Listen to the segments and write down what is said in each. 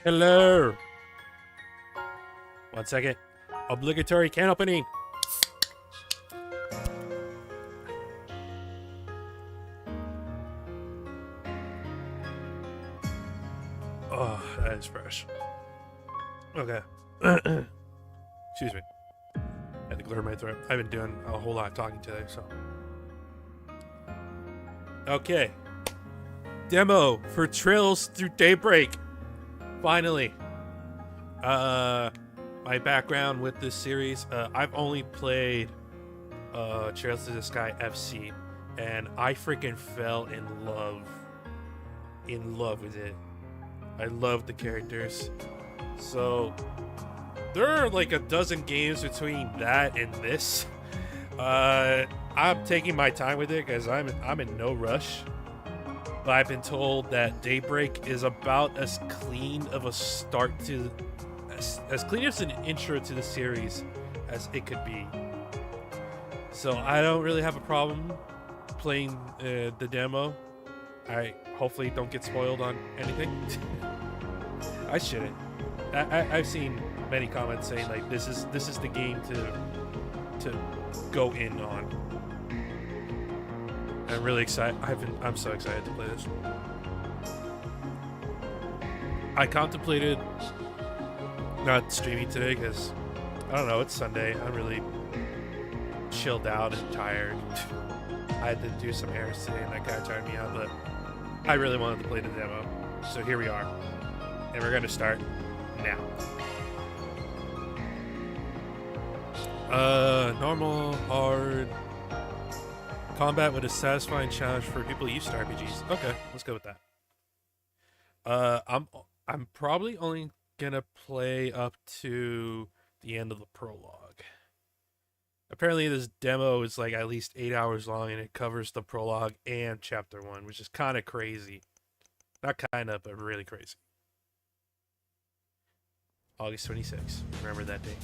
Hello. 1 second. Obligatory can opening. Oh, that is fresh. Okay. Excuse me. Had to clear my throat. I've been doing a whole lot of talking today, so. Okay. Demo for Trails Through Daybreak. Finally. My background with this series, I've only played Trails Through the Sky FC, and I freaking fell in love with it. I love the characters. So there are like a dozen games between that and this. I'm taking my time with it because I'm in no rush. But I've been told that Daybreak is about as clean of a start to as clean as an intro to the series as it could be. So I don't really have a problem playing the demo. I hopefully don't get spoiled on anything. I shouldn't. I've seen many comments saying like this is the game to go in on. I'm really excited. I'm so excited to play this. I contemplated not streaming today because I don't know, it's Sunday. I'm really chilled out and tired. I had to do some errands today and that kind of tired me out, but I really wanted to play the demo. So here we are. And we're gonna start now. Normal, hard. Combat with a satisfying challenge for people used to RPGs. Okay, let's go with that. I'm probably only gonna play up to the end of the prologue. Apparently this demo is like at least 8 hours long and it covers the prologue and chapter 1, which is kind of crazy. Not kind of, but really crazy. August 26th. Remember that day.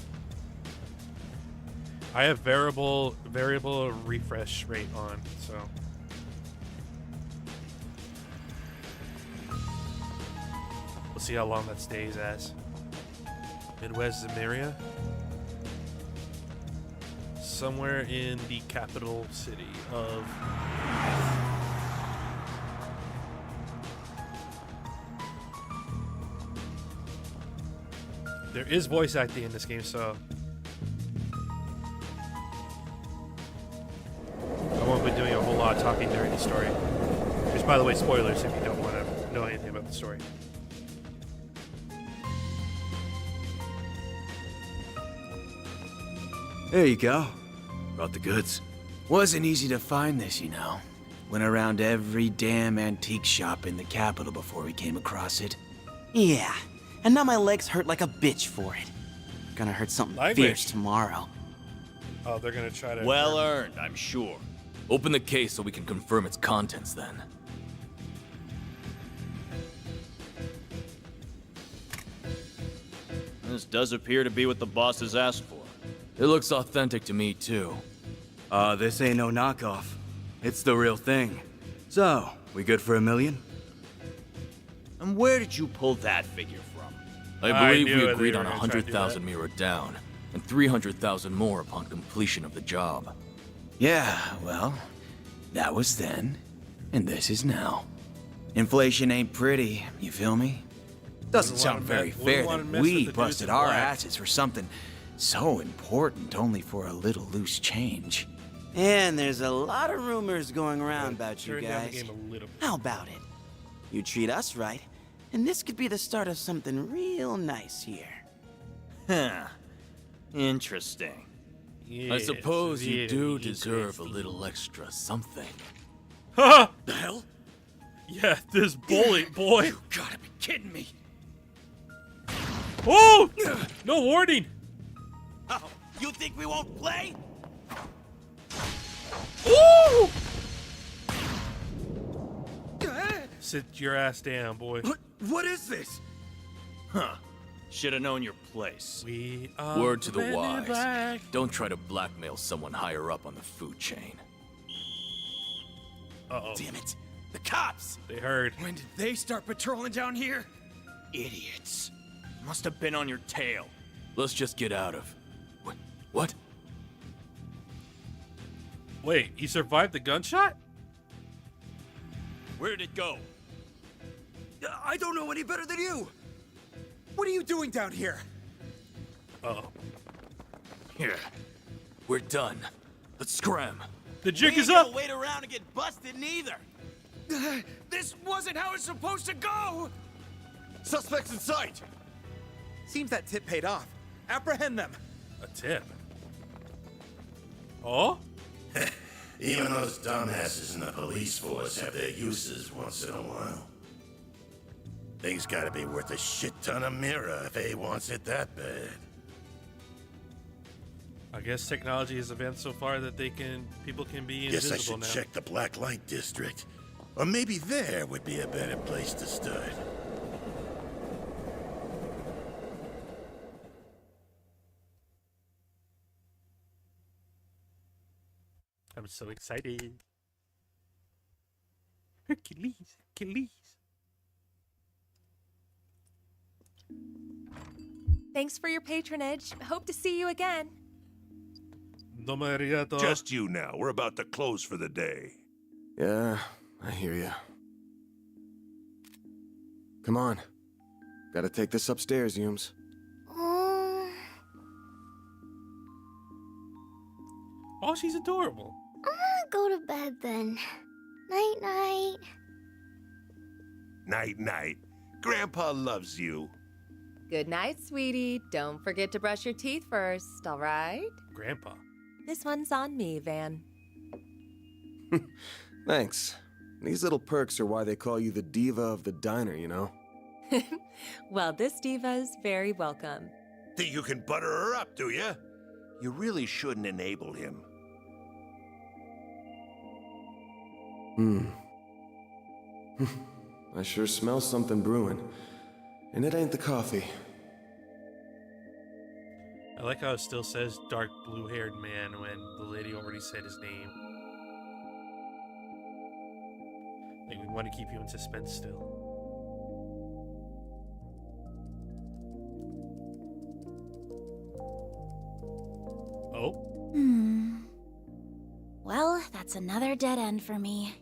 I have variable refresh rate on, so we'll see how long that stays as. Midwest Zamaria. Somewhere in the capital city of... There is voice acting in this game, so I won't be doing a whole lot of talking during the story. Which, by the way, spoilers if you don't want to know anything about the story. There you go. Brought the goods. Wasn't easy to find this, you know. Went around every damn antique shop in the capital before we came across it. Yeah, and now my legs hurt like a bitch for it. Gonna hurt something fierce tomorrow. Oh, they're gonna try to... Well earned, I'm sure. Open the case so we can confirm its contents then. This does appear to be what the boss has asked for. It looks authentic to me too. This ain't no knockoff. It's the real thing. So, we good for $1 million? And where did you pull that figure from? I I believe knew we it, agreed they on were gonna try to do 100,000 that. mirror down, and 300,000 more upon completion of the job. Yeah, well, that was then, and this is now. Inflation ain't pretty, you feel me? Doesn't Wouldn't sound wanna very mess- fair wouldn't wanna that mess with the we dudes busted in our black. asses for something so important only for a little loose change. And there's a lot of rumors going around about you Turn down the guys. game a little bit. How about it? You treat us right, and this could be the start of something real nice here. Huh. Interesting. I Yes, suppose you do very deserve a interesting. little extra something. Ha! The hell? Yeah, this bullet, boy. You gotta be kidding me. Oh! No warning! Oh, you think we won't play? Ooh! Sit your ass down, boy. What is this? Huh. Should have known your place. We are Word to the men in wise. black. Don't try to blackmail someone higher up on the food chain. Uh-oh. Damn it. The cops! They heard. When did they start patrolling down here? idiots. Must have been on your tail. Let's just get out of. What? Wait, he survived the gunshot? Where did it go? I don't know any better than you. What are you doing down here? Oh. Here. We're done. Let's scram. The jig We is ain't gonna up! wait around and get busted neither. This wasn't how it's supposed to go! Suspects in sight! Seems that tip paid off. Apprehend them. A tip. Oh? Even those dumbasses in the police force have their uses once in a while. Things gotta be worth a shit ton of mirror if A wants it that bad. I guess technology has advanced so far that people can be Guess I invisible should now. check the Black Light District. Or maybe there would be a better place to start. I'm so excited. Hercules, Hercules. Thanks for your patronage. Hope to see you again. Domo arigato. Just you now. We're about to close for the day. Yeah, I hear ya. Come on. Gotta take this upstairs, Yums. Oh, she's adorable. I'm gonna go to bed then. Night-night. Night-night. Grandpa loves you. Good night, sweetie. Don't forget to brush your teeth first, all right? Grandpa. This one's on me, Van. Thanks. These little perks are why they call you the diva of the diner, you know? Well, this diva's very welcome. Think you can butter her up, do ya? You really shouldn't enable him. I sure smell something brewing. And it ain't the coffee. I like how it still says dark blue-haired man when the lady already said his name. Like, we want to keep you in suspense still. Oh? Well, that's another dead end for me.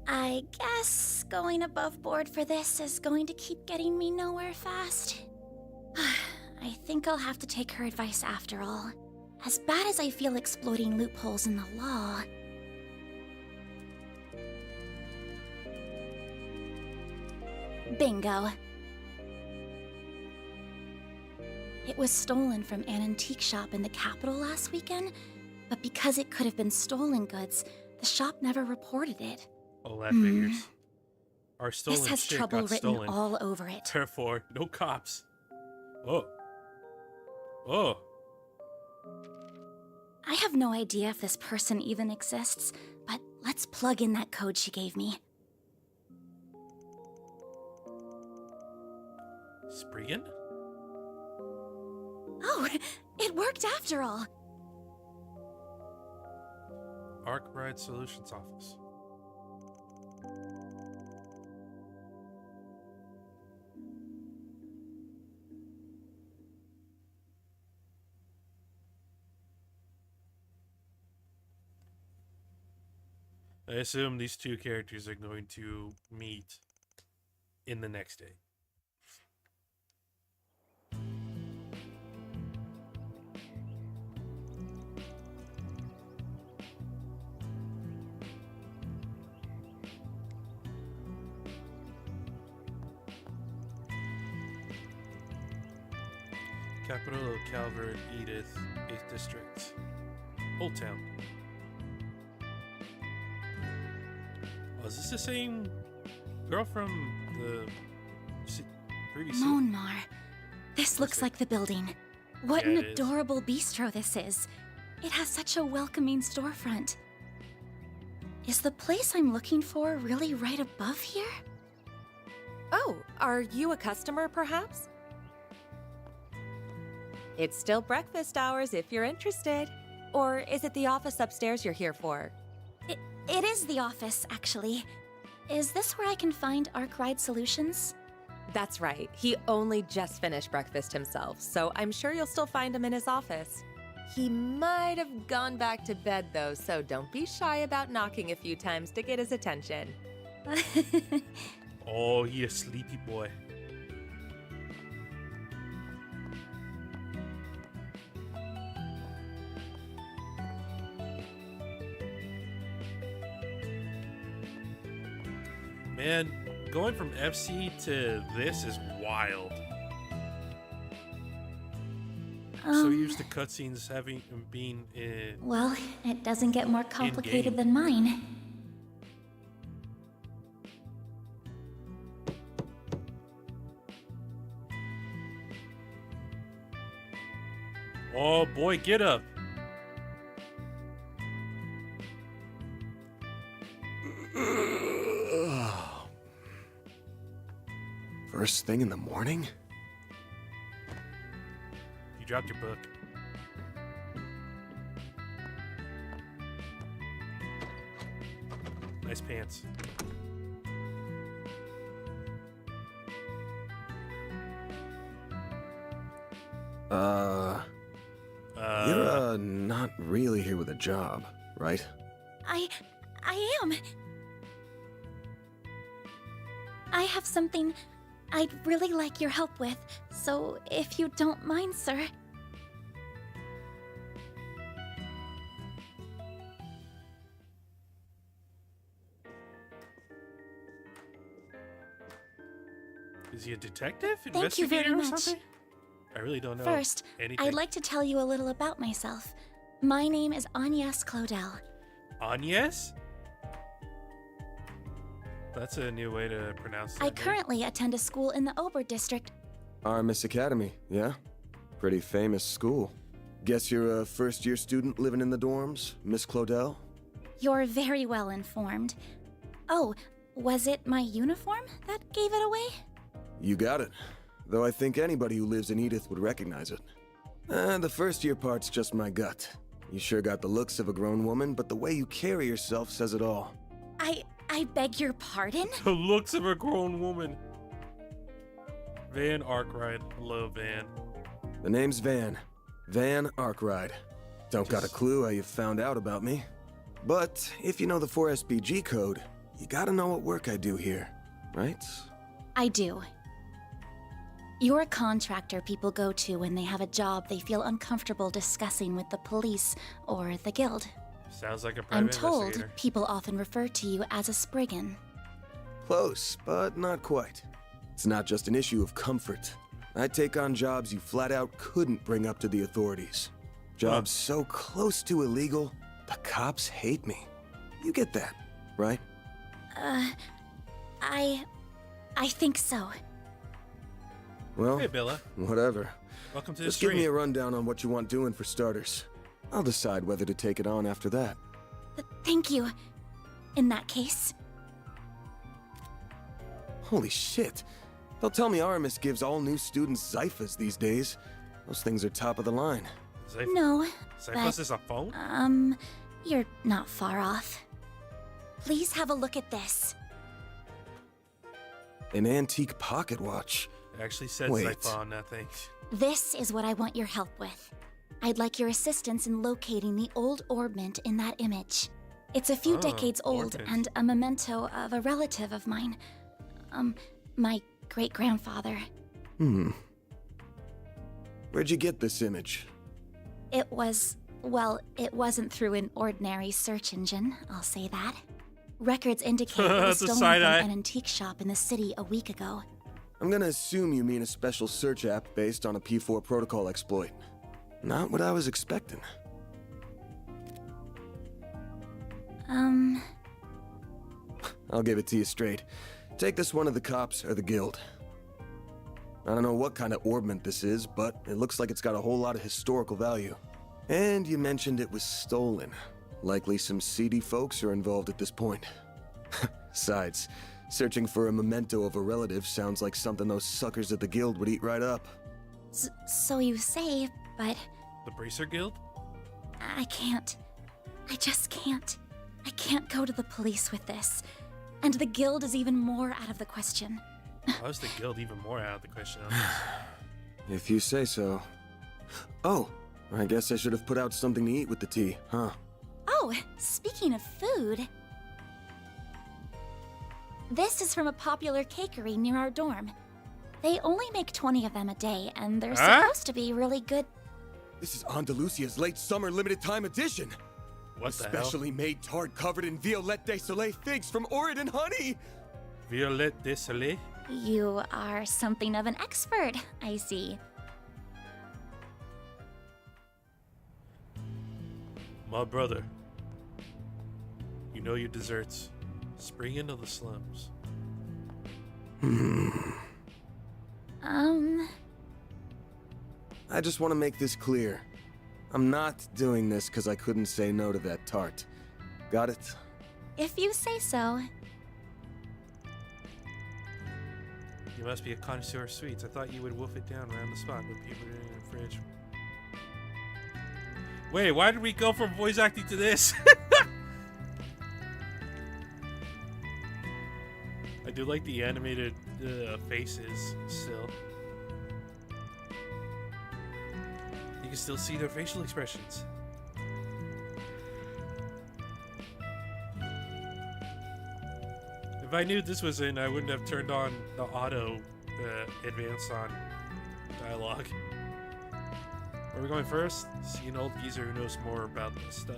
I guess going above board for this is going to keep getting me nowhere fast. I think I'll have to take her advice after all. As bad as I feel exploiting loopholes in the law. Bingo. It was stolen from an antique shop in the capital last weekend, but because it could have been stolen goods, the shop never reported it. Oh, that figures. Our stolen This has shit trouble got written stolen. all over it. Therefore, no cops. Oh. Oh. I have no idea if this person even exists, but let's plug in that code she gave me. Spriggan? Oh, it worked after all. Arc Ride Solutions Office. I assume these two characters are going to meet in the next day. Capital of Calvert, Edith, 8th District. Old Town. Oh, is this the same girl from the previous scene? Monmar. This looks like the building. What Yeah, an it is. adorable bistro this is. It has such a welcoming storefront. Is the place I'm looking for really right above here? Oh, are you a customer, perhaps? It's still breakfast hours if you're interested. Or is it the office upstairs you're here for? It is the office, actually. is this where I can find Arkwright Solutions? That's right. He only just finished breakfast himself, so I'm sure you'll still find him in his office. He might have gone back to bed, though, so don't be shy about knocking a few times to get his attention. Oh, he a sleepy boy. Man, going from FC to this is wild. So used to cutscenes having been Well, it doesn't get more complicated in-game. than mine. Oh boy, get up. First thing in the morning? You dropped your book. Nice pants. You're, not really here with a job, right? I am. I have something I'd really like your help with, so if you don't mind, sir. Is he a detective? Thank you very Investigator or much. something? I really don't know. First, anything. I'd like to tell you a little about myself. My name is Agnes Claudel. Agnes? That's a new way to pronounce that I name. currently attend a school in the Ober district. Armis Academy, yeah? Pretty famous school. Guess you're a first-year student living in the dorms, Miss Claudel? You're very well informed. Oh, was it my uniform that gave it away? You got it. Though I think anybody who lives in Edith would recognize it. The first-year part's just my gut. You sure got the looks of a grown woman, but the way you carry yourself says it all. I beg your pardon? The looks of a grown woman. Van Arkwright. Hello, Van. The name's Van. Van Arkwright. Don't got a clue how you found out about me. But if you know the 4SPG code, you gotta know what work I do here, right? I do. You're a contractor people go to when they have a job they feel uncomfortable discussing with the police or the guild. Sounds like a private I'm told investigator. people often refer to you as a Spriggan. Close, but not quite. It's not just an issue of comfort. I take on jobs you flat out couldn't bring up to the authorities. Jobs so close to illegal, the cops hate me. You get that, right? I think so. Well, Hey, Bella. whatever. Welcome to the Just give stream. me a rundown on what you want doing for starters. I'll decide whether to take it on after that. Thank you. In that case. Holy shit. They'll tell me Aramis gives all new students Zyphas these days. Those things are top of the line. No, Zyphus but, is a phone? You're not far off. Please have a look at this. An antique pocket watch. It actually said Wait. Zypha on that thing. This is what I want your help with. I'd like your assistance in locating the old orbment in that image. It's a few decades old orbment. and a memento of a relative of mine. My great-grandfather. Where'd you get this image? It wasn't through an ordinary search engine, I'll say that. Records indicate it was That's a stolen side from eye. an antique shop in the city a week ago. I'm gonna assume you mean a special search app based on a P4 protocol exploit. Not what I was expecting. I'll give it to you straight. Take this one to the cops or the guild. I don't know what kind of orbment this is, but it looks like it's got a whole lot of historical value. And you mentioned it was stolen. Likely some seedy folks are involved at this point. Besides, searching for a memento of a relative sounds like something those suckers at the guild would eat right up. So you say, but The Bracer Guild? I can't. I just can't. I can't go to the police with this. And the guild is even more out of the question. Why was the guild even more out of the question on this? If you say so. Oh, I guess I should have put out something to eat with the tea, huh? Oh, speaking of food... This is from a popular cakery near our dorm. They only make 20 of them a day, and they're supposed to be really good. This is Andalusia's late summer limited time edition. What the hell? Specially made tart covered in Violette de Soleil figs from Oregon honey. Violette de Soleil? You are something of an expert, I see. My brother. You know your desserts. Spring into the slums. I just want to make this clear. I'm not doing this because I couldn't say no to that tart. Got it? If you say so. You must be a connoisseur of sweets. I thought you would wolf it down around the spot with people in the fridge. Wait, why did we go from voice acting to this? I do like the animated faces still. You can still see their facial expressions. If I knew this was in, I wouldn't have turned on the auto advance on dialogue. Where are we going first? See an old geezer who knows more about this stuff.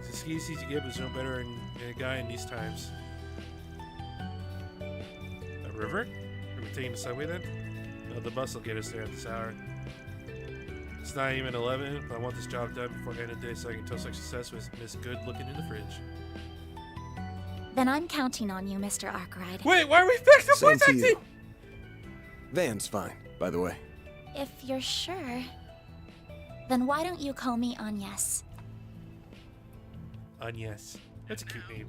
It's easy to get, but there's no better than a guy in these times. A river? Are we taking the subway then? No, the bus will get us there at this hour. It's not even 11, but I want this job done before the end of the day so I can toast like success with Miss Good looking in the fridge. Then I'm counting on you, Mr. Arkwright. Wait, why are we back to Same voice to acting? you. Van's fine, by the way. If you're sure, then why don't you call me Agnes? Agnes. That's a cute name.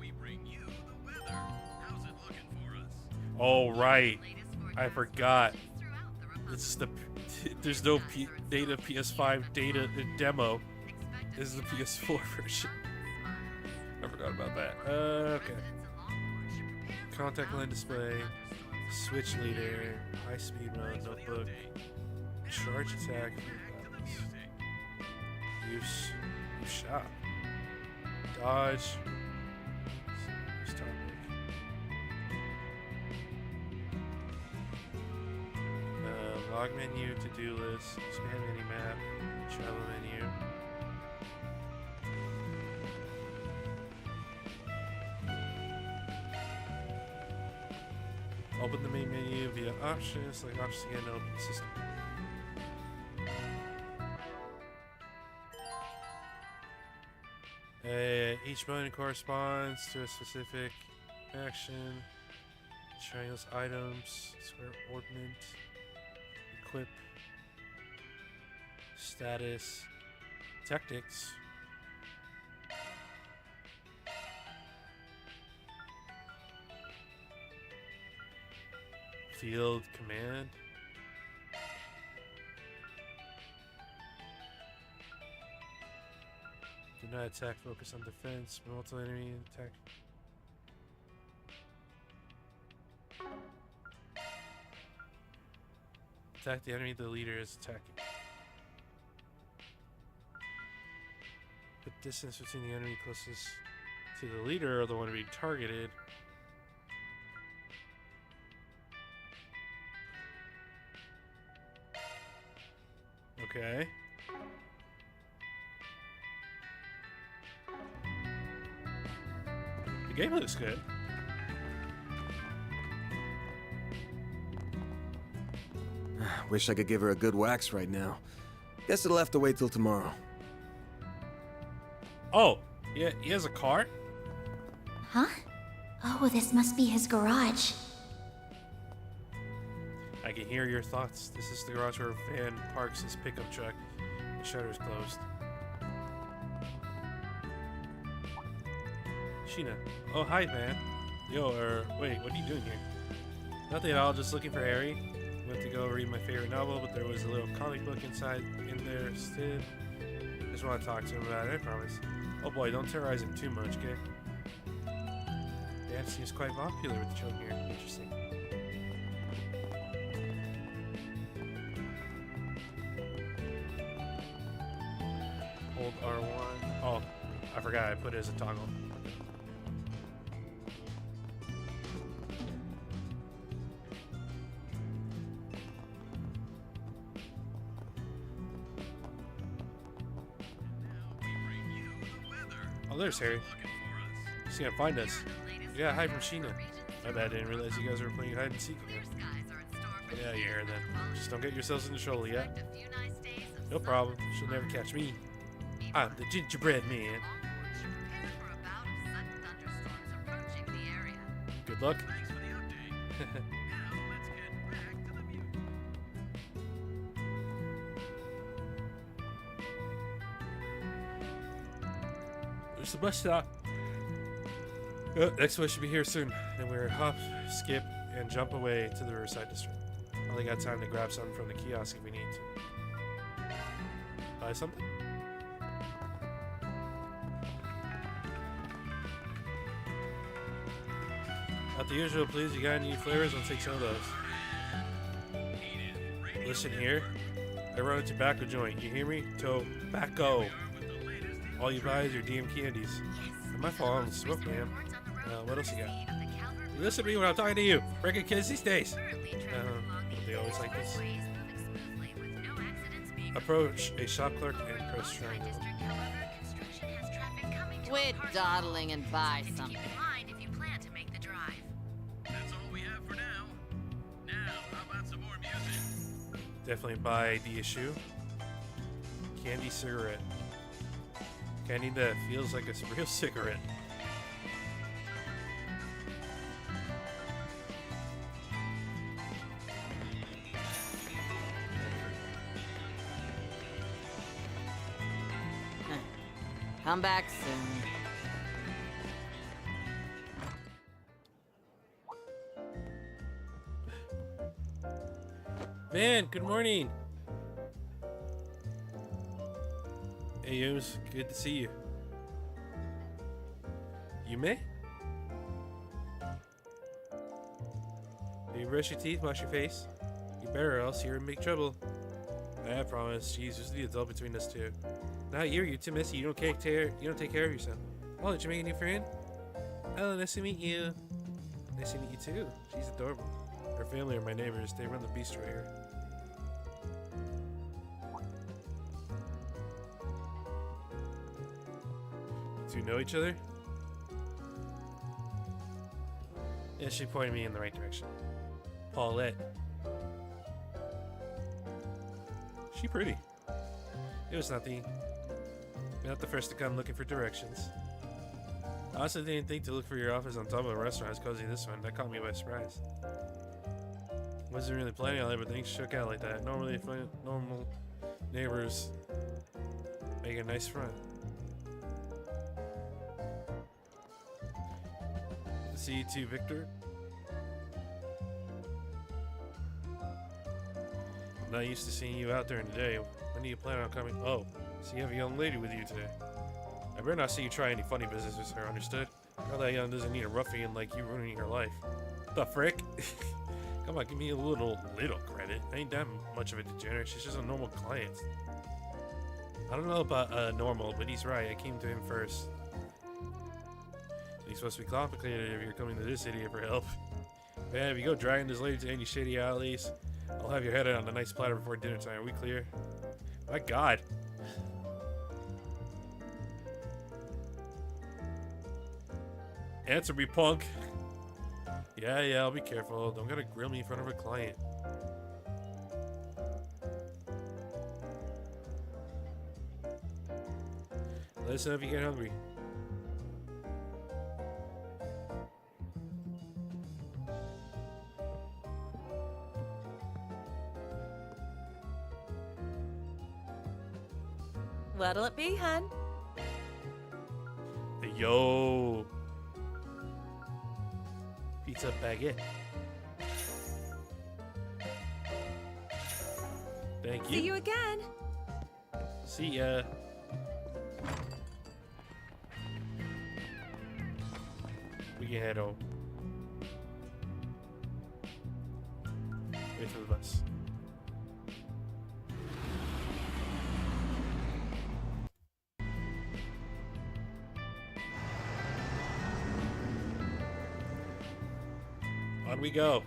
Oh, right. I forgot. This is the... There's no data PS5 data demo. This is the PS4 version. I forgot about that. Okay. Contact lens display. Switch leader. High speed mode. Notebook. Charge attack. Use shot. Dodge. Use topic. Log menu, to-do list, expand mini map, travel menu. Open the main menu via options, select options again to open the system. Each button corresponds to a specific action. Triangles items, square ornament. Equip, status, tactics, field command, do not attack, focus on defense, multiple enemy attack. Attack the enemy the leader is attacking. The distance between the enemy closest to the leader or the one being targeted. Okay. The game looks good. Wish I could give her a good wax right now. Guess it'll have to wait till tomorrow. Oh, yeah, he has a car? Huh? Oh, this must be his garage. I can hear your thoughts. This is the garage where Van parks his pickup truck. The shutter's closed. Sheena. Oh, hi, Van. Yo, wait, what are you doing here? Nothing at all, just looking for Harry. Went to go read my favorite novel, but there was a little comic book in there instead. Just want to talk to him about it, I promise. Oh boy, don't terrorize him too much, okay? Dance seems quite popular with the children here. Interesting. Hold R1. Oh, I forgot I put it as a toggle. Oh, there's Harry. He's gonna find us. Yeah, hide from Sheena. My bad, I didn't realize you guys were playing hide and seek again. Get out of here then. Just don't get yourselves into trouble yet. No problem. She'll never catch me. I'm the gingerbread man. Good luck. There's the bus stop. Next one should be here soon. Then we're hop, skip, and jump away to the Riverside District. Only got time to grab something from the kiosk if we need to. Buy something? Not the usual, please. You got any flavors? I'll take some of those. Listen here. I run a tobacco joint. You hear me? Tobacco. All you buy is your DM candies. It's my fault. I'm smoke, man. What else you got? Listen to me when I'm talking to you. Breaking kids these days. They always like this. Approach a shop clerk and press triangle. Quit dawdling and buy something. Definitely buy the issue. Candy cigarette. Candy that feels like a real cigarette. Come back soon. Van, good morning. Hey, it was good to see you. You may? Do you brush your teeth, wash your face? You better, or else you're in big trouble. I promise. Jeez, who's the adult between us two? Not you. You're too messy. You don't take care of yourself. Oh, did you make a new friend? Oh, nice to meet you. Nice to meet you too. She's adorable. Her family are my neighbors. They run the bistro here. Do you know each other? Yeah, she pointed me in the right direction. Paulette. She pretty. It was nothing. You're not the first to come looking for directions. I also didn't think to look for your office on top of a restaurant as cozy as this one. That caught me by surprise. Wasn't really planning on it, but things shook out like that. Normally, normal neighbors make a nice front. See you too, Victor. I'm not used to seeing you out during the day. When do you plan on coming? Oh, so you have a young lady with you today. I better not see you try any funny business with her, understood? Girl that young doesn't need a ruffian like you ruining her life. The frick? Come on, give me a little credit. I ain't that much of a degenerate. She's just a normal client. I don't know about normal, but he's right. I came to him first. It's supposed to be complicated if you're coming to this idiot for help. Man, if you go dragging this lady to any shady alleys, I'll have your head on a nice platter before dinner time. Are we clear? My God. Answer me, punk. Yeah, I'll be careful. Don't gotta grill me in front of a client. Let us know if you get hungry. What'll it be, hun? Yo. Pizza baguette. Thank you. See you again. See ya. We can head home. Wait for the bus. On we go.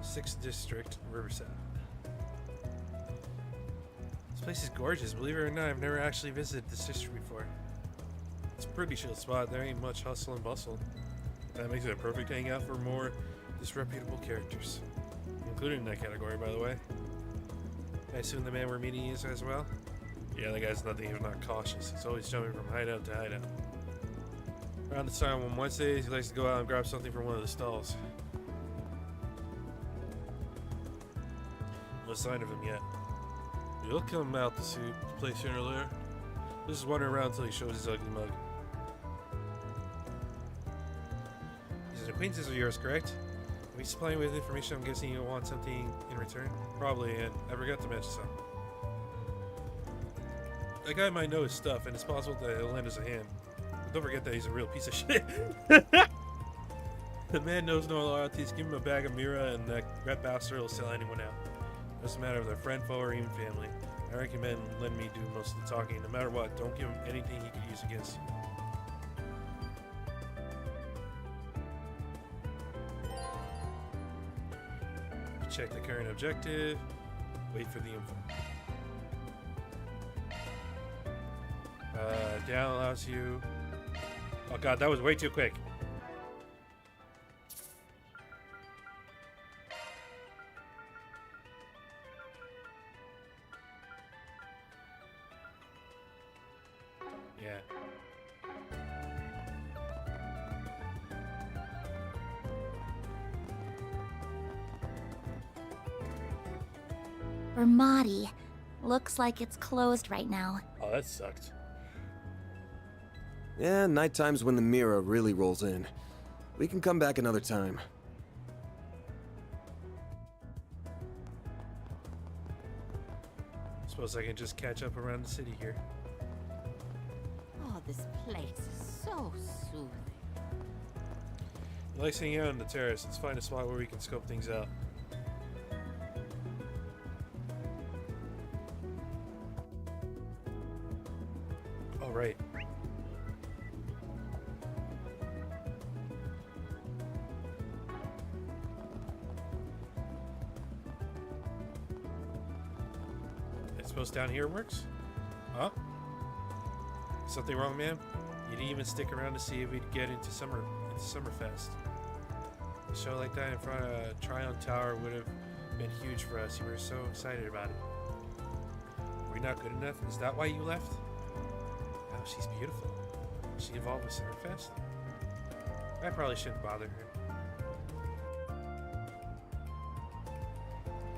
Sixth District, Riverside. This place is gorgeous. Believe it or not, I've never actually visited this district before. It's a pretty chill spot. There ain't much hustle and bustle. That makes it a perfect hangout for more disreputable characters, including that category, by the way. I assume the man we're meeting is as well? Yeah, that guy's nothing if not cautious. He's always jumping from hideout to hideout. Around this time on Wednesdays, he likes to go out and grab something from one of the stalls. No sign of him yet. He'll come out to see the place sooner or later. He'll just wander around until he shows his ugly mug. He's an acquaintance of yours, correct? If he's supplying with information, I'm guessing you'll want something in return? Probably, and I forgot to mention something. That guy might know his stuff, and it's possible that he'll lend us a hand. But don't forget that he's a real piece of shit. The man knows no loyalties. Give him a bag of Mira, and that bastard will sell anyone out. Doesn't matter if they're friend, foe, or even family. I recommend letting me do most of the talking. No matter what, don't give him anything he could use against you. Check the current objective. Wait for the info. Down allows you... Oh god, that was way too quick. Yeah. Ramadi. Looks like it's closed right now. Oh, that sucked. Yeah, nighttime's when the mirror really rolls in. We can come back another time. Suppose I can just catch up around the city here. Oh, this place is so soothing. He likes hanging out on the terrace. Let's find a spot where we can scope things out. All right. I suppose down here works? Huh? Something wrong, ma'am? You didn't even stick around to see if we'd get into Summerfest. A show like that in front of Tryon Tower would have been huge for us. You were so excited about it. Were we not good enough? Is that why you left? Oh, she's beautiful. Is she involved with Summerfest? I probably shouldn't bother her.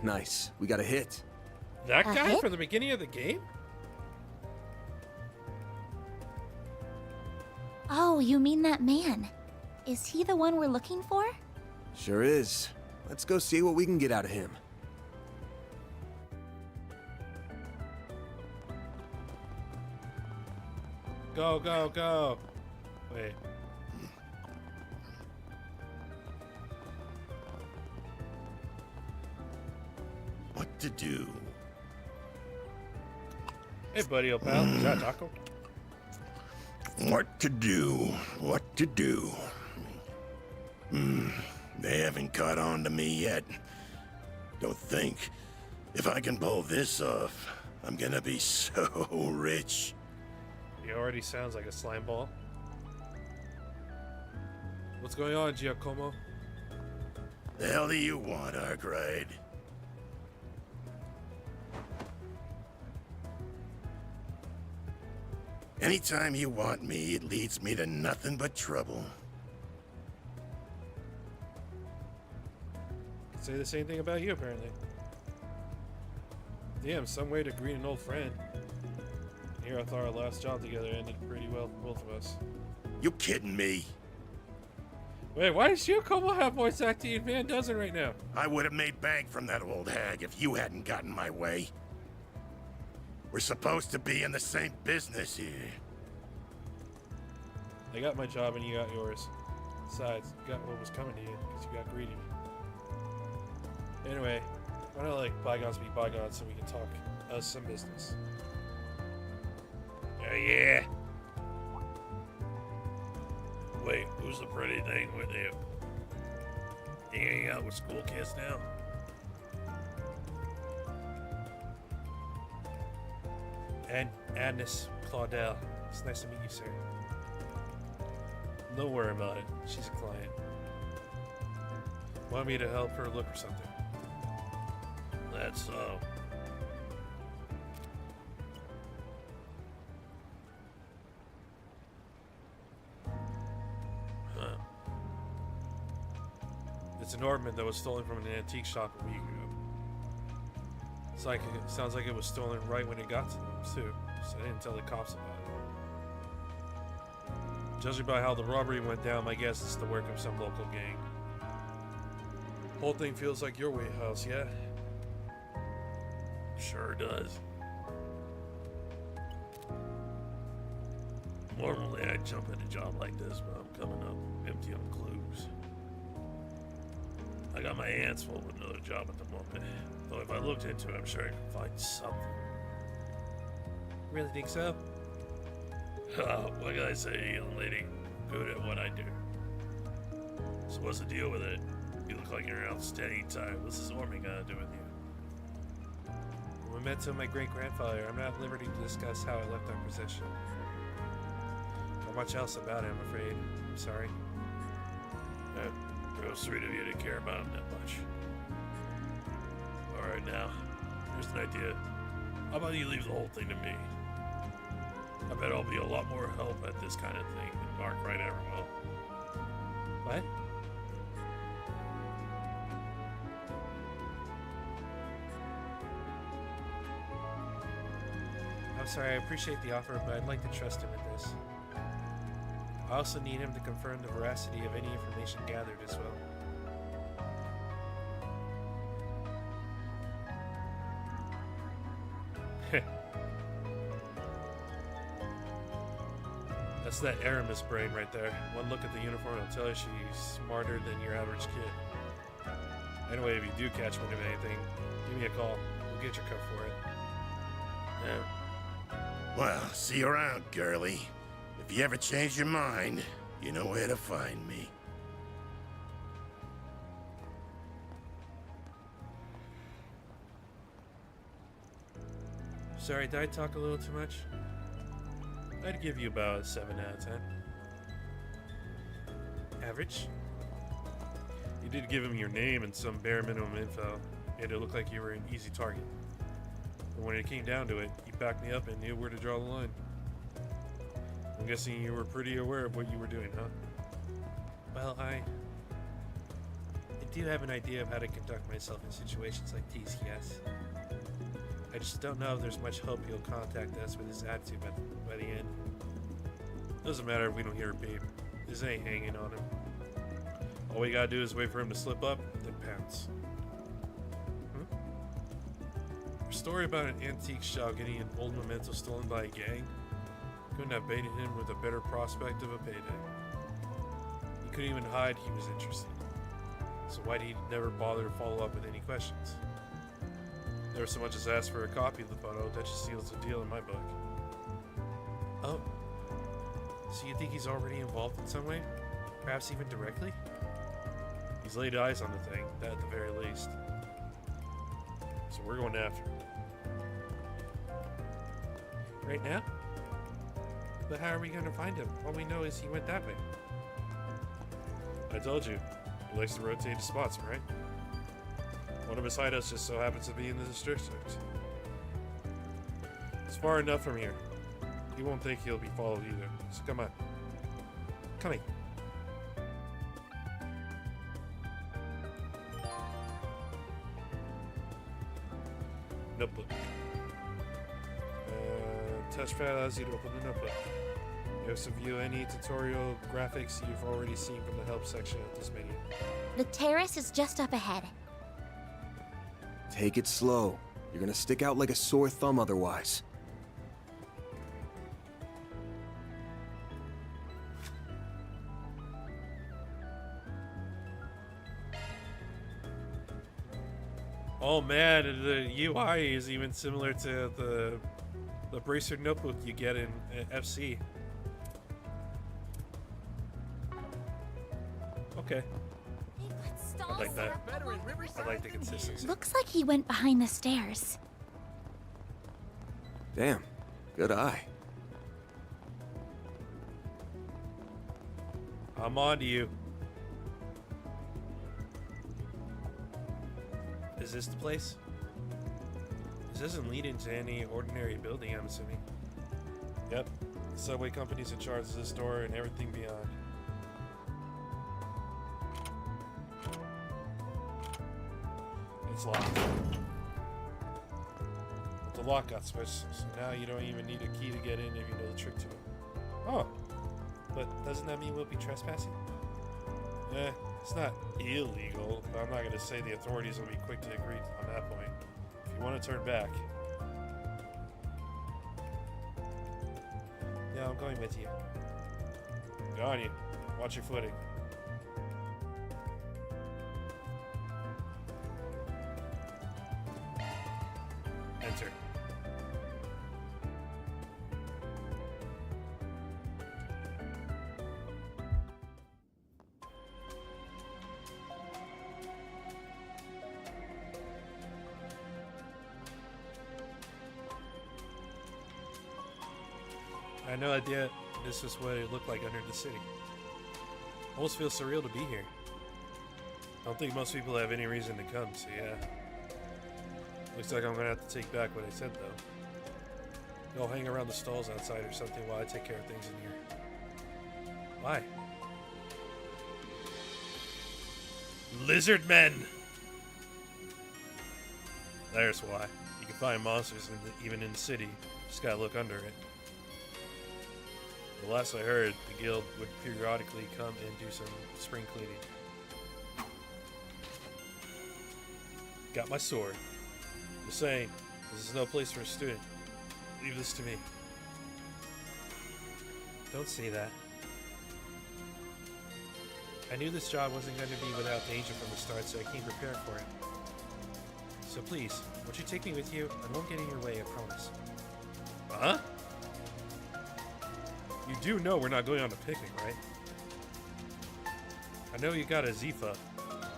Nice. We got a hit. That guy from the beginning of the game? Oh, you mean that man. Is he the one we're looking for? Sure is. Let's go see what we can get out of him. Go, go, go. Wait. What to do? Hey, buddy, old pal. Is that a taco? What to do? What to do? They haven't caught on to me yet. Don't think. If I can pull this off, I'm gonna be so rich. He already sounds like a slime ball. What's going on, Giacomo? The hell do you want, Arkwright? Anytime you want me, it leads me to nothing but trouble. Say the same thing about you, apparently. Damn, some way to greet an old friend. Here, I thought our last job together ended pretty well for both of us. You kidding me? Wait, why does Shiokomo have voice acting and Van doesn't right now? I would have made bank from that old hag if you hadn't gotten my way. We're supposed to be in the same business here. I got my job and you got yours. Besides, you got what was coming to you because you got greedy. Anyway, why not let bygones be bygones so we can talk some business? Yeah. Wait, who's the pretty thing with you? You hang out with school kids now? And Agnes Claudel. It's nice to meet you, sir. Don't worry about it. She's a client. Want me to help her look or something? That's so. Huh. It's an ornament that was stolen from an antique shop a week ago. Sounds like it was stolen right when it got to them, too. So I didn't tell the cops about it. Judging by how the robbery went down, my guess it's the work of some local gang. Whole thing feels like your wheelhouse, yeah? Sure does. Normally I'd jump at a job like this, but I'm coming up empty on clues. I got my hands full with another job at the moment. Though if I looked into it, I'm sure I could find something. Really think so? What can I say, young lady? Good at what I do. So what's the deal with it? You look like you're an outstanding type. What's this ornament got to do with you? We met to my great-grandfather. I'm not at liberty to discuss how I left our possession. Not much else about it, I'm afraid. I'm sorry. Real sweet of you to care about him that much. Alright now, here's an idea. How about you leave the whole thing to me? I bet I'll be a lot more help at this kind of thing than Mark right ever will. What? I'm sorry, I appreciate the offer, but I'd like to trust him with this. I also need him to confirm the veracity of any information gathered as well. That's that Aramis brain right there. One look at the uniform will tell you she's smarter than your average kid. Anyway, if you do catch wind of anything, give me a call. We'll get your cut for it. Yeah. Well, see you around, girlie. If you ever change your mind, you know where to find me. Sorry, did I talk a little too much? I'd give you about a 7 out of 10. Average? You did give him your name and some bare minimum info, made it look like you were an easy target. But when it came down to it, you backed me up and knew where to draw the line. I'm guessing you were pretty aware of what you were doing, huh? Well, I do have an idea of how to conduct myself in situations like these, yes. I just don't know if there's much hope he'll contact us with his attitude by the end. Doesn't matter if we don't hear a beep. This ain't hanging on him. All we gotta do is wait for him to slip up, then pounce. A story about an antique shop getting an old memento stolen by a gang couldn't have baited him with a better prospect of a payday. He couldn't even hide he was interested. So why'd he never bother to follow up with any questions? Never so much as asked for a copy of the photo. That just seals the deal in my book. Oh. So you think he's already involved in some way? Perhaps even directly? He's laid eyes on the thing, that at the very least. So we're going after him. Right now? But how are we going to find him? All we know is he went that way. I told you. He likes to rotate his spots, right? One of his hideouts just so happens to be in the district. It's far enough from here. He won't think he'll be followed either. So come on. Coming. notebook. Touchpad allows you to open the notebook. You also view any tutorial graphics you've already seen from the help section of this menu. The terrace is just up ahead. Take it slow. You're gonna stick out like a sore thumb otherwise. Oh man, the UI is even similar to the bracer notebook you get in FC. Okay. I like that. I like the consistency. Looks like he went behind the stairs. Damn, good eye. I'm on to you. Is this the place? This doesn't lead into any ordinary building, I'm assuming. Yep. The subway company's in charge of this door and everything beyond. It's locked. The lock got switched, so now you don't even need a key to get in if you know the trick to it. Oh. But doesn't that mean we'll be trespassing? It's not illegal, but I'm not going to say the authorities will be quick to agree on that point. If you want to turn back... No, I'm going with you. Go on you. Watch your footing. Enter. I had no idea this is what it looked like under the city. Almost feels surreal to be here. I don't think most people have any reason to come, so yeah. Looks like I'm gonna have to take back what I said, though. I'll hang around the stalls outside or something while I take care of things in here. Why? Lizard men! There's why. You can find monsters even in the city. Just gotta look under it. The last I heard, the guild would periodically come and do some spring cleaning. Got my sword. Just saying, this is no place for a student. Leave this to me. Don't say that. I knew this job wasn't going to be without danger from the start, so I came prepared for it. So please, won't you take me with you? I won't get in your way, I promise. Huh? You do know we're not going on a picnic, right? I know you got a Zypha,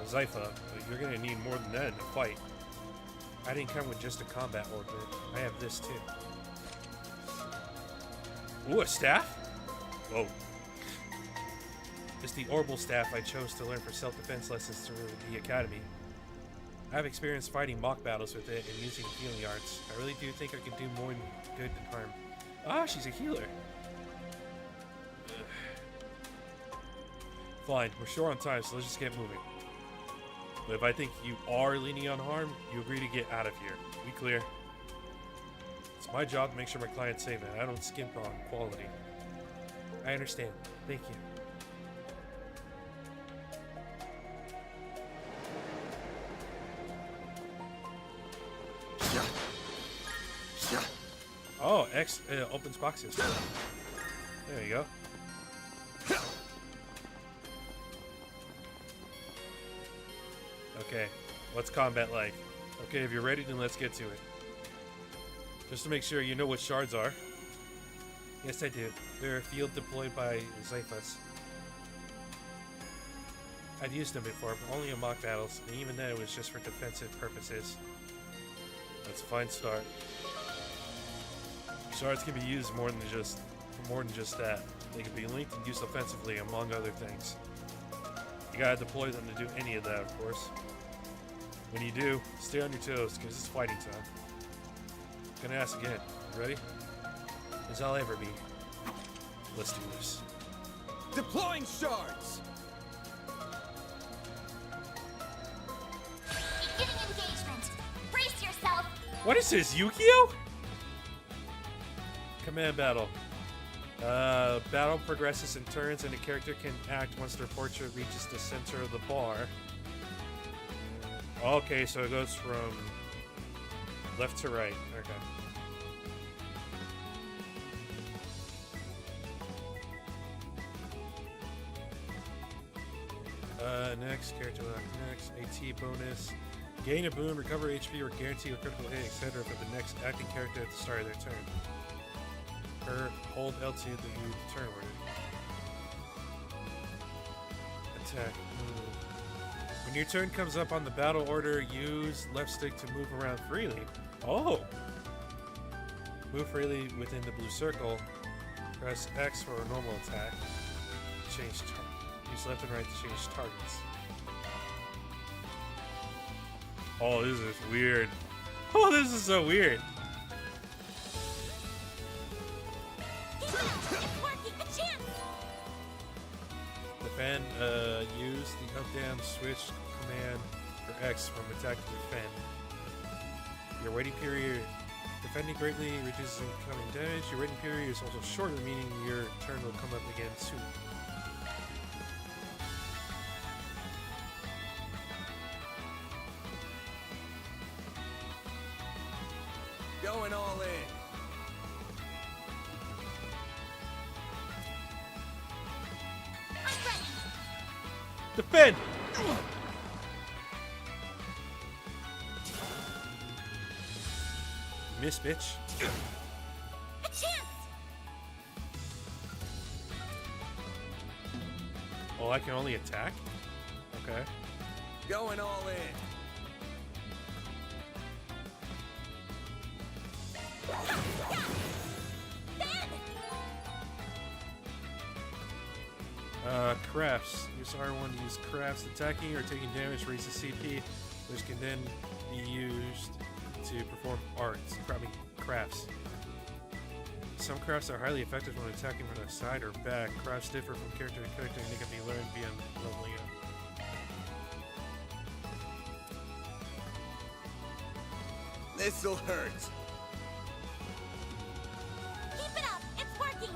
but you're gonna need more than that in a fight. I didn't come with just a combat order. I have this too. Ooh, a staff? Whoa. It's the orbital staff I chose to learn for self-defense lessons through the academy. I have experience fighting mock battles with it and using healing arts. I really do think I can do more good than harm. Ah, she's a healer. Fine, we're short on time, so let's just get moving. But if I think you are leaning on harm, you agree to get out of here. We clear? It's my job to make sure my client's safe, and I don't skimp on quality. I understand. Thank you. Oh, X opens boxes. There you go. Okay, what's combat like? Okay, if you're ready, then let's get to it. Just to make sure you know what shards are. Yes, I do. They're a field deployed by Zyphas. I've used them before, but only in mock battles, and even then it was just for defensive purposes. That's a fine start. Shards can be used more than just that. They can be linked and used offensively, among other things. You gotta deploy them to do any of that, of course. When you do, stay on your toes, because it's fighting time. I'm gonna ask again. You ready? As I'll ever be. Let's do this. Deploying shards! Beginning engagement. Brace yourself. What is this, Yu-Gi-Oh? Command battle. Battle progresses in turns, and the character can act once their portrait reaches the center of the bar. Okay, so it goes from left to right. Okay. Next, character lock next. AT bonus. Gain a boon, recover HP, or guarantee a critical hit, etc. for the next acting character at the start of their turn. Hold L2 to view the turn order. Attack. Move. When your turn comes up on the battle order, use left stick to move around freely. Oh! Move freely within the blue circle. Press X for a normal attack. Change target. Use left and right to change targets. Oh, this is weird. Oh, this is so weird. Defend, use the up down switch command for X from attack to defend. Your waiting period, defending greatly reduces incoming damage. Your waiting period is also shorter, meaning your turn will come up again soon. Going all in. Defend! Miss, bitch. A chance! Oh, I can only attack? Okay. Going all in. Crafts. Use R1 to use crafts. Attacking or taking damage raises CP, which can then be used to perform arts. Crafts. Some crafts are highly effective when attacking from the side or back. Crafts differ from character to character and they can be learned via leveling up. This'll hurt. Keep it up! It's working!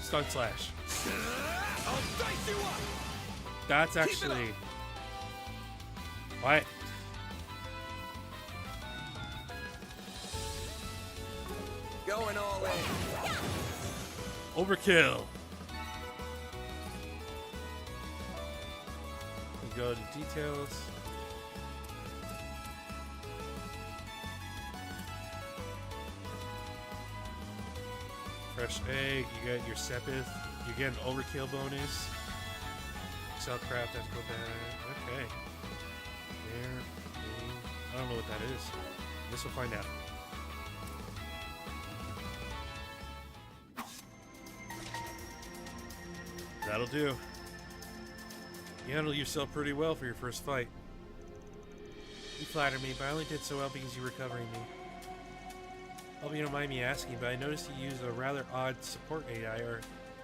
Stun slash. I'll dice you up. That's actually. What? Going all in. Overkill. We go to details. Fresh egg. You get your Sepith. You get an overkill bonus. Excel craft. That's go back. Okay. There. I don't know what that is. Guess we'll find out. That'll do. You handled yourself pretty well for your first fight. You flatter me, but I only did so well because you were covering me. Hope you don't mind me asking, but I noticed you use a rather odd support AI, or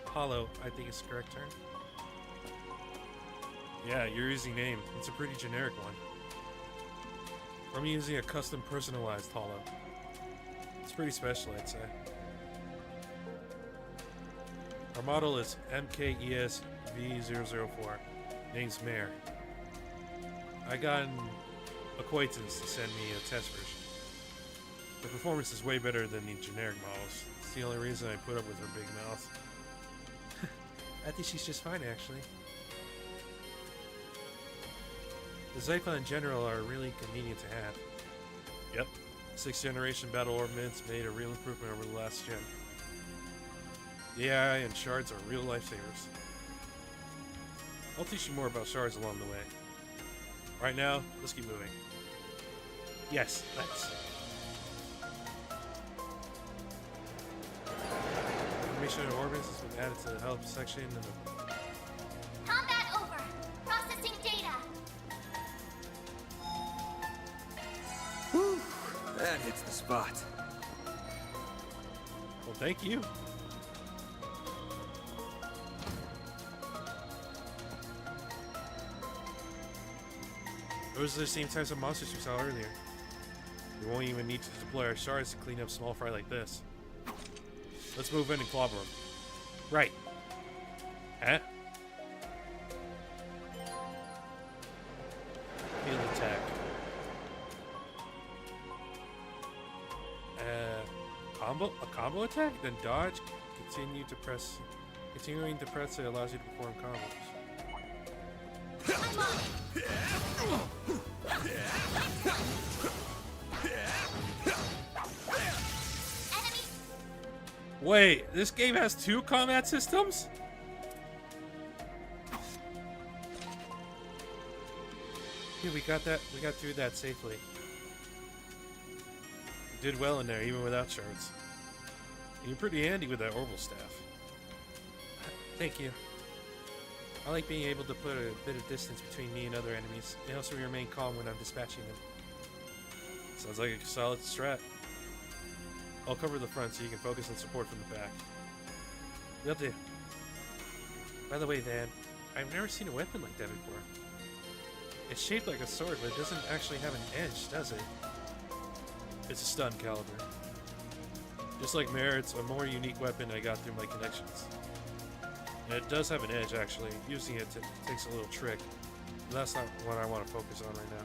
Hollow, I think is the correct term. Yeah, your easy name. It's a pretty generic one. I'm using a custom personalized Hollow. It's pretty special, I'd say. Our model is MKES V004. Name's Mare. I got an acquaintance to send me a test version. The performance is way better than the generic models. It's the only reason I put up with her big mouth. I think she's just fine, actually. The Zypha in general are really convenient to have. Yep. 6th generation battle ornaments made a real improvement over the last gen. The AI and shards are real lifesavers. I'll teach you more about shards along the way. Right now, let's keep moving. Yes, let's. Information and orbits has been added to the help section in the... Combat over! Processing data! Whew, that hits the spot. Well, thank you. Those are the same types of monsters we saw earlier. We won't even need to deploy our shards to clean up small fry like this. Let's move in and clobber them. Right. Huh? Field attack. A combo attack? Then dodge. Continuing to press it allows you to perform combos. Wait, this game has 2 combat systems? Yeah, we got through that safely. You did well in there, even without shards. You're pretty handy with that orbital staff. Thank you. I like being able to put a bit of distance between me and other enemies. It helps me remain calm when I'm dispatching them. Sounds like a solid strat. I'll cover the front so you can focus on support from the back. Will do. By the way, Van, I've never seen a weapon like that before. It's shaped like a sword, but it doesn't actually have an edge, does it? It's a stun caliber. Just like Mare, it's a more unique weapon I got through my connections. And it does have an edge, actually. Using it takes a little trick. But that's not what I want to focus on right now.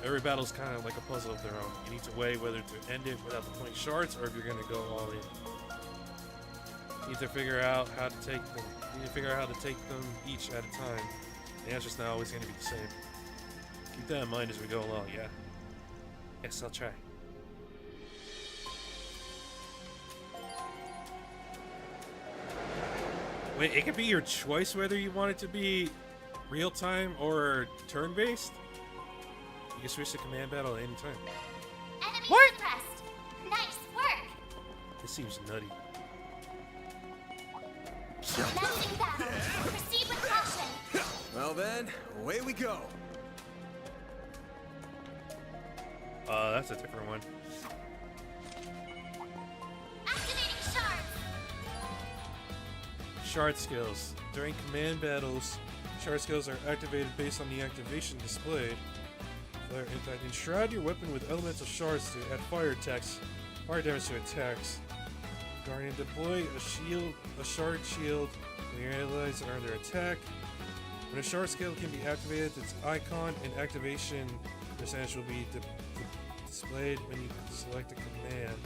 Every battle's kind of like a puzzle of their own. You need to weigh whether to end it without deploying shards or if you're going to go all in. You need to figure out how to take them. You need to figure out how to take them each at a time. The answer's not always going to be the same. Keep that in mind as we go along, yeah? Yes, I'll try. Wait, it could be your choice whether you want it to be real-time or turn-based? You can switch to command battle at any time. Enemy suppressed. Nice work. This seems nutty. Commencing battle. Proceed with caution. Well then, away we go. That's a different one. Activating shards. Shard skills. During command battles, shard skills are activated based on the activation displayed. In fact, enshroud your weapon with elemental shards to add fire damage to attacks. Guardian, deploy a shard shield when your allies are under attack. When a shard skill can be activated, its icon and activation percentage will be displayed when you select a command.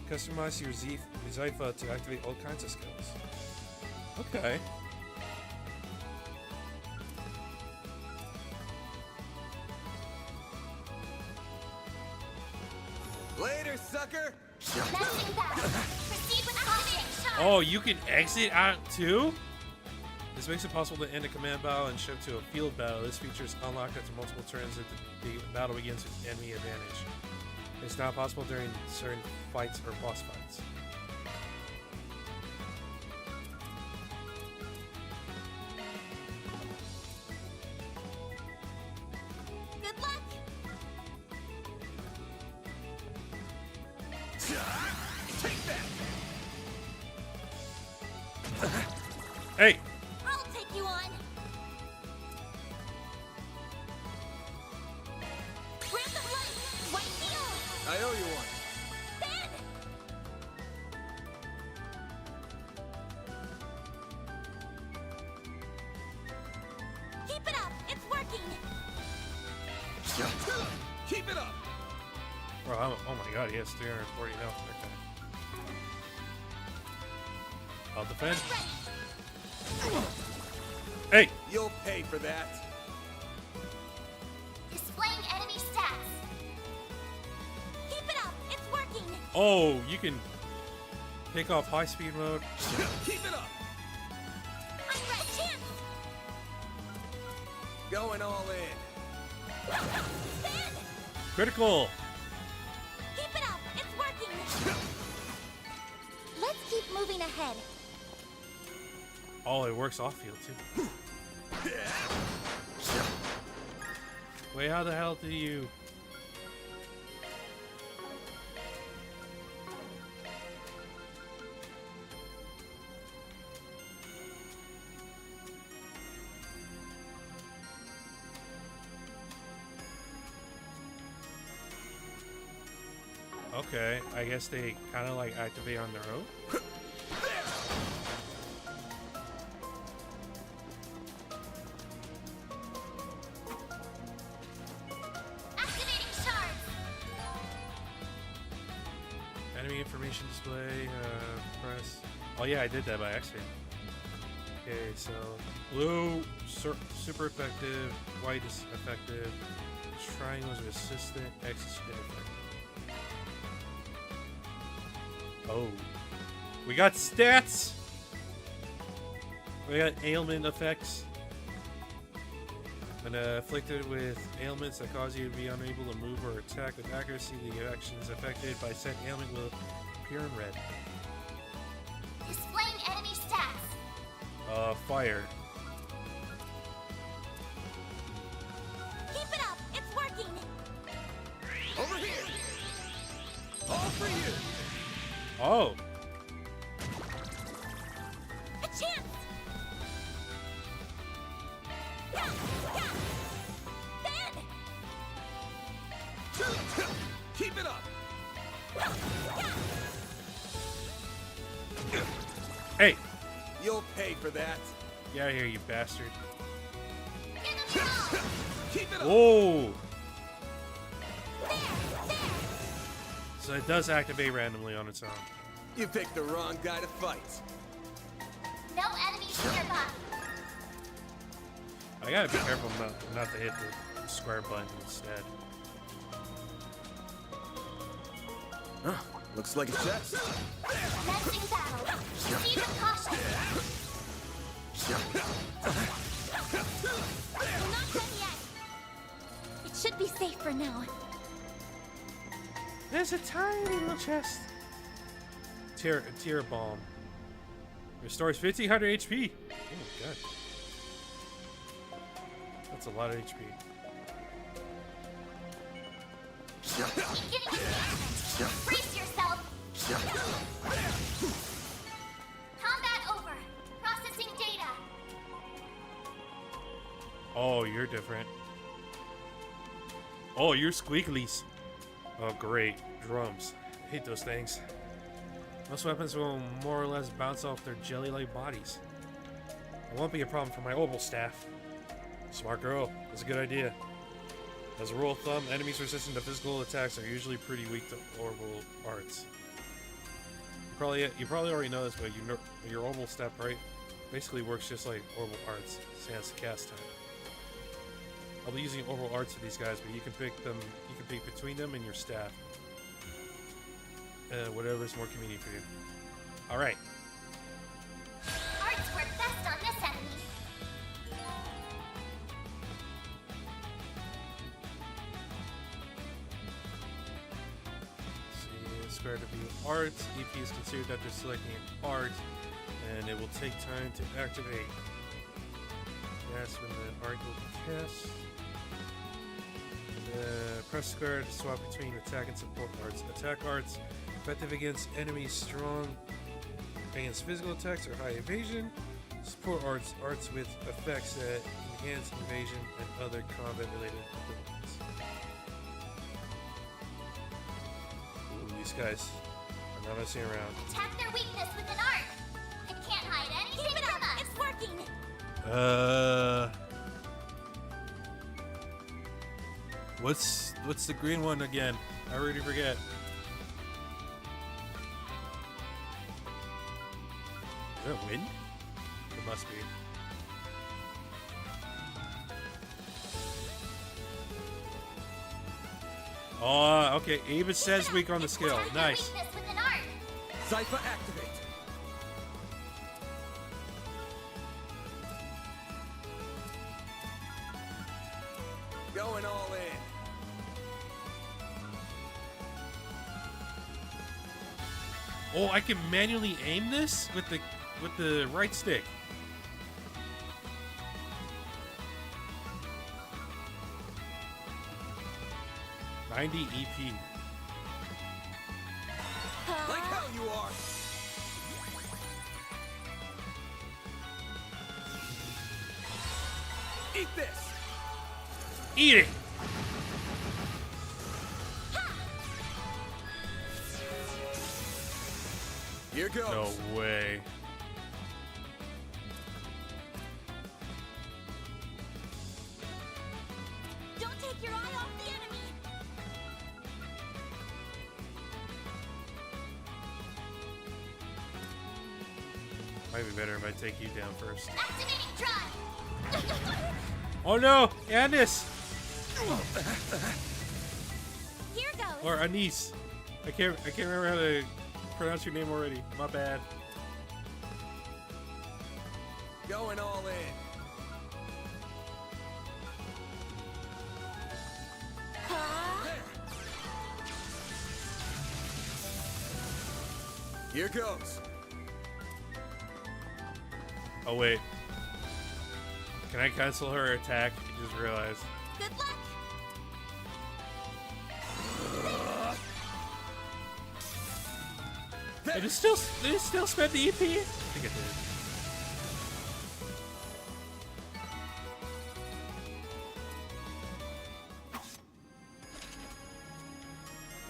Customize your Zypha to activate all kinds of skills. Okay. Later, sucker! Commencing battle. Proceed with activating shards. Oh, you can exit out too? This makes it possible to end a command battle and shift to a field battle. This feature is unlocked after multiple turns that the battle begins with enemy advantage. It's not possible during certain fights or boss fights. Good luck. Take that! Hey! I'll take you on. Grab the light. White heel. I owe you one. Ben. Keep it up. It's working. Keep it up! Oh my god, he has 340 health. Okay. I'll defend. Hey! You'll pay for that. Displaying enemy stats. Keep it up. It's working. Oh, you can pick off high speed mode. Keep it up! I'm ready. Chance. Going all in. Ben. Critical! Keep it up. It's working. Let's keep moving ahead. Oh, it works off field too. Wait, how the hell do you... Okay, I guess they kind of like activate on their own. Activating shards. Enemy information display. Press. Oh yeah, I did that by accident. Okay, so blue super effective, white is effective, triangles are assistant, X is ineffective. Oh, we got stats. We got ailment effects. When afflicted with ailments that cause you to be unable to move or attack with accuracy, the action is affected by said ailment will appear in red. Displaying enemy stats. Fire. Keep it up. It's working. Over here. All for you. Oh. A chance. Ben. Keep it up. Hey. You'll pay for that. Get out of here, you bastard. Keep it up. Whoa. So it does activate randomly on its own. You picked the wrong guy to fight. No enemies nearby. I gotta be careful not to hit the square button instead. Huh, looks like a chest. Commencing battle. Proceed with caution. We're not done yet. It should be safe for now. There's a tiny little chest. Tear bomb. Restores 1500 HP. Oh my god. That's a lot of HP. Beginning engagement. Brace yourself. Combat over. Processing data. Oh, you're different. Oh, you're squeaklies. Oh, great. Drums. I hate those things. Most weapons will more or less bounce off their jelly-like bodies. It won't be a problem for my orbital staff. Smart girl. That's a good idea. As a rule of thumb, enemies resistant to physical attacks are usually pretty weak to orbital arts. You probably already know this, but your orbital staff, right, basically works just like orbital arts. Sans cast time. I'll be using orbital arts for these guys, but you can pick them. You can pick between them and your staff. Whatever is more convenient for you. All right. Arts work best on this enemy. See, square to view art. EP is considered after selecting an art, and it will take time to activate. That's when the art will be cast. Press square to swap between attack and support arts. Attack arts effective against enemies strong against physical attacks or high evasion. Support arts with effects that enhance evasion and other combat related abilities. Ooh, these guys are not messing around. Attack their weakness with an art. It can't hide anything from us. It's working. What's the green one again? I already forget. Is there a wind? It must be. Oh, okay. Even says weak on the scale. Nice. Cypher activate. Going all in. Oh, I can manually aim this with the right stick. $90 EP. Like how you are. Eat this. Eat it. Here goes. No way. Don't take your eye off the enemy. Might be better if I take you down first. Activating drive. Oh no, Anis Here goes. or Anise. I can't remember how to pronounce your name already. My bad. Going all in. Here goes. Oh wait. Can I cancel her attack? I just realized. Good luck. Did it still spend the EP? I think it did.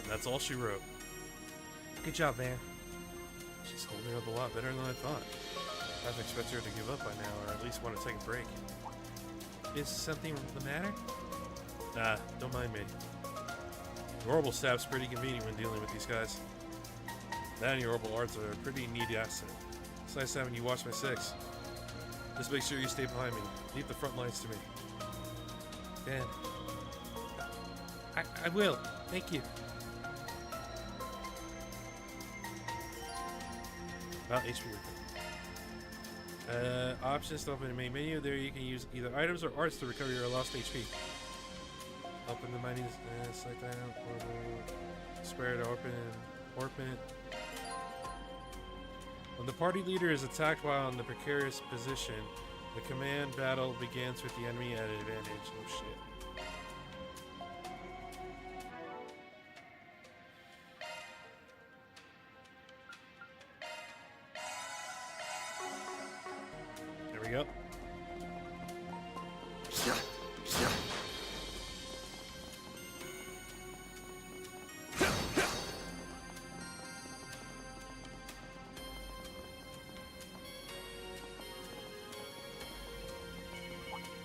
And that's all she wrote. Good job, man. She's holding up a lot better than I thought. I've expected her to give up by now, or at least want to take a break. Is something the matter? Nah, don't mind me. Your orbital staff's pretty convenient when dealing with these guys. That and your orbital arts are a pretty neat asset. It's nice having you watch my six. Just make sure you stay behind me. Leave the front lines to me. Dan. I will. Thank you. About HP repair. Options to open the main menu. There you can use either items or arts to recover your lost HP. Open the mining select item, spare to open it. When the party leader is attacked while in the precarious position, the command battle begins with the enemy at an advantage. Oh shit. There we go.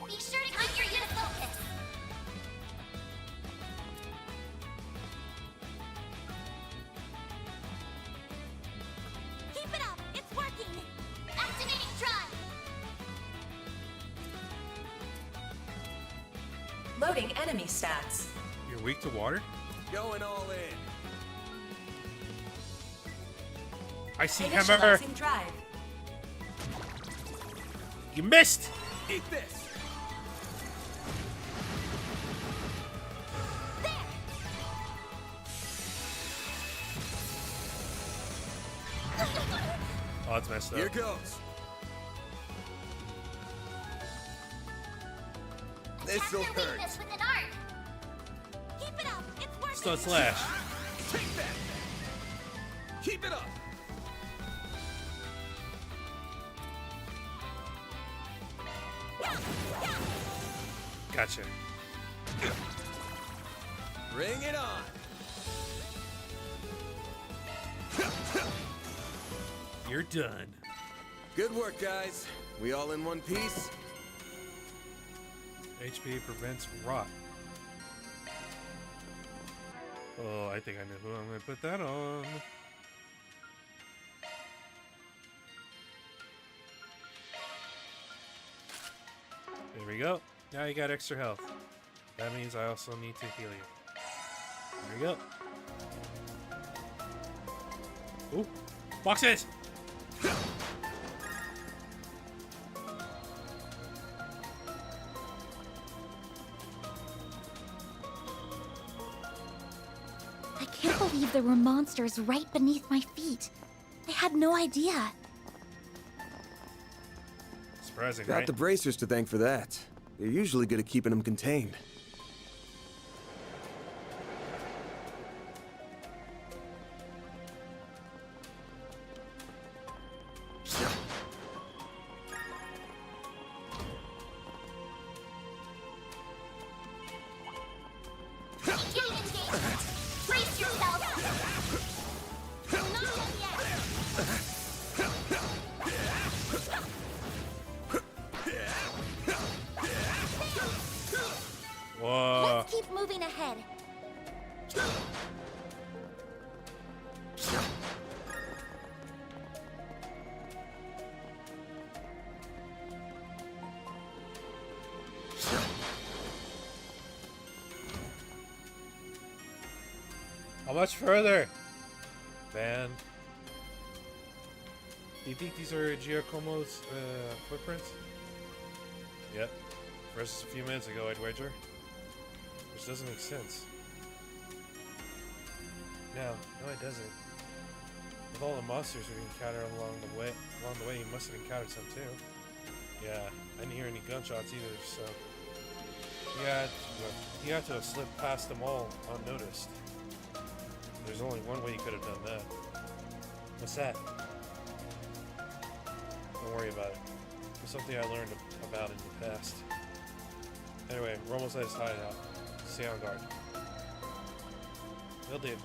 Be sure to keep your unit focused. Keep it up. It's working. Activating drive. Loading enemy stats. You're weak to water? Going all in. I see hammer. Initializing drive. You missed! Eat this. Oh, that's messed up. Here goes. This'll Attack their hurt. weakness with an art. Keep it up. It's working. Stun slash. Take that. Keep it up. Gotcha. Bring it on. You're done. Good work, guys. We all in one piece? HP prevents rot. Oh, I think I know who I'm gonna put that on. There we go. Now you got extra health. That means I also need to heal you. There we go. Ooh, boxes! I can't believe there were monsters right beneath my feet. I had no idea. Surprising, Got right? the bracers to thank for that. They're usually good at keeping them contained. Engaging engagement. Brace yourself. We're not done yet. Whoa. Let's keep moving ahead. How much further? Man. Do you think these are Giacomo's footprints? Yep. Versus a few minutes ago, I'd wager. Which doesn't make sense. No, it doesn't. With all the monsters we encountered along the way, you must have encountered some too. Yeah, I didn't hear any gunshots either, so he had to have slipped past them all unnoticed. There's only one way you could have done that. What's that? Don't worry about it. It's something I learned about in the past. Anyway, we're almost at his hideout. Stay on guard. Will do.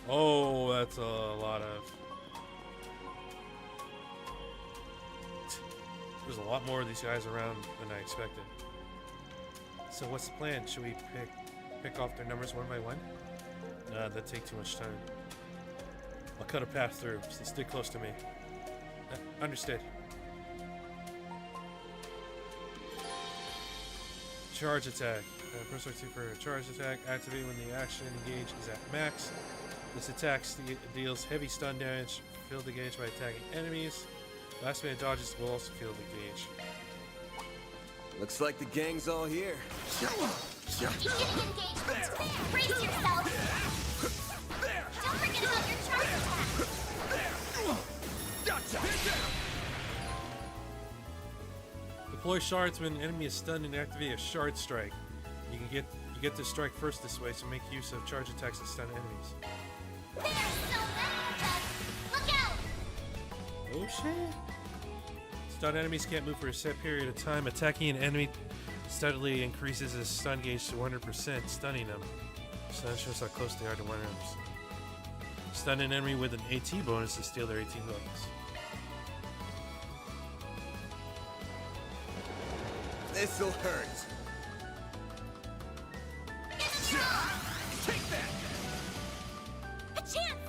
Oh, that's a lot of... There's a lot more of these guys around than I expected. So what's the plan? Should we pick off their numbers one by one? Nah, that'd take too much time. I'll cut a path through, so stick close to me. Understood. Charge attack. Press R2 for a charge attack. Activate when the action engage is at max. This attack deals heavy stun damage. Fill the gauge by attacking enemies. Last minute dodges will also fill the gauge. Looks like the gang's all here. Keep getting engagement. Brace yourself. Don't forget about your charge attack. Gotcha. Deploy shards when an enemy is stunned and activate a shard strike. You get to strike first this way, so make use of charge attacks to stun enemies. There's so many of them. Look out! Oh shit! Stun enemies can't move for a set period of time. Attacking an enemy steadily increases his stun gauge to 100%, stunning them. Stun shows how close they are to 100%. Stun an enemy with an AT bonus to steal their 18 bucks. This'll hurt. Take that. A chance!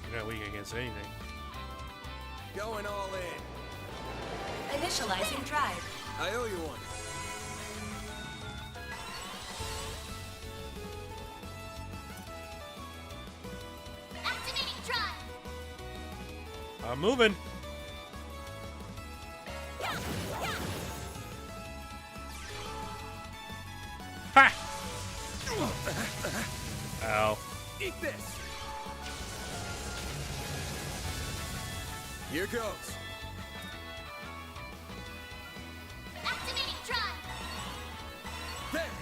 You're not weak against anything. Going all in. Initializing drive. I owe you one. Activating drive. I'm moving. Ha! Ow. Eat this. Here goes. Activating drive. There.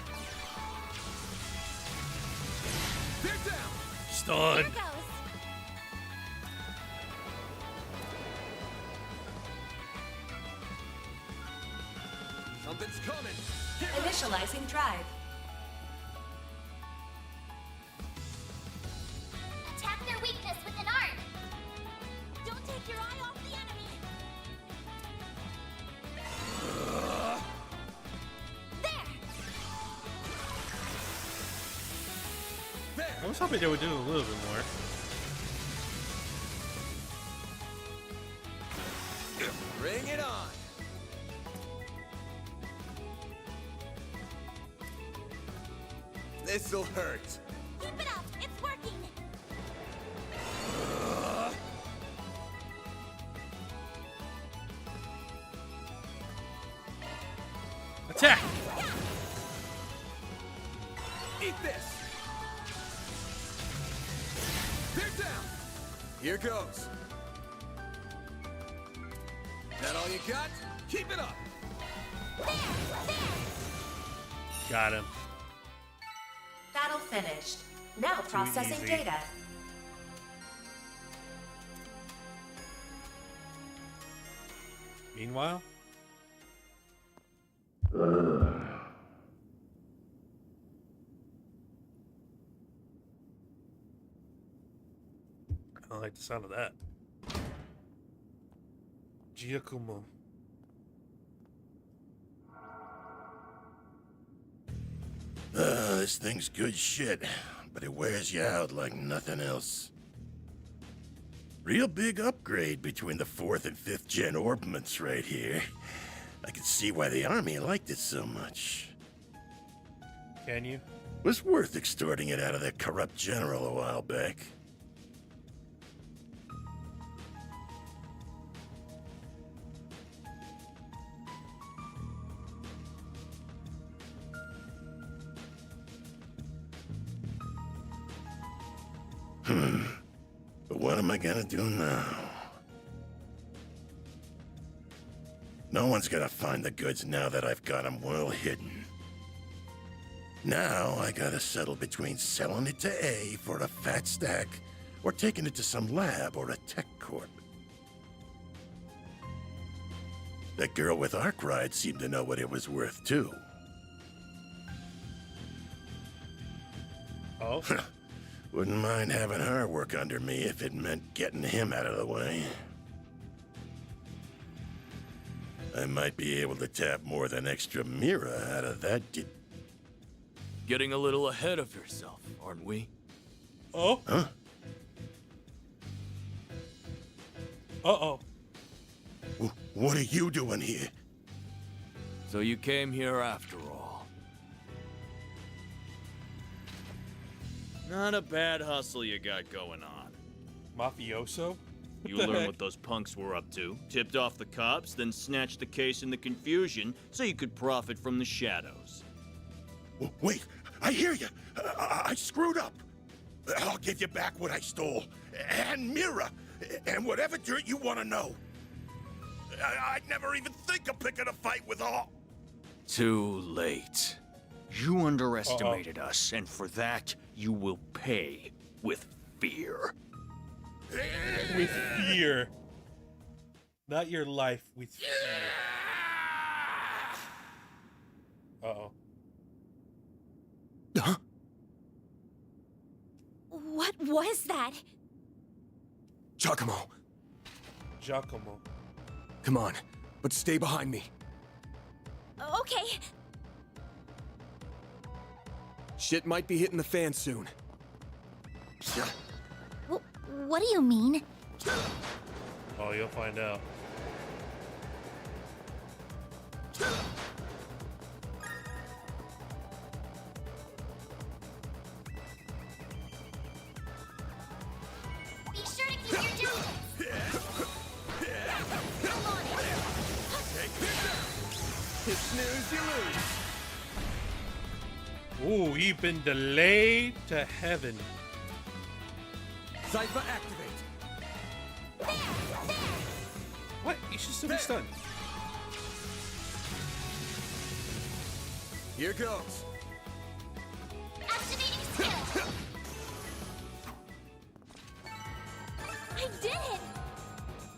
They're down. Stun. Here goes. Something's coming. Initializing drive. Attack their weakness with an arc. Don't take your eye off the enemy. There. I was hoping they would do a little bit more. Bring it on. This'll hurt. Keep it up. It's working. Attack! Eat this. They're down. Here goes. That all you got? Keep it up. Got him. Battle finished. Now processing easy. data. Meanwhile, I don't like the sound of that. Giacomo. This thing's good shit, but it wears you out like nothing else. Real big upgrade between the 4th and 5th gen orbments right here. I can see why the army liked it so much. Can you? Was worth extorting it out of that corrupt general a while back. But what am I gonna do now? No one's gonna find the goods now that I've got them well hidden. Now I gotta settle between selling it to A for a fat stack or taking it to some lab or a tech corp. That girl with Arkwright seemed to know what it was worth too. Oh? Wouldn't mind having her work under me if it meant getting him out of the way. I might be able to tap more than extra Mira out of that Getting a little ahead of yourself, aren't we? Oh? Huh? Uh-oh. What are you doing here? So you came here after all. Not a bad hustle you got going on. Mafioso? You the learned heck? what those punks were up to, tipped off the cops, then snatched the case in the confusion so you could profit from the shadows. Wait, I hear you. I screwed up. I'll give you back what I stole. And Mira. And whatever dirt you want to know. I'd never even think of picking a fight with all. Too late. You underestimated us, and for that, you will pay with fear. With fear. Not your life, with fear. Uh-oh. Huh? What was that? Giacomo, Giacomo. come on, but stay behind me. Okay. Shit might be hitting the fan soon. What do you mean? Oh, you'll find out. Be sure to keep your distance. Come on. You snooze, you lose. Ooh, you've been delayed to heaven. Cypher activate. What? You should still be stunned. Here goes. Activating skill. I did it.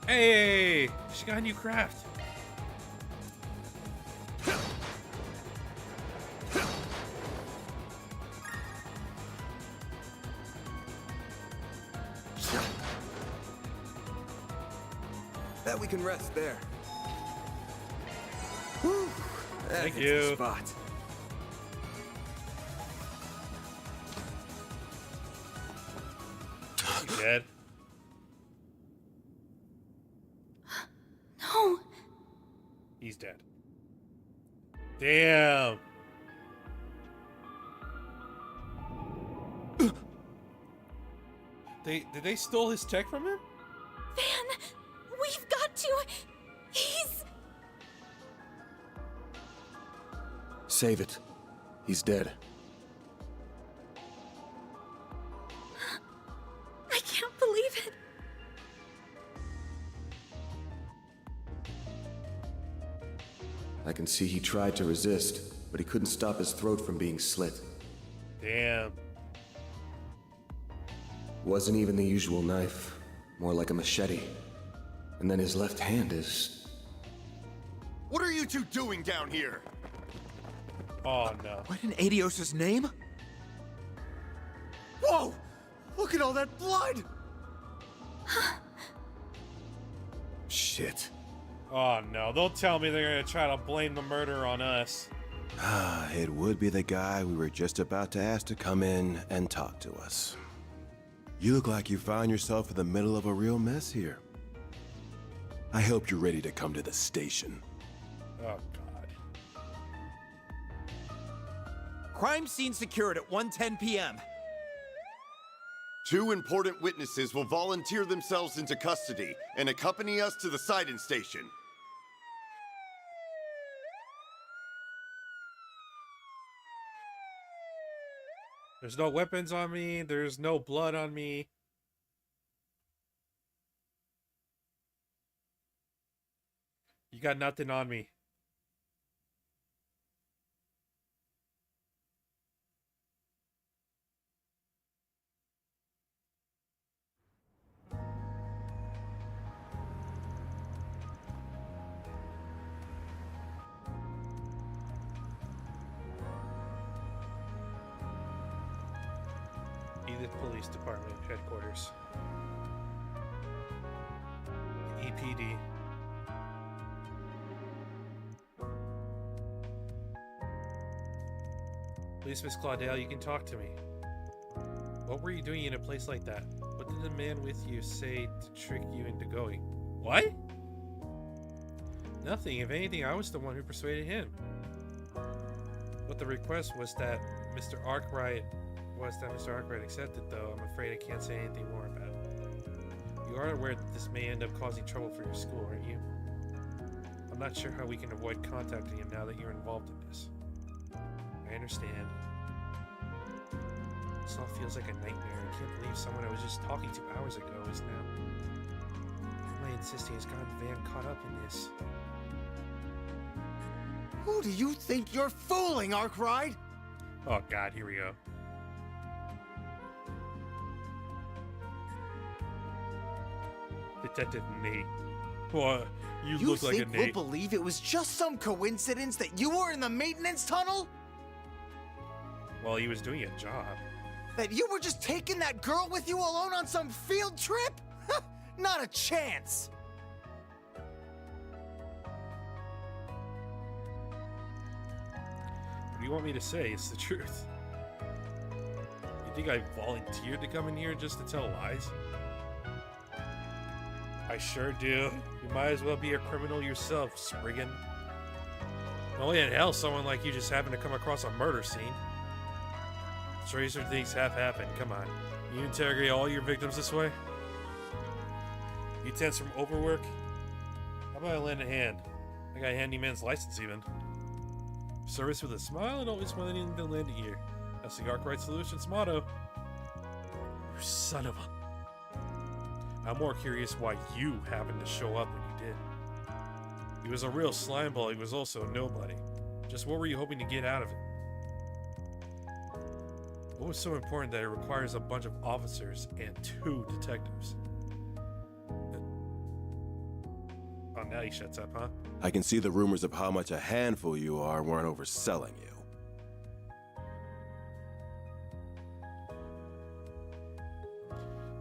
Hey, she got a new craft. Bet we can rest there. Whew. That Thank hits you. the spot. You dead? No. He's dead. Damn. Did they steal his tech from him? Van, we've got to. He's. Save it. He's dead. I can't believe it. I can see he tried to resist, but he couldn't stop his throat from being slit. Damn. Wasn't even the usual knife, more like a machete. And then his left hand is... What are you two doing down here? Oh no. What in Adios' name? Whoa! Look at all that blood! Shit. Oh no, they'll tell me they're gonna try to blame the murder on us. It would be the guy we were just about to ask to come in and talk to us. You look like you found yourself in the middle of a real mess here. I hope you're ready to come to the station. Oh god. Crime scene secured at 1:10 p.m. 2 important witnesses will volunteer themselves into custody and accompany us to the sighting station. There's no weapons on me, there's no blood on me. You got nothing on me. Edith Police Department headquarters. EPD. Please, Miss Claudel, you can talk to me. What were you doing in a place like that? What did the man with you say to trick you into going? What? Nothing. If anything, I was the one who persuaded him. What the request was that Mr. Arkwright accepted, though. I'm afraid I can't say anything more about it. You are aware that this may end up causing trouble for your school, aren't you? I'm not sure how we can avoid contacting him now that you're involved in this. I understand. This all feels like a nightmare. I can't believe someone I was just talking to hours ago is now... Am I insisting has gotten Van caught up in this? Who do you think you're fooling, Arkwright? Oh god, here we go. Detective Nate. Well, you look like a Nate. You think we'll believe it was just some coincidence that you were in the maintenance tunnel? Well, he was doing a job. That you were just taking that girl with you alone on some field trip? Not a chance! What do you want me to say? It's the truth. You think I volunteered to come in here just to tell lies? I sure do. You might as well be a criminal yourself, Spriggan. Only in hell someone like you just happened to come across a murder scene. Stranger things have happened. Come on. You interrogate all your victims this way? You tense from overwork? How about I lend a hand? I got a handyman's license even. Service with a smile and always willing to lend an ear. That's the Arkwright Solutions motto. You son of a... I'm more curious why you happened to show up when you did. He was a real slimeball. He was also a nobody. Just what were you hoping to get out of it? What was so important that it requires a bunch of officers and 2 detectives? Oh, now he shuts up, huh? I can see the rumors of how much a handful you are weren't overselling you.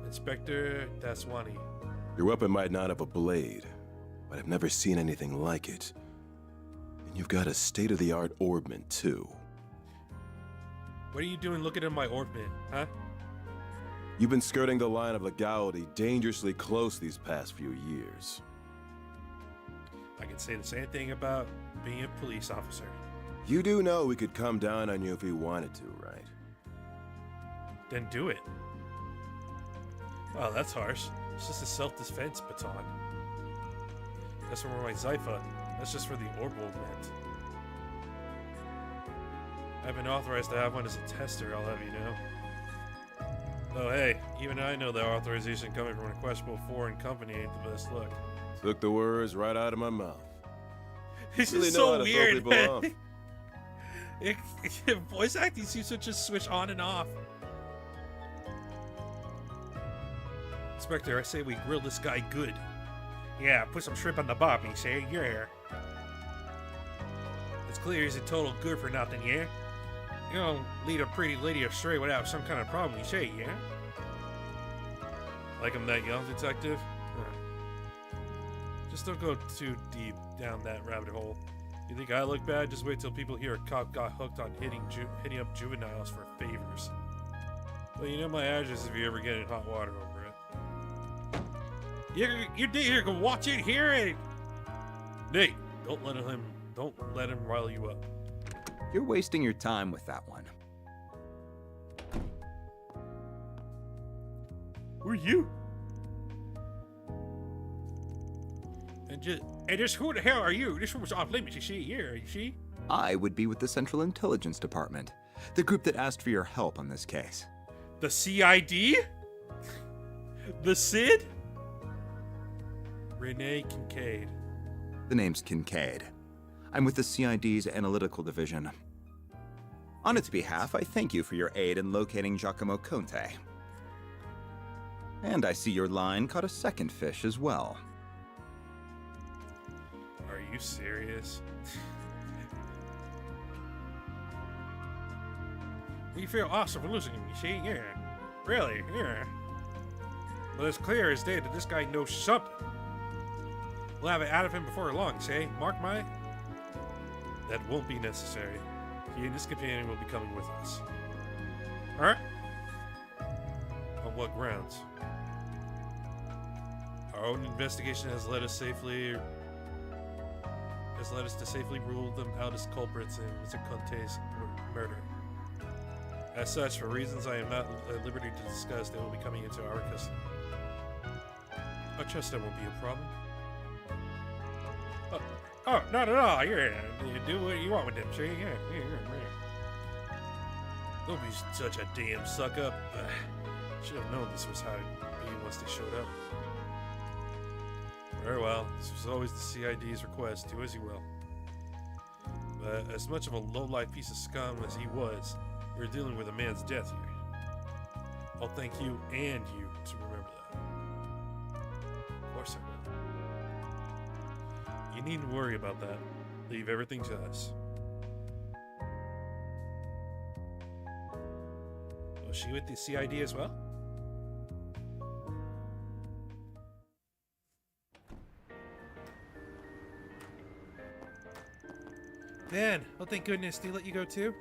Inspector Daswani. Your weapon might not have a blade, but I've never seen anything like it. And you've got a state-of-the-art orbment, too. What are you doing looking at my orbit, huh? You've been skirting the line of legality dangerously close these past few years. I can say the same thing about being a police officer. You do know we could come down on you if we wanted to, right? Then do it. Wow, that's harsh. It's just a self-defense baton. That's from my Zypha. That's just for the orbital movement. I've been authorized to have one as a tester, I'll have you know. Oh hey, even I know that authorization coming from a questionable foreign company ain't the best look. Took the words right out of my mouth. This really is know how so to throw weird, people man. off. Voice acting seems to just switch on and off. Inspector, I say we grill this guy good. Yeah, put some shrimp on the bob, you say? Yeah. It's clear he's a total good for nothing, yeah? You don't lead a pretty lady astray without some kind of problem, you say, yeah? Like I'm that young, detective? Huh. Just don't go too deep down that rabbit hole. You think I look bad? Just wait till people hear a cop got hooked on hitting up juveniles for favors. Well, you know my address if you ever get in hot water over it. You're gonna watch it, hear it! Nate, don't let him rile you up. You're wasting your time with that one. Who are you? And just who the hell are you? This was off limits, you see? Yeah, you see? I would be with the Central Intelligence Department, the group that asked for your help on this case. The CID? The CID? Renee Kincaid. The name's Kincaid. I'm with the CID's Analytical Division. On its behalf, I thank you for your aid in locating Giacomo Conte. And I see your line caught a second fish as well. Are you serious? We feel awesome for losing him, you see? Yeah. Really? Yeah. Well, it's clear as day that this guy knows something. We'll have it out of him before long, say? Mark my... That won't be necessary. He and his companion will be coming with us. Alright? On what grounds? Our own investigation has led us to safely rule them out as culprits in Mr. Conte's murder. As such, for reasons I am not at liberty to discuss, they will be coming into our custody. I trust that won't be a problem. Oh, not at all. You do what you want with them, see? Yeah. Don't be such a damn suck-up. Should have known this was how it'd be once they showed up. Very well. This was always the CID's request. Do as you will. But as much of a low-life piece of scum as he was, we were dealing with a man's death here. I'll thank you and you to remember that. Of course I will. You needn't worry about that. Leave everything to us. Was she with the CID as well? Dan, well thank goodness. Did he let you go too?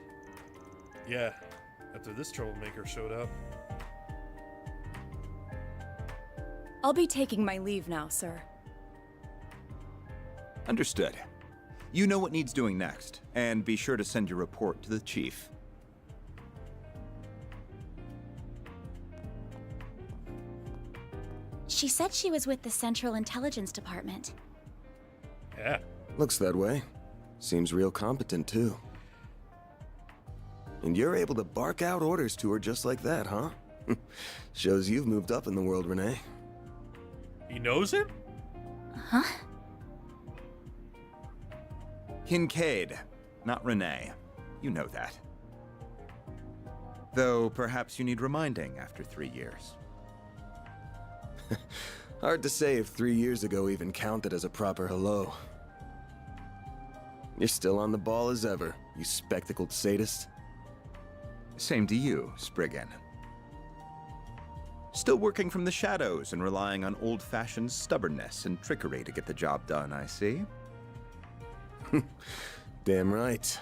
Yeah, after this troublemaker showed up. I'll be taking my leave now, sir. Understood. You know what needs doing next, and be sure to send your report to the chief. She said she was with the Central Intelligence Department. Yeah. Looks that way. Seems real competent, too. And you're able to bark out orders to her just like that, huh? Shows you've moved up in the world, Renee. He knows him? Huh? Kincaid, not Renee. You know that. Though perhaps you need reminding after 3 years. Hard to say if 3 years ago even counted as a proper hello. You're still on the ball as ever, you spectacled sadist. Same to you, Spriggan. Still working from the shadows and relying on old-fashioned stubbornness and trickery to get the job done, I see. Damn right.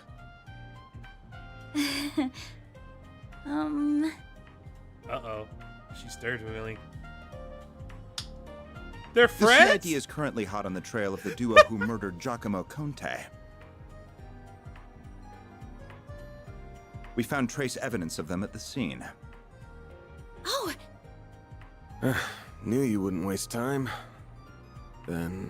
Uh-oh. She stared Willie. They're The friends? CID is currently hot on the trail of the duo who murdered Giacomo Conte. We found trace evidence of them at the scene. Oh! Knew you wouldn't waste time. Then...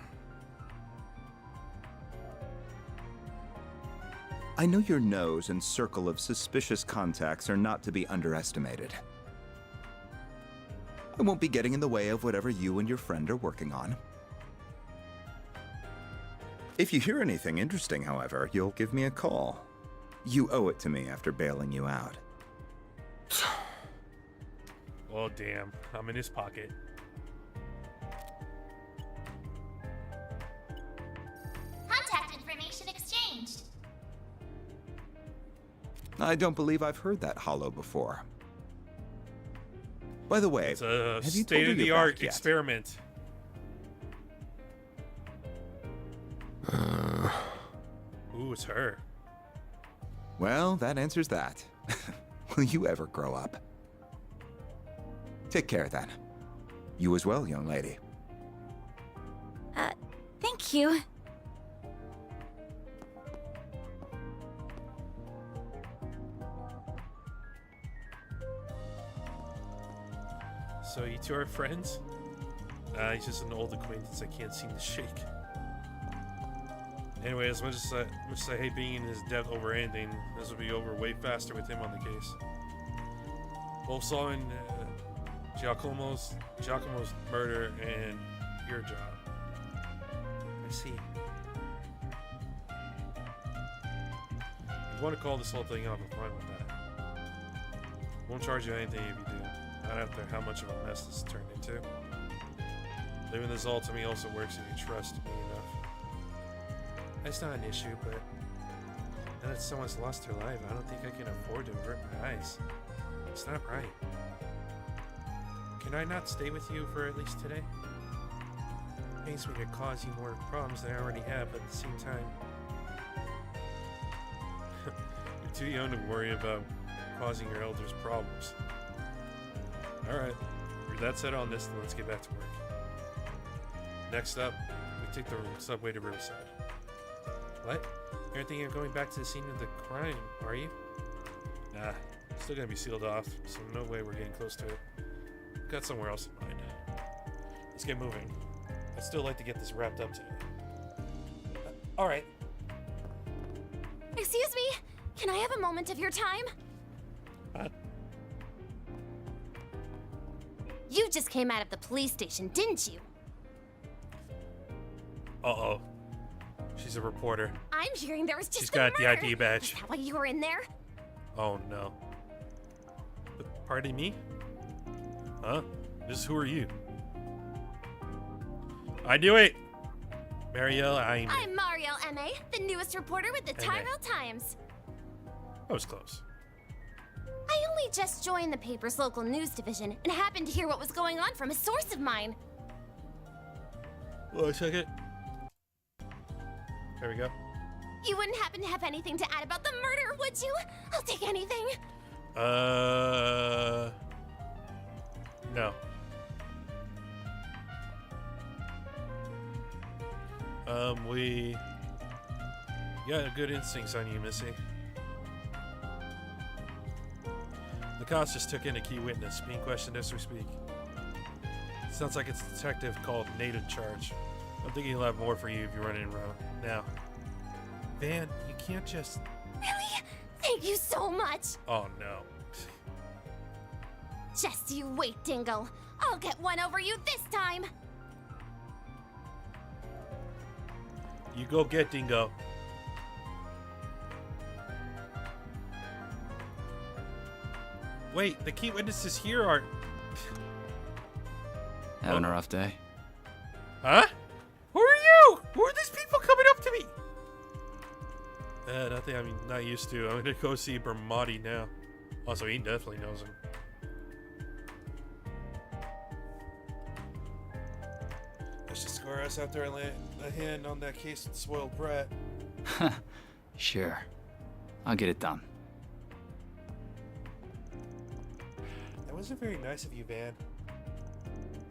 I know your nose and circle of suspicious contacts are not to be underestimated. I won't be getting in the way of whatever you and your friend are working on. If you hear anything interesting, however, you'll give me a call. You owe it to me after bailing you out. Well, damn. I'm in his pocket. I don't believe I've heard that hollow before. By the way, It's a have you told her you're state-of-the-art back yet? experiment. Ooh, it's her. Well, that answers that. Will you ever grow up? Take care then. You as well, young lady. Thank you. So you two are friends? Nah, he's just an old acquaintance I can't seem to shake. Anyway, as much as I hate being in his debt over anything, this will be over way faster with him on the case. Both solving Giacomo's murder and your job. I see. If you want to call this whole thing off, I'm fine with that. Won't charge you anything if you do. Not after how much of a mess this turned into. Leaving this all to me also works if you trust me enough. That's not an issue, but now that someone's lost their life, I don't think I can afford to avert my eyes. It's not right. Can I not stay with you for at least today? Pains me to cause you more problems than I already have, but at the same time, you're too young to worry about causing your elders problems. Alright, with that said on this, let's get back to work. Next up, we take the subway to Riverside. What? You're thinking of going back to the scene of the crime, are you? Nah, still gonna be sealed off, so no way we're getting close to it. Got somewhere else in mind. Let's get moving. I'd still like to get this wrapped up today. Alright. Excuse me? Can I have a moment of your time? Huh? You just came out of the police station, didn't you? Uh-oh. She's a reporter. I'm hearing there was just She's a got the murder. ID badge. Is that why you were in there? Oh no. But pardon me? Huh? Just who are you? I knew it! Marielle, I'm Marielle M.A., the newest reporter with the Tyrell Times. I was close. I only just joined the paper's local news division and happened to hear what was going on from a source of mine. Well, check it. There we go. You wouldn't happen to have anything to add about the murder, would you? I'll take anything. No. We got good instincts on you, Missy. The cops just took in a key witness, being questioned as we speak. Sounds like it's a detective called Nate in charge. I'm thinking he'll have more for you if you run in around now. Van, you can't just... Really? Thank you so much. Oh, no. Just you wait, Dingle. I'll get one over you this time. You go get Dingo. Wait, the key witnesses here are... Having a rough day? Huh? Who are you? Who are these people coming up to me? Nothing I'm not used to. I'm gonna go see Bermotti now. Also, he definitely knows him. Let's just score us after I lay a hand on that case of spoiled brat. Sure. I'll get it done. That wasn't very nice of you, Van.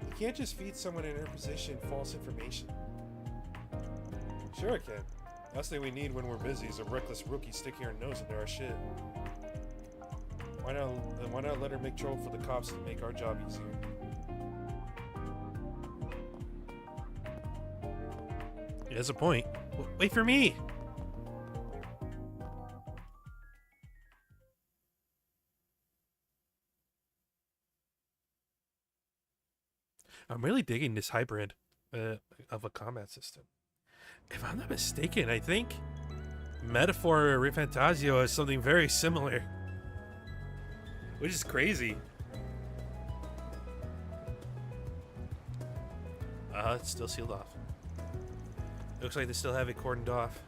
You can't just feed someone in her position false information. Sure I can. Last thing we need when we're busy is a reckless rookie sticking her nose into our shit. Why not let her make trouble for the cops to make our job easier? He has a point. Wait for me! I'm really digging this hybrid of a combat system. If I'm not mistaken, I think Metaphor Rifantasio has something very similar. Which is crazy. It's still sealed off. Looks like they still have it cordoned off.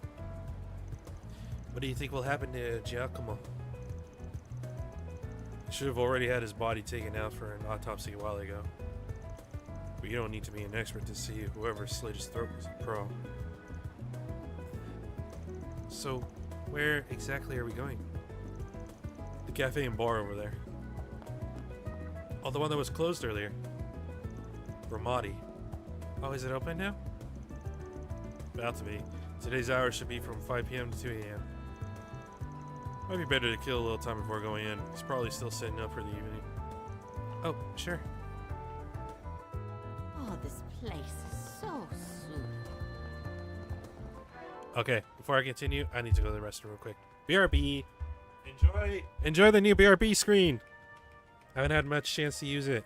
What do you think will happen to Giacomo? Should have already had his body taken out for an autopsy a while ago. But you don't need to be an expert to see whoever slit his throat was a pro. So, where exactly are we going? The cafe and bar over there. Oh, the one that was closed earlier. Ramadi. Oh, is it open now? About to be. Today's hours should be from 5 p.m. to 2 a.m. Might be better to kill a little time before going in. He's probably still setting up for the evening. Oh, sure. Oh, this place is so soothing. Okay, before I continue, I need to go to the restroom real quick. BRB! Enjoy the new BRB screen! I haven't had much chance to use it.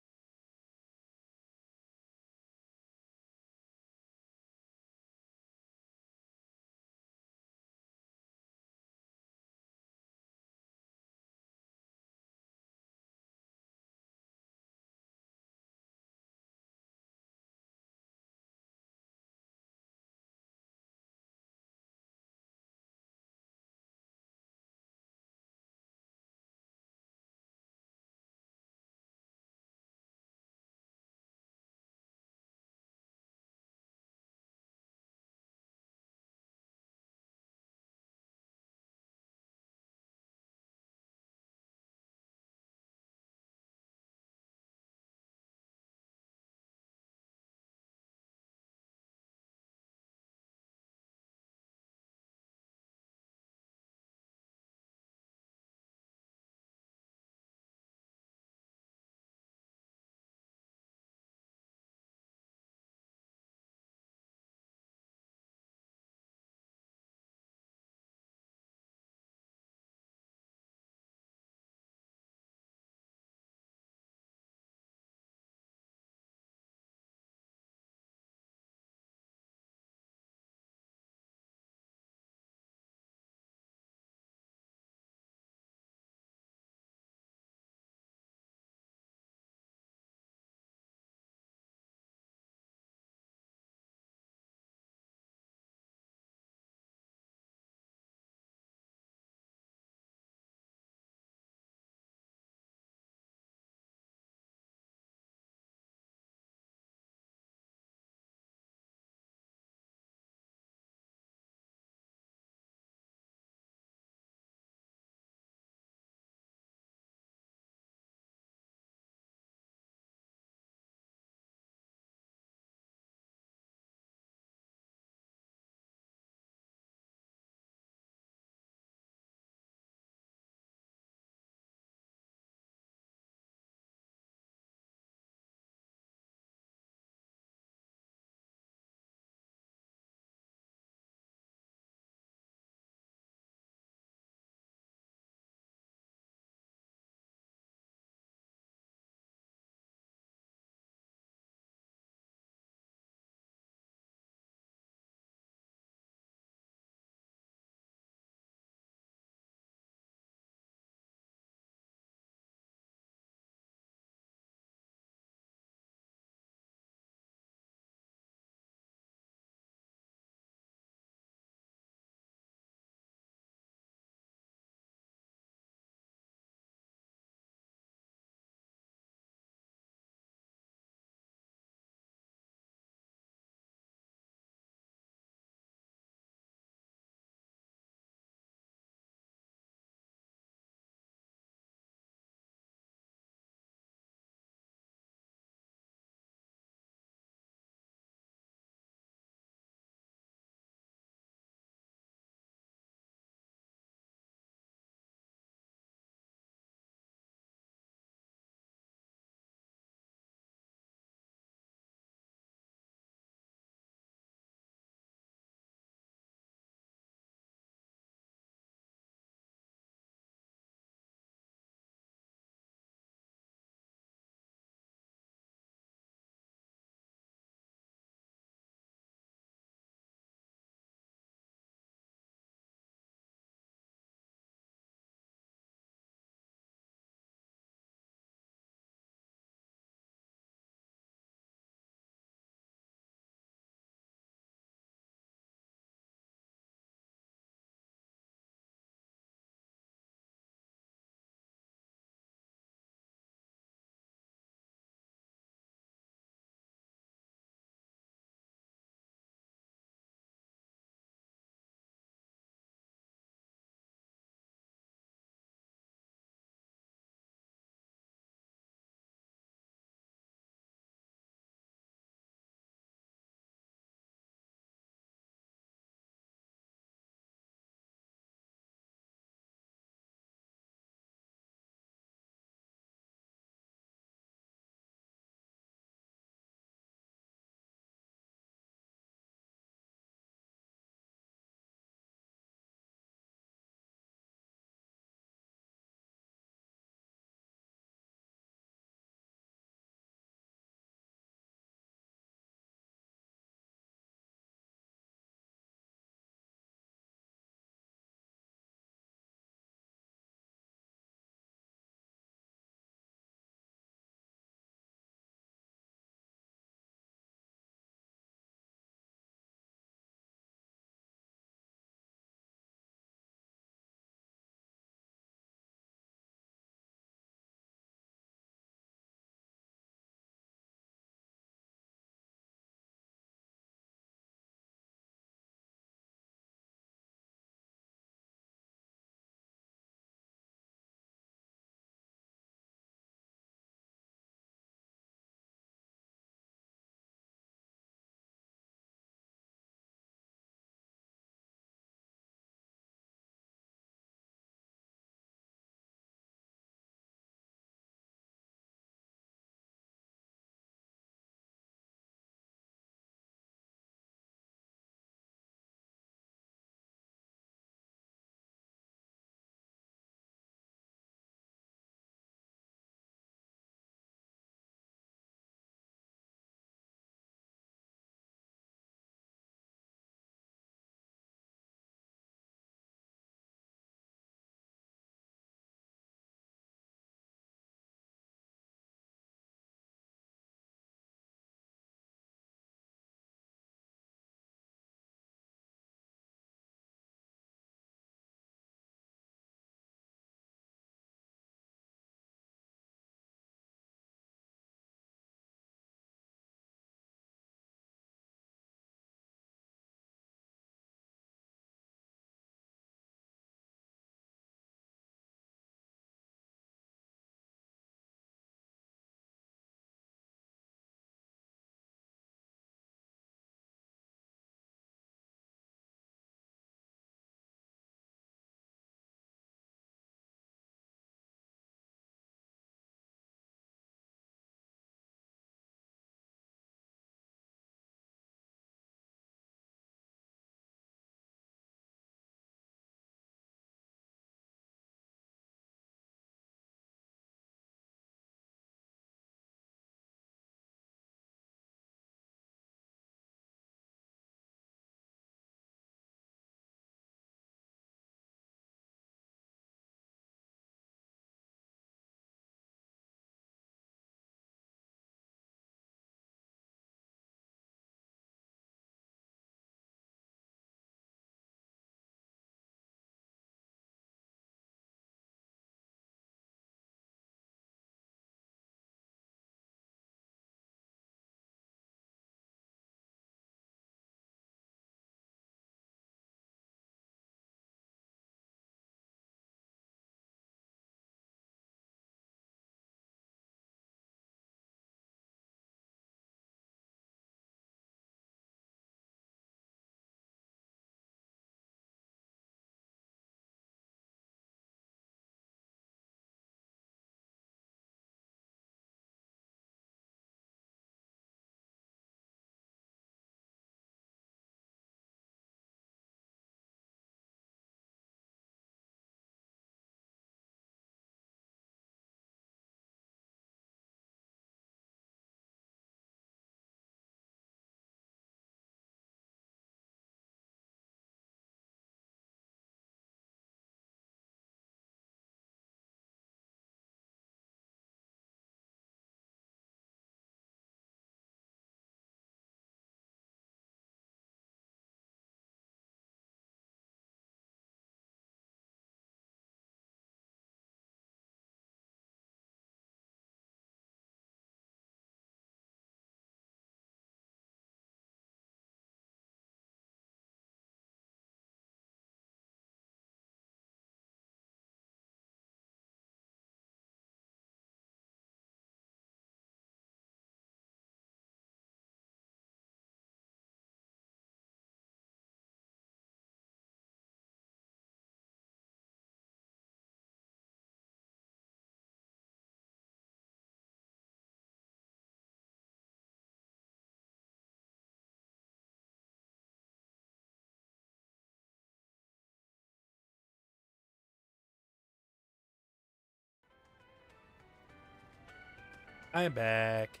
I'm back.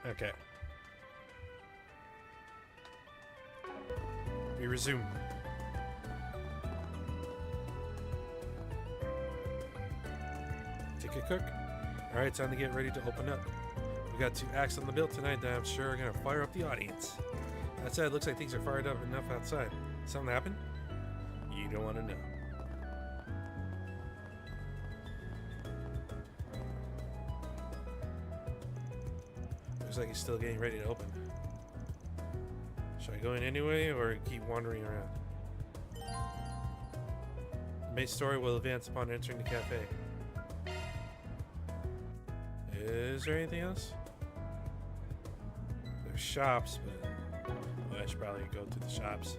Okay. We resume. Ticket cook? Alright, time to get ready to open up. We got 2 acts on the bill tonight that I'm sure are gonna fire up the audience. That said, it looks like things are fired up enough outside. Something happened? You don't want to know. Looks like he's still getting ready to open. Should I go in anyway, or keep wandering around? The main story will advance upon entering the cafe. Is there anything else? There's shops, but well, I should probably go to the shops.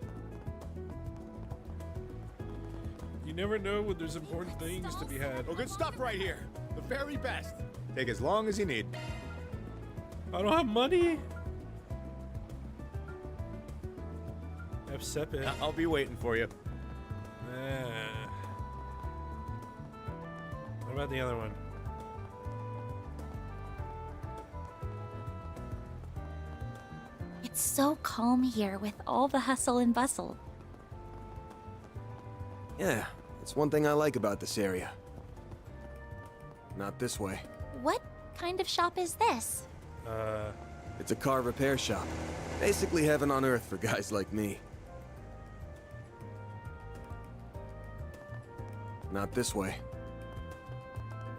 You never know when there's important things to be had. Oh, good stuff right here. The very best. Take as long as you need. I don't have money. I have Sepet. I'll be waiting for you. What about the other one? It's so calm here with all the hustle and bustle. Yeah, it's one thing I like about this area. Not this way. What kind of shop is this? It's a car repair shop. Basically heaven on earth for guys like me. Not this way.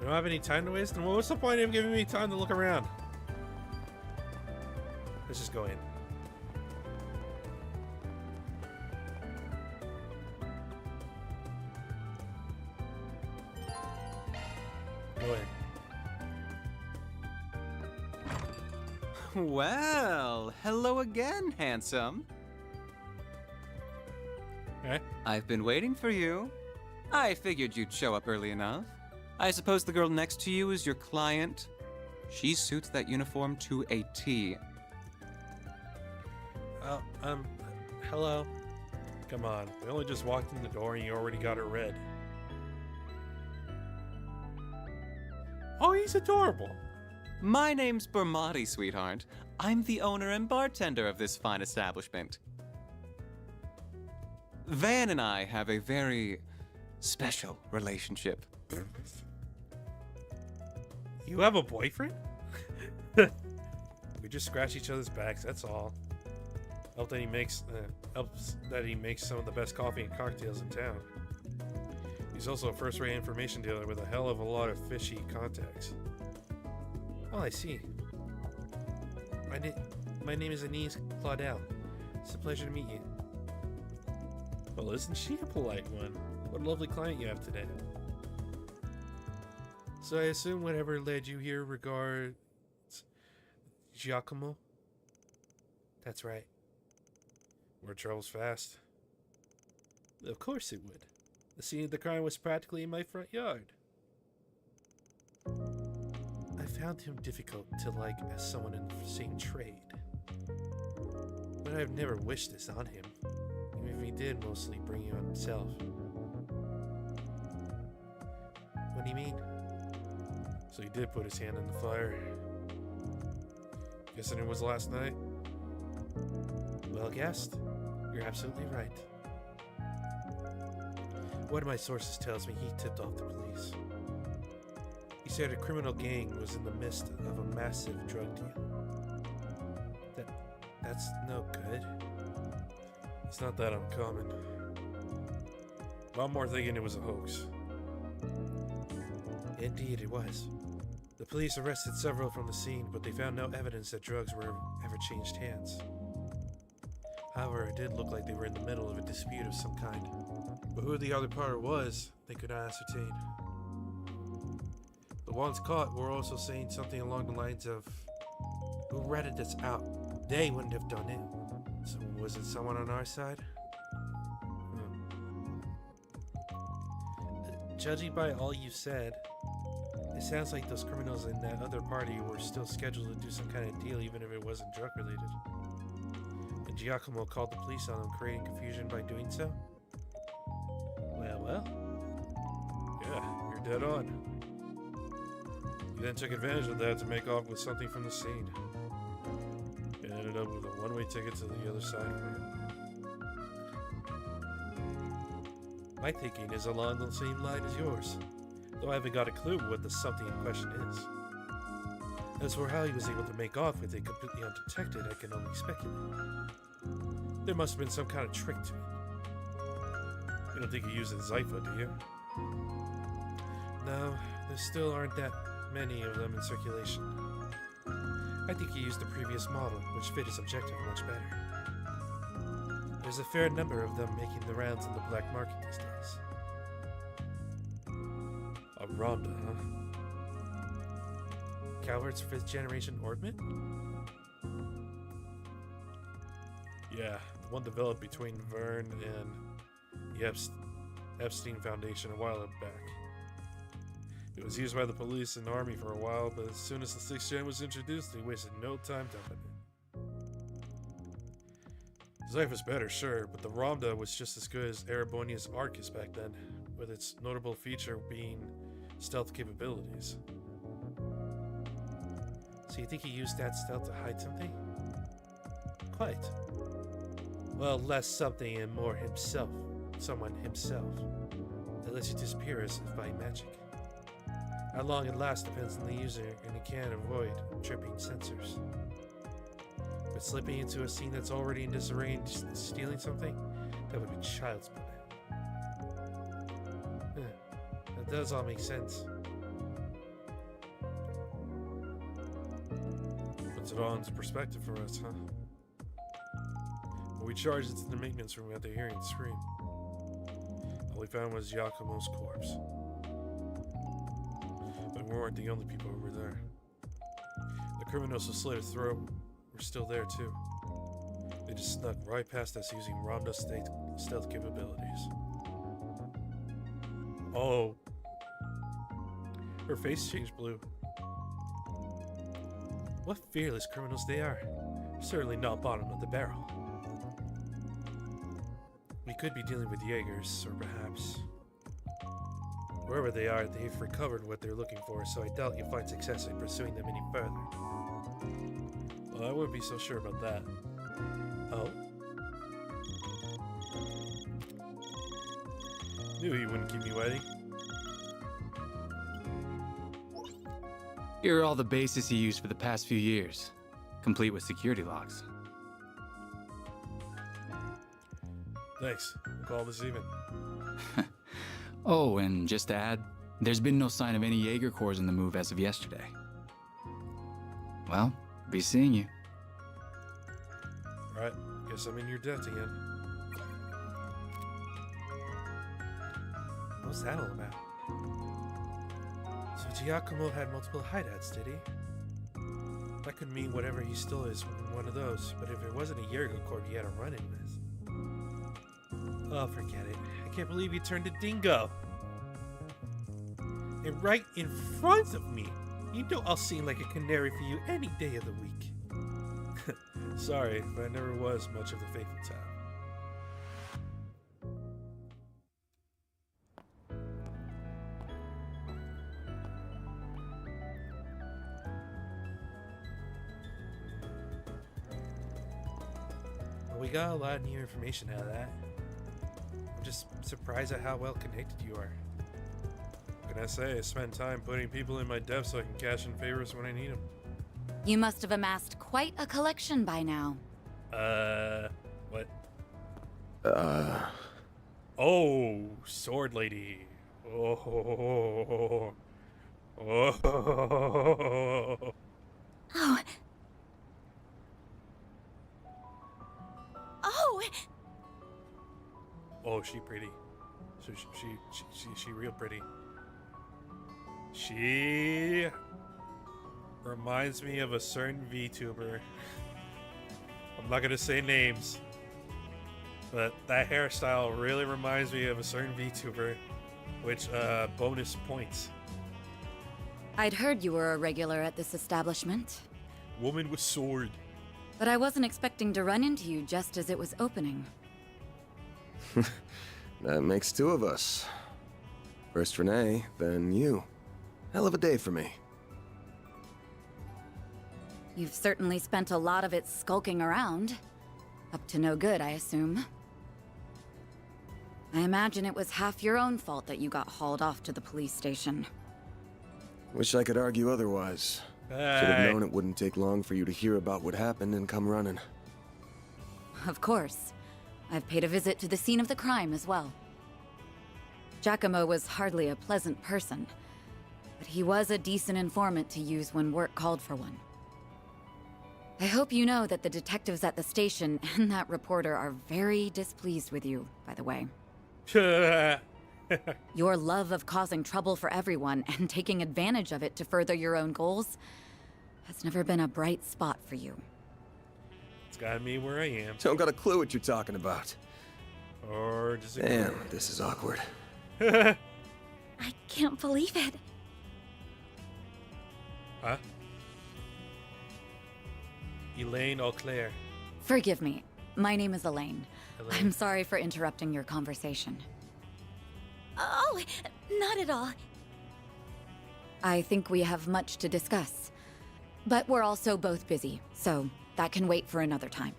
You don't have any time to waste? Then what's the point of giving me time to look around? Let's just go in. Go in. Well, hello again, handsome. Okay. I've been waiting for you. I figured you'd show up early enough. I suppose the girl next to you is your client. She suits that uniform to a T. Hello. Come on. We only just walked in the door and you already got her red. Oh, he's adorable. My name's Bermati, sweetheart. I'm the owner and bartender of this fine establishment. Van and I have a very special relationship. You have a boyfriend? We just scratch each other's backs, that's all. Helps that he makes some of the best coffee and cocktails in town. He's also a first-rate information dealer with a hell of a lot of fishy contacts. Oh, I see. My name is Anise Claudel. It's a pleasure to meet you. Well, isn't she a polite one? What a lovely client you have today. So I assume whatever led you here regards Giacomo? That's right. Word travels fast. Of course it would. The scene of the crime was practically in my front yard. I found him difficult to like as someone in the same trade. But I've never wished this on him. Even if he did mostly bring it on himself. What do you mean? So he did put his hand in the fire. Guessing it was last night? Well guessed. You're absolutely right. One of my sources tells me he tipped off the police. He said a criminal gang was in the midst of a massive drug deal. That's no good. It's not that uncommon. But I'm more thinking it was a hoax. Indeed it was. The police arrested several from the scene, but they found no evidence that drugs were ever changed hands. However, it did look like they were in the middle of a dispute of some kind. But who the other party was, they could not ascertain. The ones caught were also saying something along the lines of, who ratted this out? They wouldn't have done it. So was it someone on our side? Judging by all you said, it sounds like those criminals in that other party were still scheduled to do some kind of deal even if it wasn't drug related. And Giacomo called the police on him, creating confusion by doing so? Well. Yeah, you're dead on. You then took advantage of that to make off with something from the scene. It ended up with a one-way ticket to the other side for you. My thinking is along the same line as yours, though I haven't got a clue what the something in question is. As for how he was able to make off with it completely undetected, I can only speculate. There must have been some kind of trick to it. You don't think he used a Zypha, do you? No, there still aren't that many of them in circulation. I think he used the previous model, which fit his objective much better. There's a fair number of them making the rounds in the black market these days. A Rhonda, huh? Calvert's 5th generation ornament? Yeah, the one developed between Vern and the Epstein Foundation a while back. It was used by the police and army for a while, but as soon as the 6th gen was introduced, they wasted no time dumping it. Zypha's better, sure, but the Rhonda was just as good as Erebonia's Arcus back then, with its notable feature being stealth capabilities. So you think he used that stealth to hide something? Quite. Well, less something and more himself. Someone himself. That lets you disappear as if by magic. How long it lasts depends on the user, and it can avoid tripping sensors. But slipping into a scene that's already in disarray and stealing something? That would be child's play. That does all make sense. Puts it all into perspective for us, huh? But we charged it to the maintenance room after hearing it scream. All we found was Giacomo's corpse. But we weren't the only people who were there. The criminals who slit his throat were still there too. They just snuck right past us using Rhonda's stealth capabilities. Oh. Her face changed blue. What fearless criminals they are. Certainly not bottom of the barrel. We could be dealing with Jaegers, or perhaps... Wherever they are, they've recovered what they're looking for, so I doubt you'll find success in pursuing them any further. Well, I wouldn't be so sure about that. Oh? Knew he wouldn't keep me waiting. Here are all the bases he used for the past few years, complete with security logs. Thanks. We'll call this even. Oh, and just to add, there's been no sign of any Jaeger Corps in the move as of yesterday. Well, be seeing you. Alright, guess I'm in your debt again. What's that all about? So Giacomo had multiple hideouts, did he? That could mean whatever he stole is one of those, but if it wasn't a Jaeger Corps he had a run-in with... Oh, forget it. I can't believe you turned a dingo. And right in front of me. You know I'll sing like a canary for you any day of the week. Sorry, but I never was much of the faithful type. Well, we got a lot of new information out of that. I'm just surprised at how well connected you are. What can I say? I spend time putting people in my debt so I can cash in favors when I need them. You must have amassed quite a collection by now. What? Oh, sword lady. Oh. Oh. Oh. Oh, she pretty. So she real pretty. She reminds me of a certain VTuber. I'm not gonna say names, but that hairstyle really reminds me of a certain VTuber, which bonus points. I'd heard you were a regular at this establishment. Woman with sword. But I wasn't expecting to run into you just as it was opening. That makes two of us. First Renee, then you. Hell of a day for me. You've certainly spent a lot of it skulking around. Up to no good, I assume. I imagine it was half your own fault that you got hauled off to the police station. Wish I could argue otherwise. Should have known it wouldn't take long for you to hear about what happened and come running. Of course. I've paid a visit to the scene of the crime as well. Giacomo was hardly a pleasant person, but he was a decent informant to use when work called for one. I hope you know that the detectives at the station and that reporter are very displeased with you, by the way. Your love of causing trouble for everyone and taking advantage of it to further your own goals has never been a bright spot for you. It's got me where I am. Don't got a clue what you're talking about. Or disagree. Damn, this is awkward. I can't believe it. Huh? Elaine Auclair. Forgive me. My name is Elaine. Elaine. I'm sorry for interrupting your conversation. Oh, not at all. I think we have much to discuss. But we're also both busy, so that can wait for another time.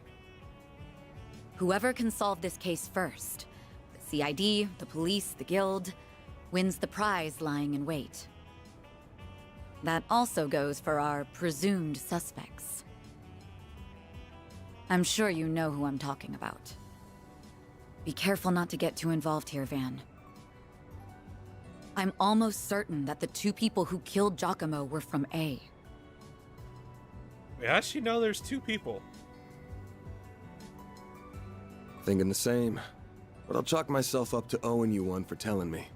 Whoever can solve this case first, the CID, the police, the guild, wins the prize lying in wait. That also goes for our presumed suspects. I'm sure you know who I'm talking about. Be careful not to get too involved here, Van. I'm almost certain that the two people who killed Giacomo were from A. Wait, how does she know there's two people? Thinking the same. But I'll chalk myself up to owing you one for telling me.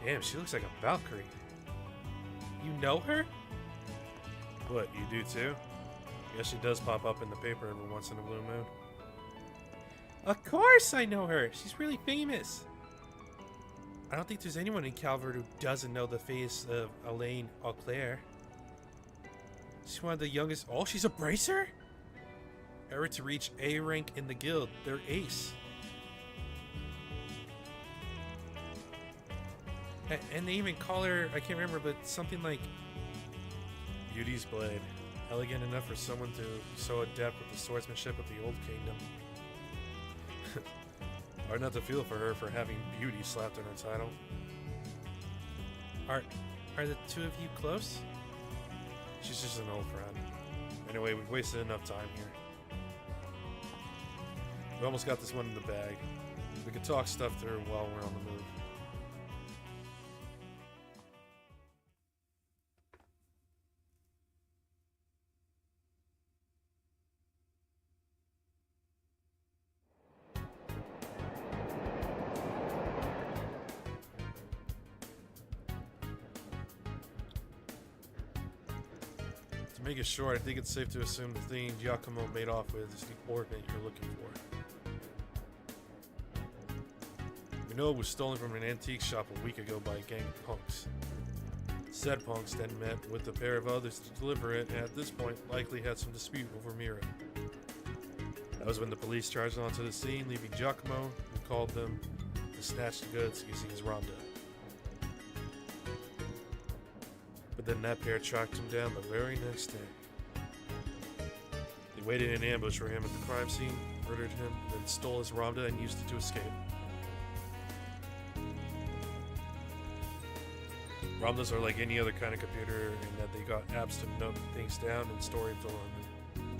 Damn, she looks like a Valkyrie. You know her? What, you do too? Guess she does pop up in the paper every once in a blue moon. Of course I know her! She's really famous! I don't think there's anyone in Calvert who doesn't know the face of Elaine Auclair. She's one of the youngest— oh, she's a bracer? Ever to reach A rank in the guild. They're ace. And they even call her, I can't remember, but something like Beauty's Blade. Elegant enough for someone to so adept with the swordsmanship of the Old Kingdom. Hard not to feel for her for having beauty slapped on her title. Are the two of you close? She's just an old friend. Anyway, we've wasted enough time here. We almost got this one in the bag. We could talk stuff through while we're on the move. To make it short, I think it's safe to assume the thing Giacomo made off with is the ornament you're looking for. We know it was stolen from an antique shop a week ago by a gang of punks. Said punks then met with a pair of others to deliver it, and at this point likely had some dispute over Mira. That was when the police charged onto the scene, leaving Giacomo, who called them, to snatch the goods using his ronda. But then that pair tracked him down the very next day. They waited in ambush for him at the crime scene, murdered him, then stole his ronda and used it to escape. Rondas are like any other kind of computer in that they got apps to note things down and store info on them.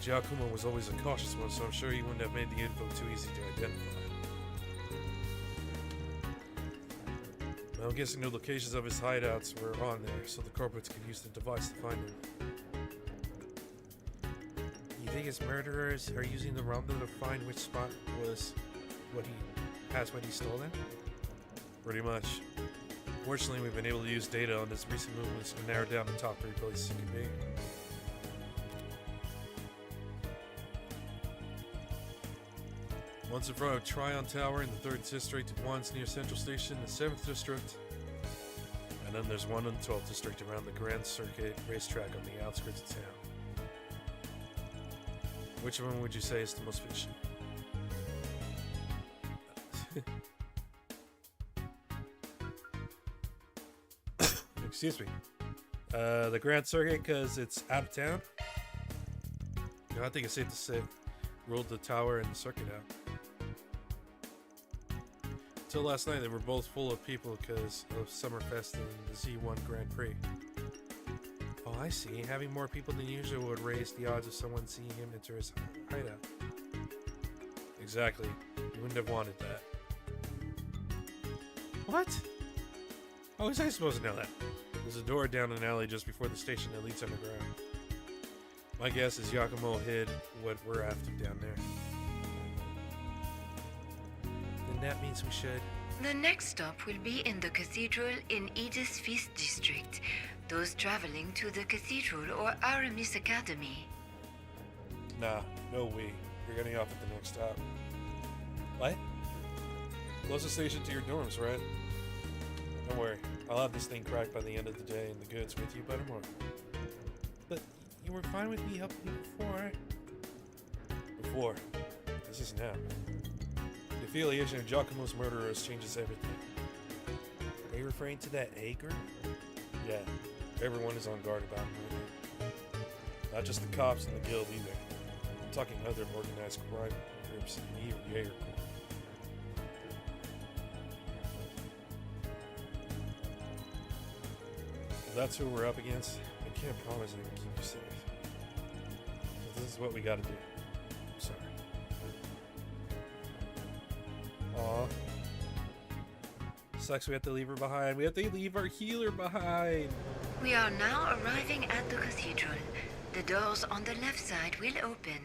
Giacomo was always a cautious one, so I'm sure he wouldn't have made the info too easy to identify. I'm guessing the locations of his hideouts were on there, so the culprits could use the device to find him. You think his murderers are using the ronda to find which spot was what he stole then? Pretty much. Fortunately, we've been able to use data on his recent movements to narrow down the top 3 places he could be. One's in front of Tryon Tower in the 3rd District, one's near Central Station in the 7th District, and then there's one in the 12th District around the Grand Circuit racetrack on the outskirts of town. Which one would you say is the most fishy? Excuse me. The Grand Circuit because it's out of town. You know, I think it's safe to say ruled the tower and the circuit out. Until last night, they were both full of people because of Summerfest and the Z1 Grand Prix. Oh, I see. Having more people than usual would raise the odds of someone seeing him enter his hideout. Exactly. You wouldn't have wanted that. What? How was I supposed to know that? There's a door down an alley just before the station that leads underground. My guess is Yakumo hid what we're after down there. Then that means we should... The next stop will be in the cathedral in Edith's 5th District. Those traveling to the cathedral or Aramis Academy. Nah, no we. You're getting off at the next stop. What? Closest station to your dorms, right? Don't worry. I'll have this thing cracked by the end of the day and the goods with you by tomorrow. But you were fine with me helping you before. Before. This is now. The affiliation of Giacomo's murderers changes everything. Are you referring to that A group? Yeah. Everyone is on guard about murder. Not just the cops and the guild either. I'm talking other organized crime groups and even Jaeger Corps. If that's who we're up against, I can't promise I can keep you safe. But this is what we gotta do. I'm sorry. Aw. Sucks we have to leave her behind. We have to leave our healer behind. We are now arriving at the cathedral. The doors on the left side will open.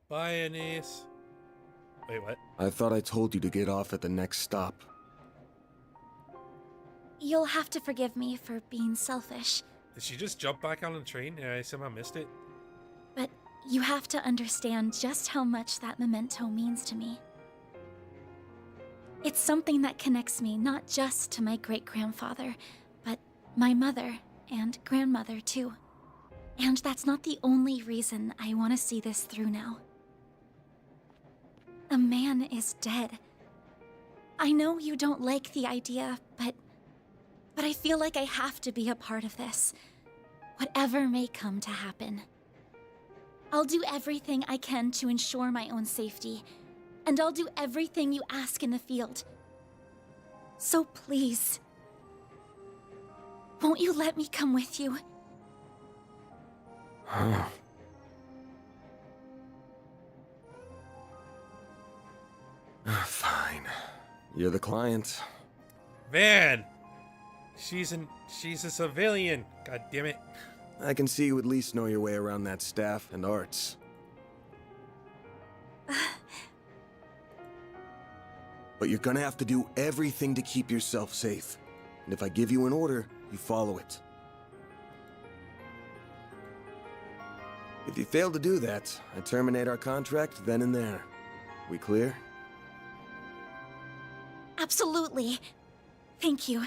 Bye, Anise. Wait, what? I thought I told you to get off at the next stop. You'll have to forgive me for being selfish, Did she just jump back on the train and I somehow missed it? but you have to understand just how much that memento means to me. It's something that connects me not just to my great-grandfather, but my mother and grandmother too. And that's not the only reason I want to see this through now. A man is dead. I know you don't like the idea, but I feel like I have to be a part of this, whatever may come to happen. I'll do everything I can to ensure my own safety, and I'll do everything you ask in the field. So please, won't you let me come with you? Fine. You're the client. Man! She's a civilian. God damn it. I can see you at least know your way around that staff and arts. But you're gonna have to do everything to keep yourself safe. And if I give you an order, you follow it. If you fail to do that, I terminate our contract then and there. We clear? Absolutely. Thank you.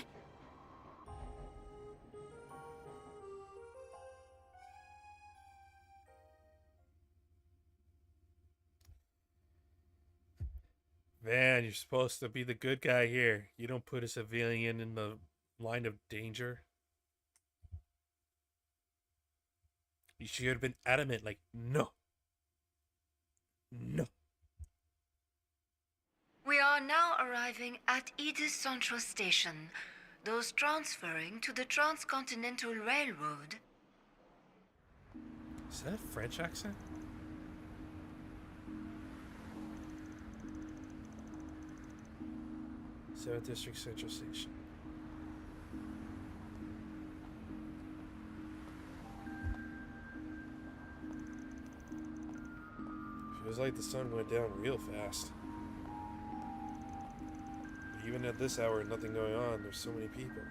Man, you're supposed to be the good guy here. You don't put a civilian in the line of danger. You should have been adamant, like, no. No. We are now arriving at Edith Central Station. Those transferring to the Transcontinental Railroad. Is that a French accent? Seventh District Central Station. Seems like the sun went down real fast. Even at this hour, nothing going on. There's so many people.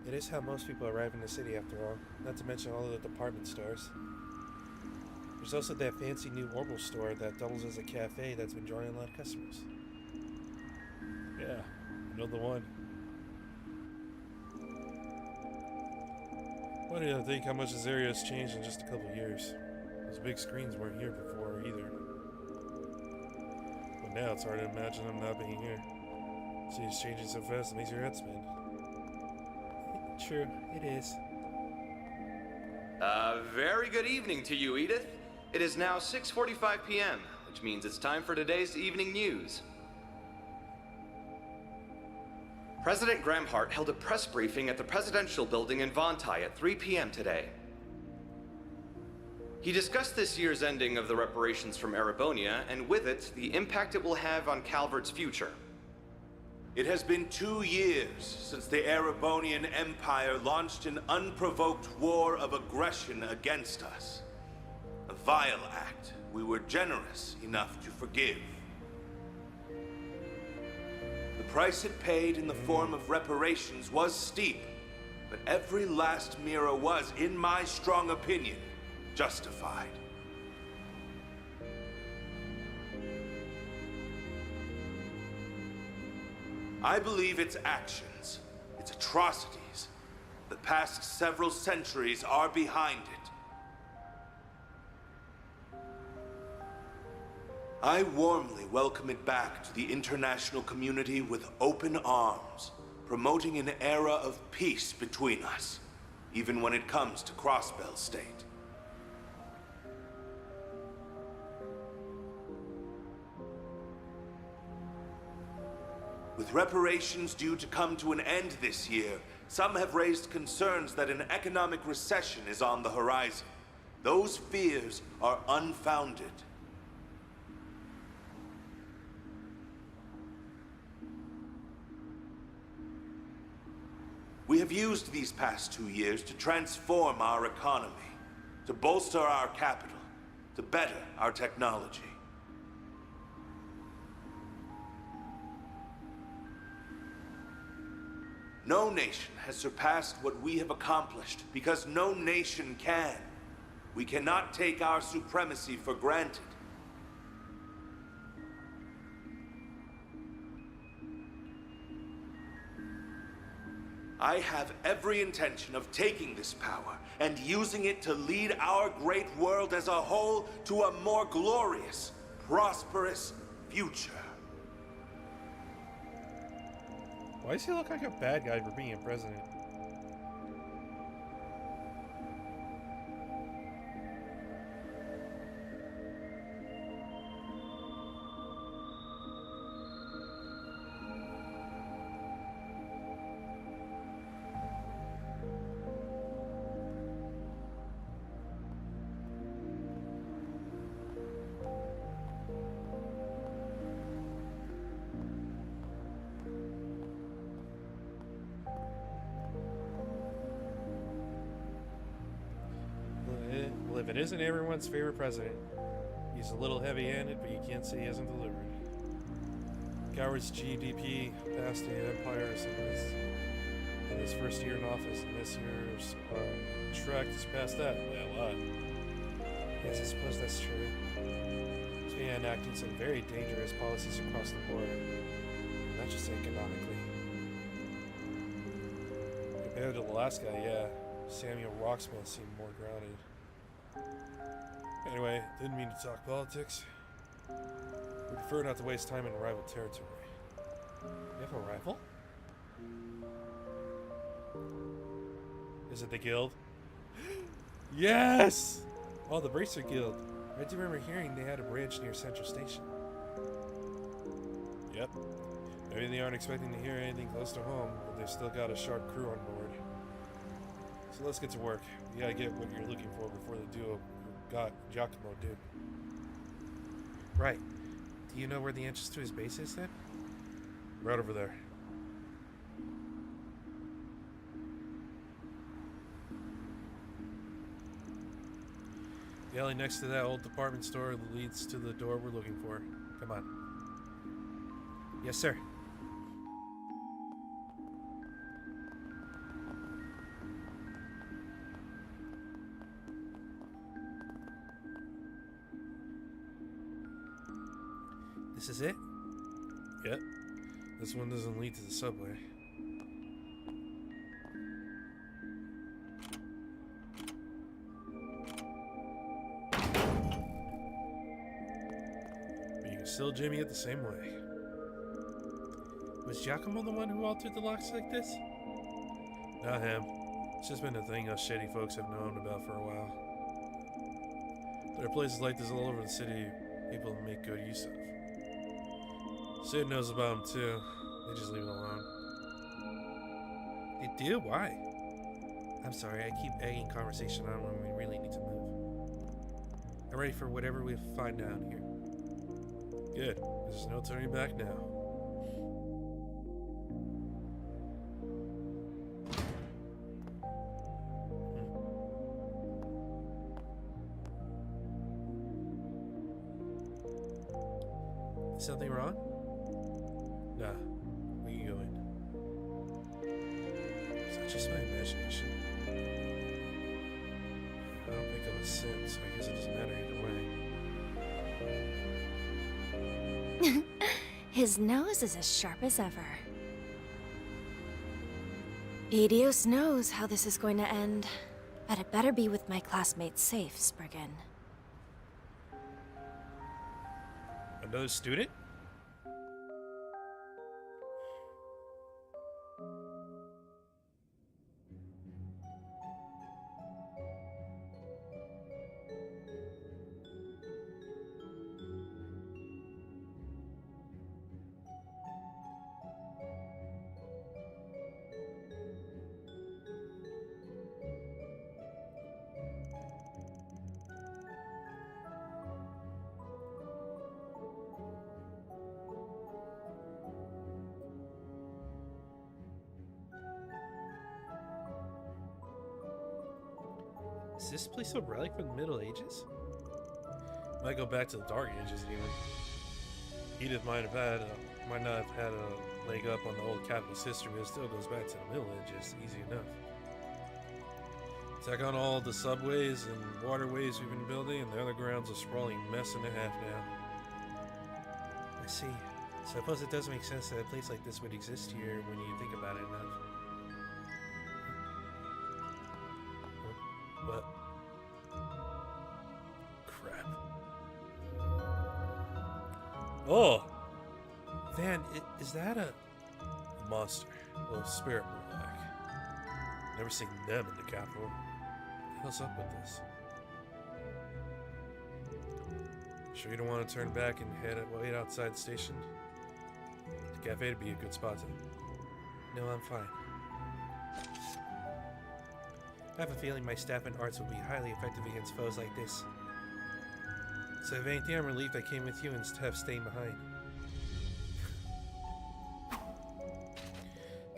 It is how most people arrive in the city, after all. Not to mention all of the department stores. There's also that fancy new Orbital store that doubles as a cafe that's been drawing a lot of customers. Yeah, I know the one. Funny to think how much this area has changed in just a couple of years. Those big screens weren't here before either. But now it's hard to imagine them not being here. City's changing so fast it makes your head spin. True, it is. Very good evening to you, Edith. It is now 6:45 p.m., which means it's time for today's evening news. President Gramhart held a press briefing at the Presidential Building in Vontai at 3 p.m. today. He discussed this year's ending of the reparations from Erebonia, and with it, the impact it will have on Calvert's future. It has been 2 years since the Erebonian Empire launched an unprovoked war of aggression against us. A vile act we were generous enough to forgive. The price it paid in the form of reparations was steep, but every last Mira was, in my strong opinion, justified. I believe its actions, its atrocities, the past several centuries are behind it. I warmly welcome it back to the international community with open arms, promoting an era of peace between us, even when it comes to Crossbell State. With reparations due to come to an end this year, some have raised concerns that an economic recession is on the horizon. Those fears are unfounded. We have used these past 2 years to transform our economy, to bolster our capital, to better our technology. No nation has surpassed what we have accomplished because no nation can. We cannot take our supremacy for granted. I have every intention of taking this power and using it to lead our great world as a whole to a more glorious, prosperous future. Why does he look like a bad guy for being president? If it isn't everyone's favorite president, he's a little heavy-handed, but you can't say he hasn't delivered. Coward's GDP passed the Empire's in his first year in office, and this year's track has passed that by a lot. Yes, I suppose that's true. He's been enacting some very dangerous policies across the board, not just economically. Compared to the last guy, yeah, Samuel Rocksmith seemed more grounded. Anyway, didn't mean to talk politics. We prefer not to waste time in rival territory. You have a rival? Is it the guild? Yes! Oh, the Bracer Guild. I do remember hearing they had a branch near Central Station. Yep. Maybe they aren't expecting to hear anything close to home, but they've still got a sharp crew on board. So let's get to work. You gotta get what you're looking for before the duo got Giacomo did. Right. Do you know where the entrance to his base is then? Right over there. The alley next to that old department store leads to the door we're looking for. Come on. Yes, sir. This is it? Yep. This one doesn't lead to the subway. But you can still jimmy it the same way. Was Giacomo the one who altered the locks like this? Not him. It's just been a thing us shady folks have known about for a while. There are places like this all over the city people make good use of. Sid knows about him too. They just leave it alone. They do? Why? I'm sorry, I keep egging conversation on when we really need to move. I'm ready for whatever we find down here. Good. There's no turning back now. Something wrong? Nah, we can go in. Is that just my imagination? I don't think I'm a sin, so I guess it doesn't matter either way. His nose is as sharp as ever. Edios knows how this is going to end, but it better be with my classmates safe, Spriggan. Another student? Is this place a relic from the Middle Ages? Might go back to the Dark Ages even. Edith might not have had a leg up on the old capital's history, but it still goes back to the Middle Ages, easy enough. Check on all the subways and waterways we've been building, and the underground's a sprawling mess and a half now. I see. So I suppose it does make sense that a place like this would exist here when you think about it enough. What? Crap. Oh! Van, is that a monster? Well, spirit more like. Never seen them in the capital. What the hell's up with this? Sure you don't want to turn back and wait outside the station? The cafe would be a good spot to... No, I'm fine. I have a feeling my staff and arts will be highly effective against foes like this. So if anything, I'm relieved I came with you instead of staying behind.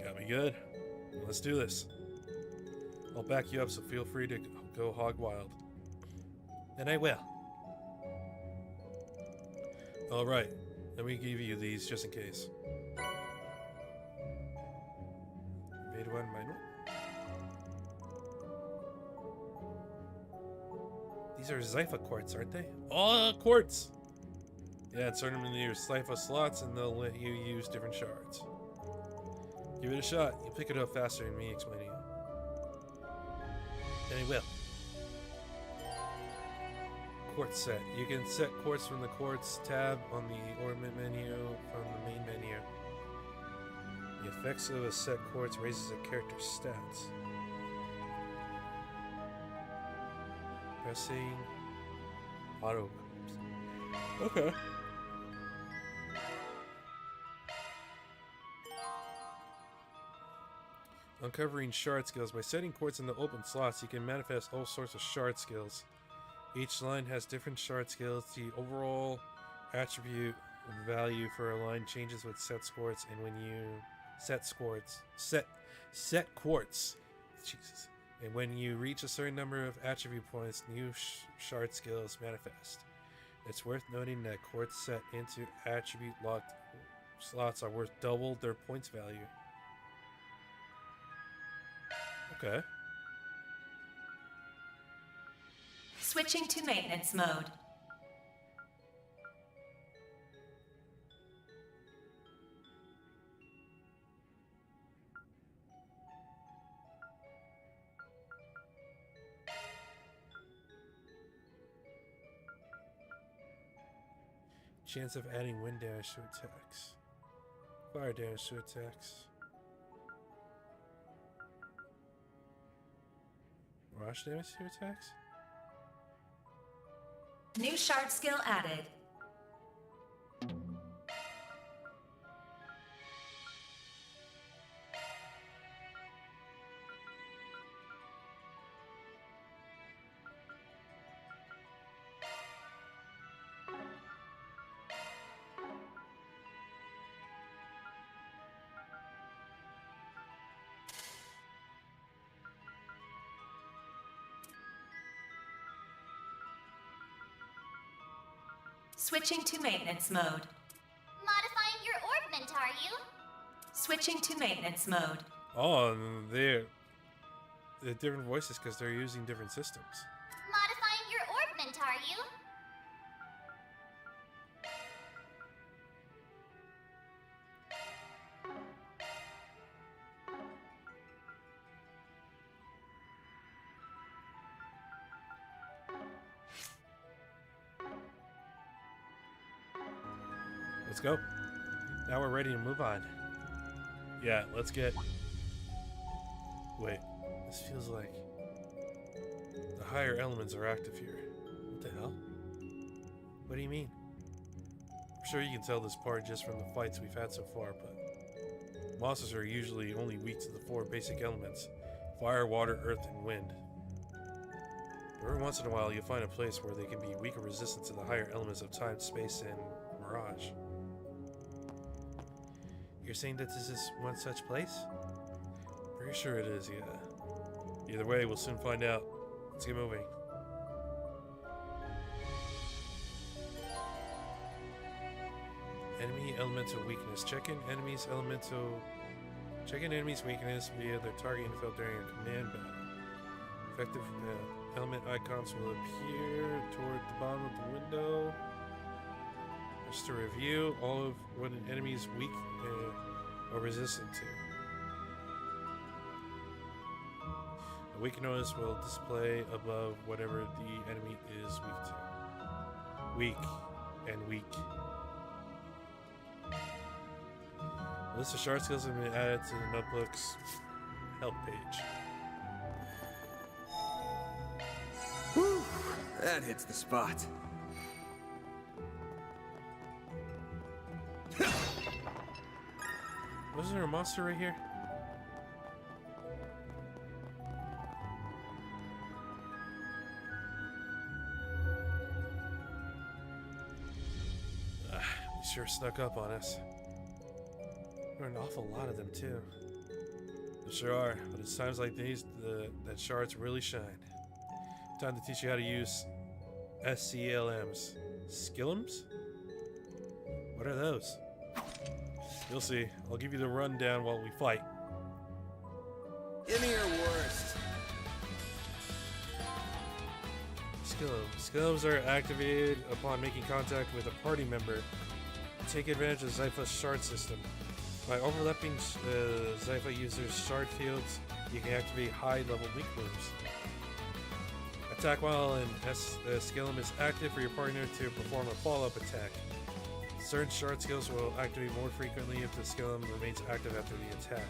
Got me good. Let's do this. I'll back you up, so feel free to go hog wild. And I will. Alright, let me give you these just in case. Made one minor. These are Zypha quartz, aren't they? Oh, quartz! Yeah, insert them into your Zypha slots and they'll let you use different shards. Give it a shot. You'll pick it up faster than me explaining it. And I will. Quartz set. You can set quartz from the quartz tab on the ornament menu from the main menu. The effects of a set quartz raises a character's stats. Pressing auto. Okay. Uncovering shard skills. By setting quartz in the open slots, you can manifest all sorts of shard skills. Each line has different shard skills. The overall attribute value for a line changes with set quartz, and when you set quartz, Jesus, And when you reach a certain number of attribute points, new shard skills manifest. It's worth noting that quartz set into attribute locked slots are worth double their points value. Okay. Switching to maintenance mode. Chance of adding wind damage to attacks. Fire damage to attacks. Rush damage to attacks? New shard skill added. Switching to maintenance mode. Modifying your orbment, are you? Switching to maintenance mode. Oh, they're different voices because they're using different systems. Modifying your orbment, are you? Let's go. Now we're ready to move on. Yeah, let's get... Wait, this feels like... The higher elements are active here. What the hell? What do you mean? I'm sure you can tell this part just from the fights we've had so far, but... Monsters are usually only weak to the 4 basic elements. Fire, water, earth, and wind. Every once in a while, you'll find a place where they can be weak or resistant to the higher elements of time, space, and mirage. You're saying that this is one such place? Pretty sure it is, yeah. Either way, we'll soon find out. Let's get moving. Enemy elemental weakness. Check in enemy's weakness via their target info during a command battle. Effective element icons will appear toward the bottom of the window. Just to review all of what an enemy is weak or resistant to. A weakness will display above whatever the enemy is weak to. Weak and weak. A list of shard skills have been added to the notebook's help page. Whew, that hits the spot. Wasn't there a monster right here? He sure snuck up on us. There are an awful lot of them too. There sure are, but it's times like these that shards really shine. Time to teach you how to use SCLMs. Skillums? What are those? You'll see. I'll give you the rundown while we fight. Give me your worst. Skillums are activated upon making contact with a party member. Take advantage of Zypha's shard system. By overlapping Zypha users' shard fields, you can activate high-level weak moves. Attack while an skillum is active for your partner to perform a follow-up attack. Certain shard skills will activate more frequently if the skillum remains active after the attack.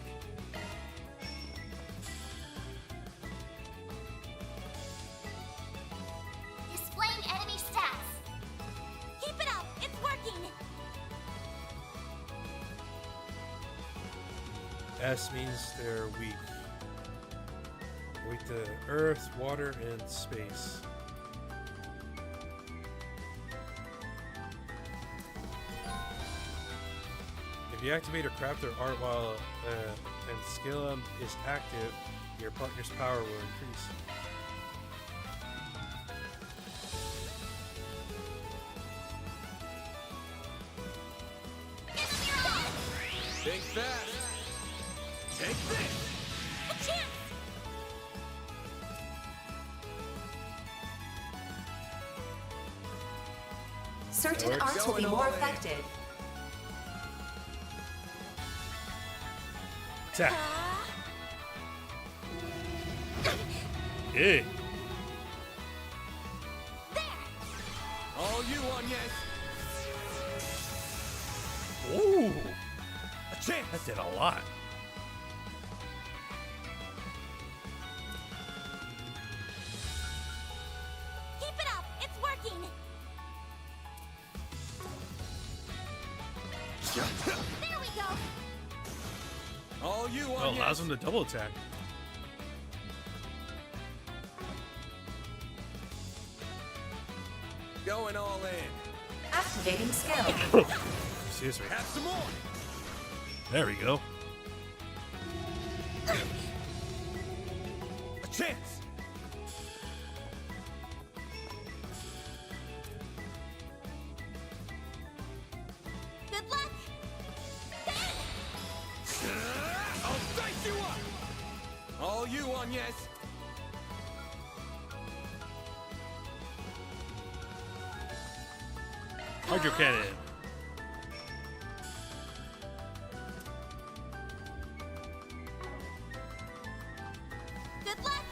Displaying enemy stats. Keep it up, it's working. S means they're weak. Weak to earth, water, and space. If you activate or craft their art while and skillum is active, Your partner's power will increase. Think fast. Take this. A chance! Certain That works. arts will be Going more all in. effective. Attack. Hey. All you on, yes. Ooh. A chance. That did a lot. Keep it up! It's working! There we go! All you Well, on, allows yes. him to double attack. Going all in. Activating skill. Excuse me. Have some more. There we go. A chance. Good luck! I'll dice you up. All you on, yes. Hydro cannon. Good luck!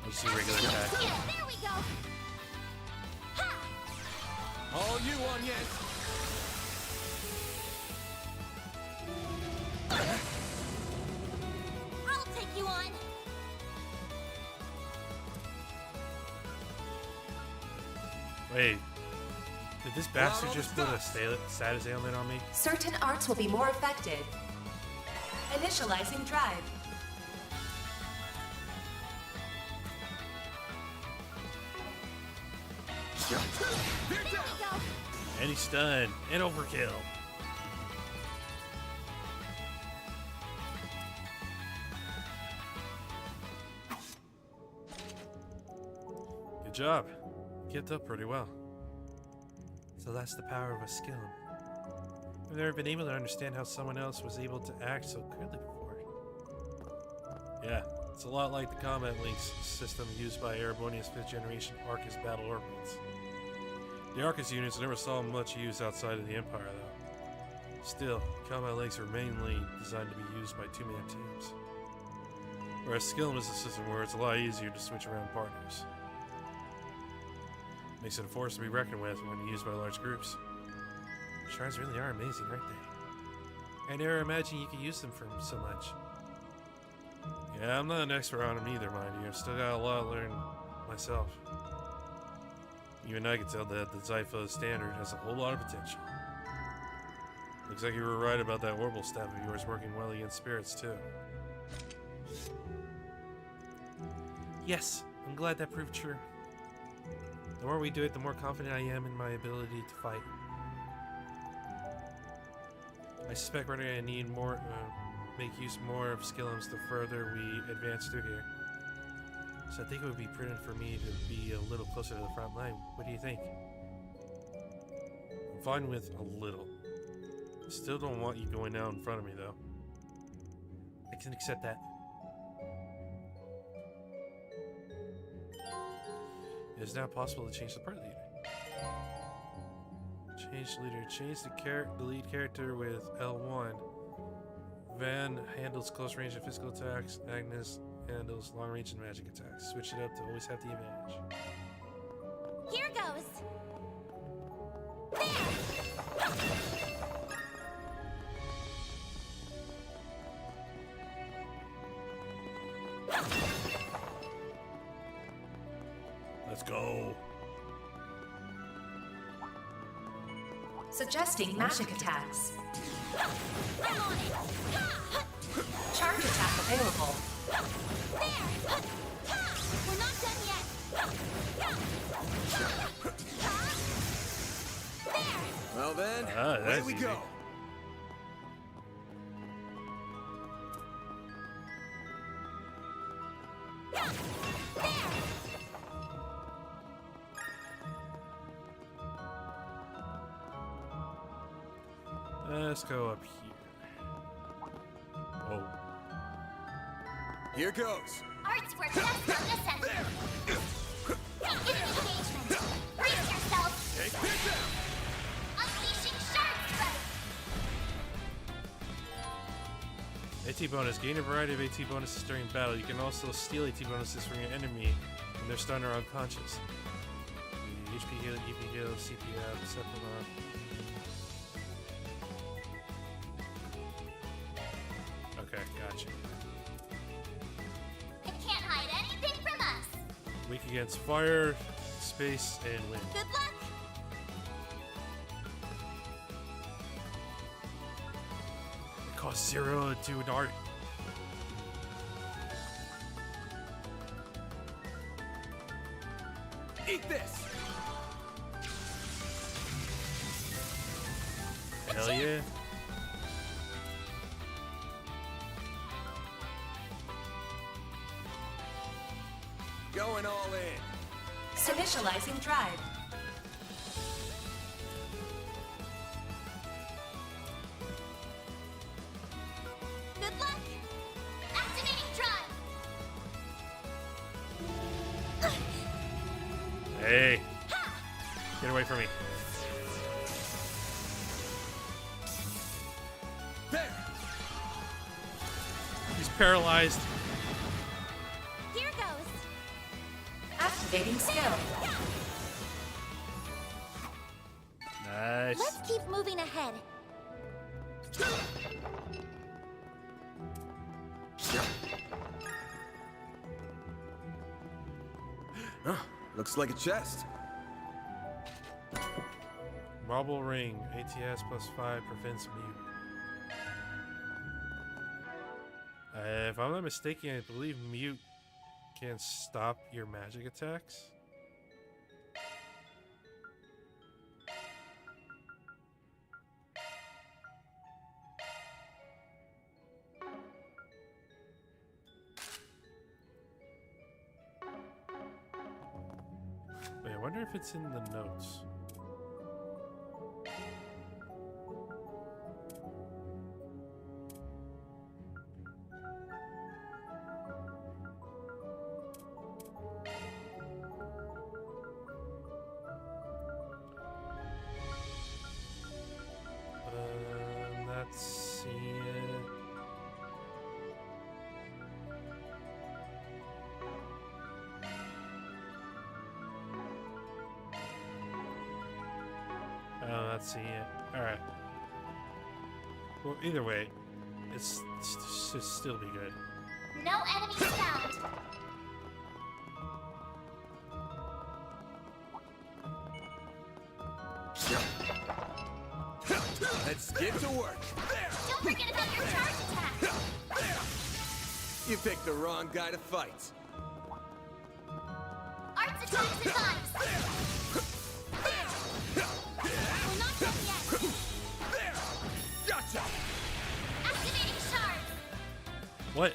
I see regular attack. There we go! Ha! All you on, yes. I'll take you on! Wait. Did this bastard just put a status ailment on me? Certain arts will be more effective. Initializing drive. There we go! And he's stunned. And overkill. Good job. Kept up pretty well. So that's the power of a skill. I've never been able to understand how someone else was able to act so clearly before. Yeah, it's a lot like the combat links system used by Erebonia's 5th generation Arcus battle ordnance. The Arcus units never saw much use outside of the Empire, though. Still, combat links are mainly designed to be used by two-man teams. Whereas Skillum is a system where it's a lot easier to switch around partners. Makes it a force to be reckoned with when used by large groups. Shrines really are amazing, aren't they? I never imagined you could use them for so much. Yeah, I'm not an expert on them either, mind you. I've still got a lot to learn myself. Even I can tell that the Zypha standard has a whole lot of potential. Looks like you were right about that orbital staff of yours working well against spirits, too. Yes, I'm glad that proved true. The more we do it, the more confident I am in my ability to fight. I suspect we're going to need more, make use more of Skillums the further we advance through here. So I think it would be prudent for me to be a little closer to the front line. What do you think? I'm fine with a little. Still don't want you going out in front of me, though. I can accept that. It is now possible to change the part leader. Change leader. Change the lead character with L1. Van handles close range and physical attacks. Agnes handles long range and magic attacks. Switch it up to always have the advantage. Here goes! Let's go. Suggesting magic attacks. I'm on it! Charge attack available. There! We're not done yet! There! Well then, Ah, away that's we easy. go. let's go up here. Oh. Here goes. Arts work best on this end. Give me engagement. Brace yourself. Take this out. Unleashing shard spray. AT bonus. Gain a variety of AT bonuses during battle. You can also steal AT bonuses from your enemy when they're stunned or unconscious. HP heal, EP heal, CPF, supplement. Okay, gotcha. It can't hide anything from us. Weak against fire, space, and wind. Good luck. It costs 0 to dart. Eat this. Hell yeah. Going all in. Initializing drive. Good luck. Activating drive. Hey. Get away from me. There. He's paralyzed. Here goes. Activating skill. Nice. Let's keep moving ahead. Huh, looks like a chest. Marble ring. ATS +5 prevents mute. If I'm not mistaken, I believe mute can stop your magic attacks. Wait, I wonder if it's in the notes. Not see it. Oh, not seeing it. Alright. Well, either way, it should still be good. No enemies found. Let's get to work. Don't forget about your charge attack. You picked the wrong guy to fight. Arts attacks advised. We're not done yet. Gotcha. Activating shards. What?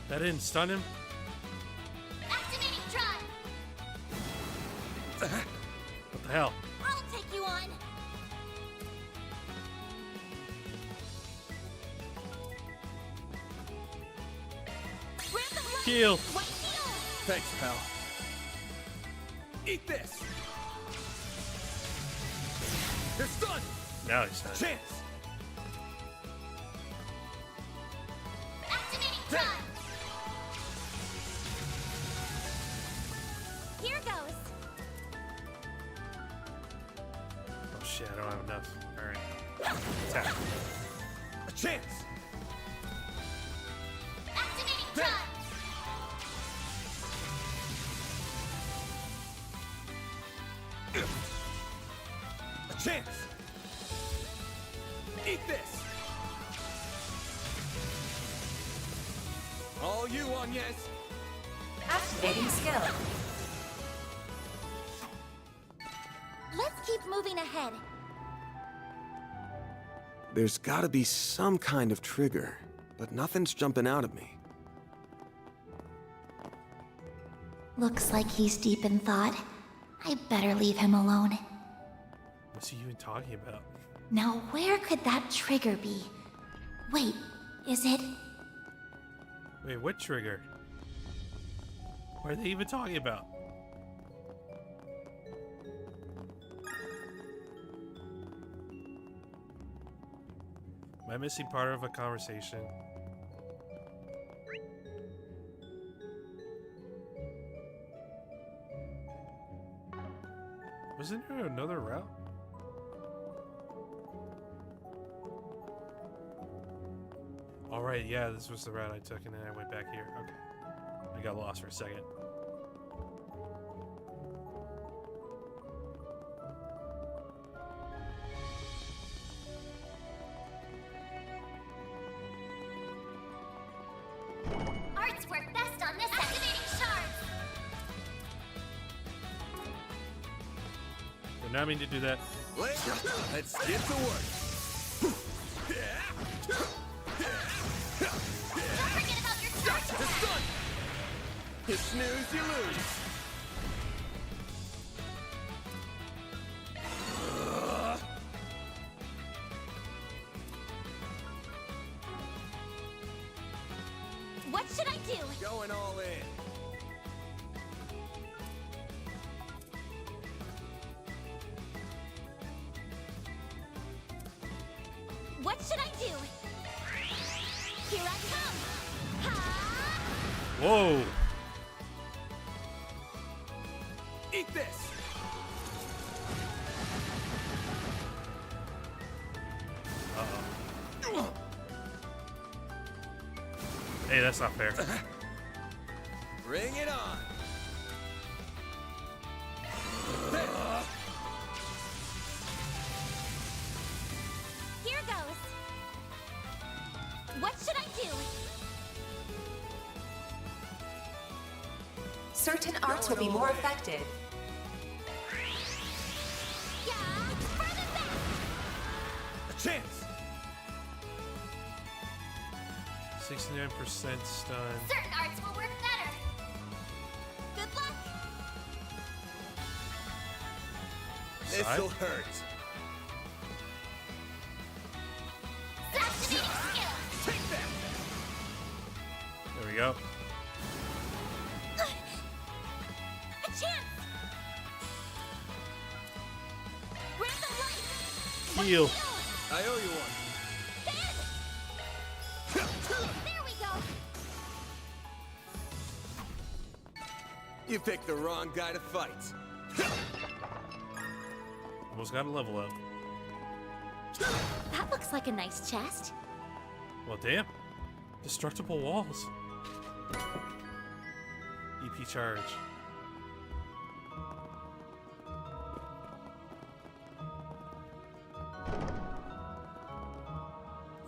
That didn't stun him? Activating drive. What the hell? I'll take you on. Heal. Thanks, pal. Eat this. You're stunned. Now he's stunned. Chance. Activating drive. Here goes. Oh shit, I don't have enough. Alright. Attack. A chance. Activating drive. A chance. Eat this. All you, Agnes. Activating skill. Let's keep moving ahead. There's gotta be some kind of trigger, but nothing's jumping out at me. Looks like he's deep in thought. I better leave him alone. What's he even talking about? Now where could that trigger be? Wait, is it? Wait, what trigger? What are they even talking about? Am I missing part of a conversation? Wasn't there another route? Alright, yeah, this was the route I took and then I went back here. Okay. I got lost for a second. Arts work best on this activating shards. Did not mean to do that. Let's get to work. Don't forget about your charge attack. You snooze, you lose. What should I do? Going all in. What should I do? Here I come. Ha! Whoa! Eat this. Uh-oh. Hey, that's not fair. Bring it on. Here goes. What should I do? Certain arts will be more effective. Yeah, further back. A chance. 69% stun. Certain arts will work better. Good luck. This'll hurt. Activating skill. Take that. There we go. A chance. Random light. Heal. I owe you one. There we go. You picked the wrong guy to fight. Almost got a level up. That looks like a nice chest. Well, damn. Destructible walls. EP charge.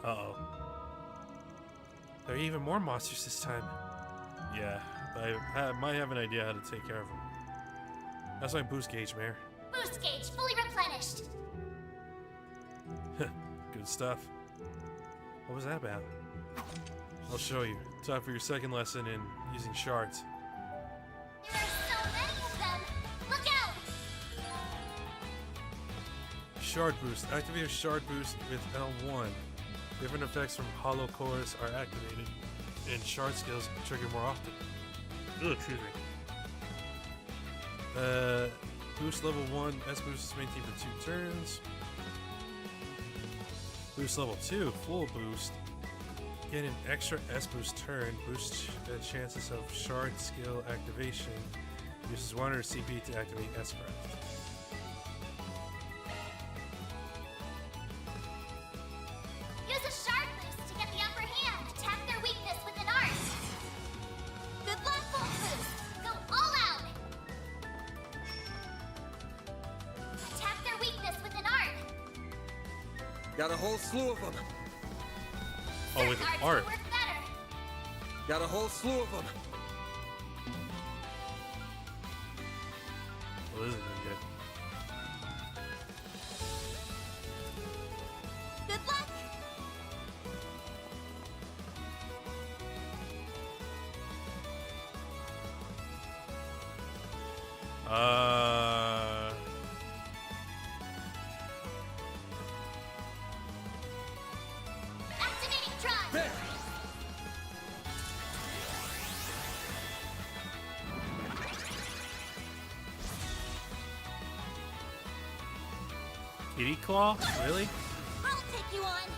Uh-oh. There are even more monsters this time. Yeah, I might have an idea how to take care of them. That's my boost gauge, Mare. Boost gauge fully replenished. Good stuff. What was that about? I'll show you. Time for your second lesson in using shards. There's so many of them. Look out! Shard boost. Activate a shard boost with L1. Different effects from hollow cores are activated, and shard skills trigger more often. Ugh, excuse me. Boost level 1. S boost is maintained for 2 turns. Boost level 2. Full boost. Get an extra S boost turn. Boost the chances of shard skill activation. Uses 100 CP to activate S craft. Use a shard boost to get the upper hand. Attack their weakness with an art. Good luck, full boost. Go all out. Attack their weakness with an art. Got a whole slew of them. Oh, with Arts art. will work better. Got a whole slew of them. Well, this is really good. Good luck. Kitty Claw? Really? I'll take you on.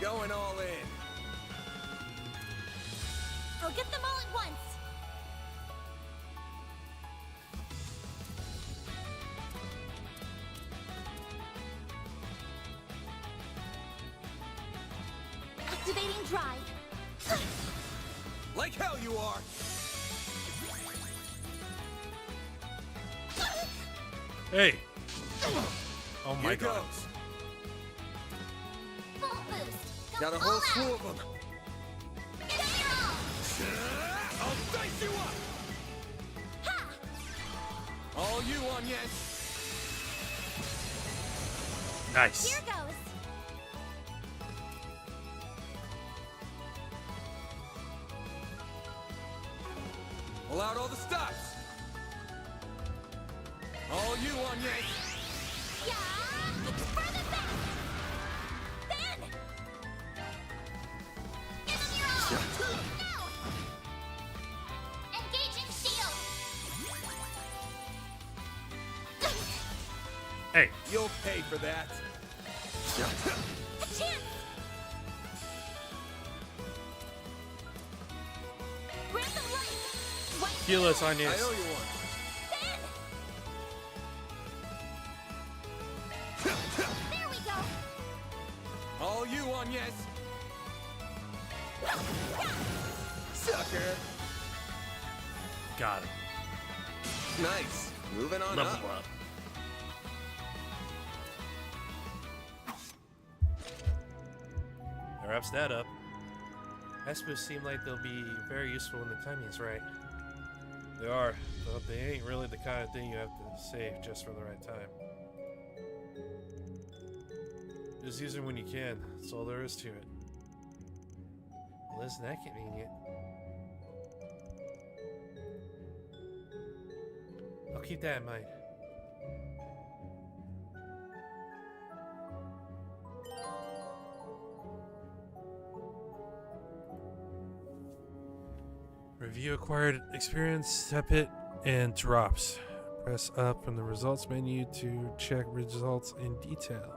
Going all in. I'll get them all at once. Activating drive. Like hell you are. Hey! Oh my Here god. goes. Full boost. Got a All whole out. slew of them. Give it your all. I'll dice you up. Ha! All you on yes. Nice. Here goes. Pull out all the stops. All you on yes. Yeah! For the best! Ben! Give them your all! Now! Engaging shield! Hey. You'll pay for that. A chance! Grant them life! White Heal us, I Onions. owe you one. There we go! All you on yes. Sucker. Got him. Nice. Moving on Level up. up. That wraps that up. Espers seem like they'll be very useful when the timing is right. They are, but they ain't really the kind of thing you have to save just for the right time. Just use them when you can. That's all there is to it. Well, isn't that convenient? I'll keep that in mind. Review acquired experience, step it, and drops. Press up from the results menu to check results in detail.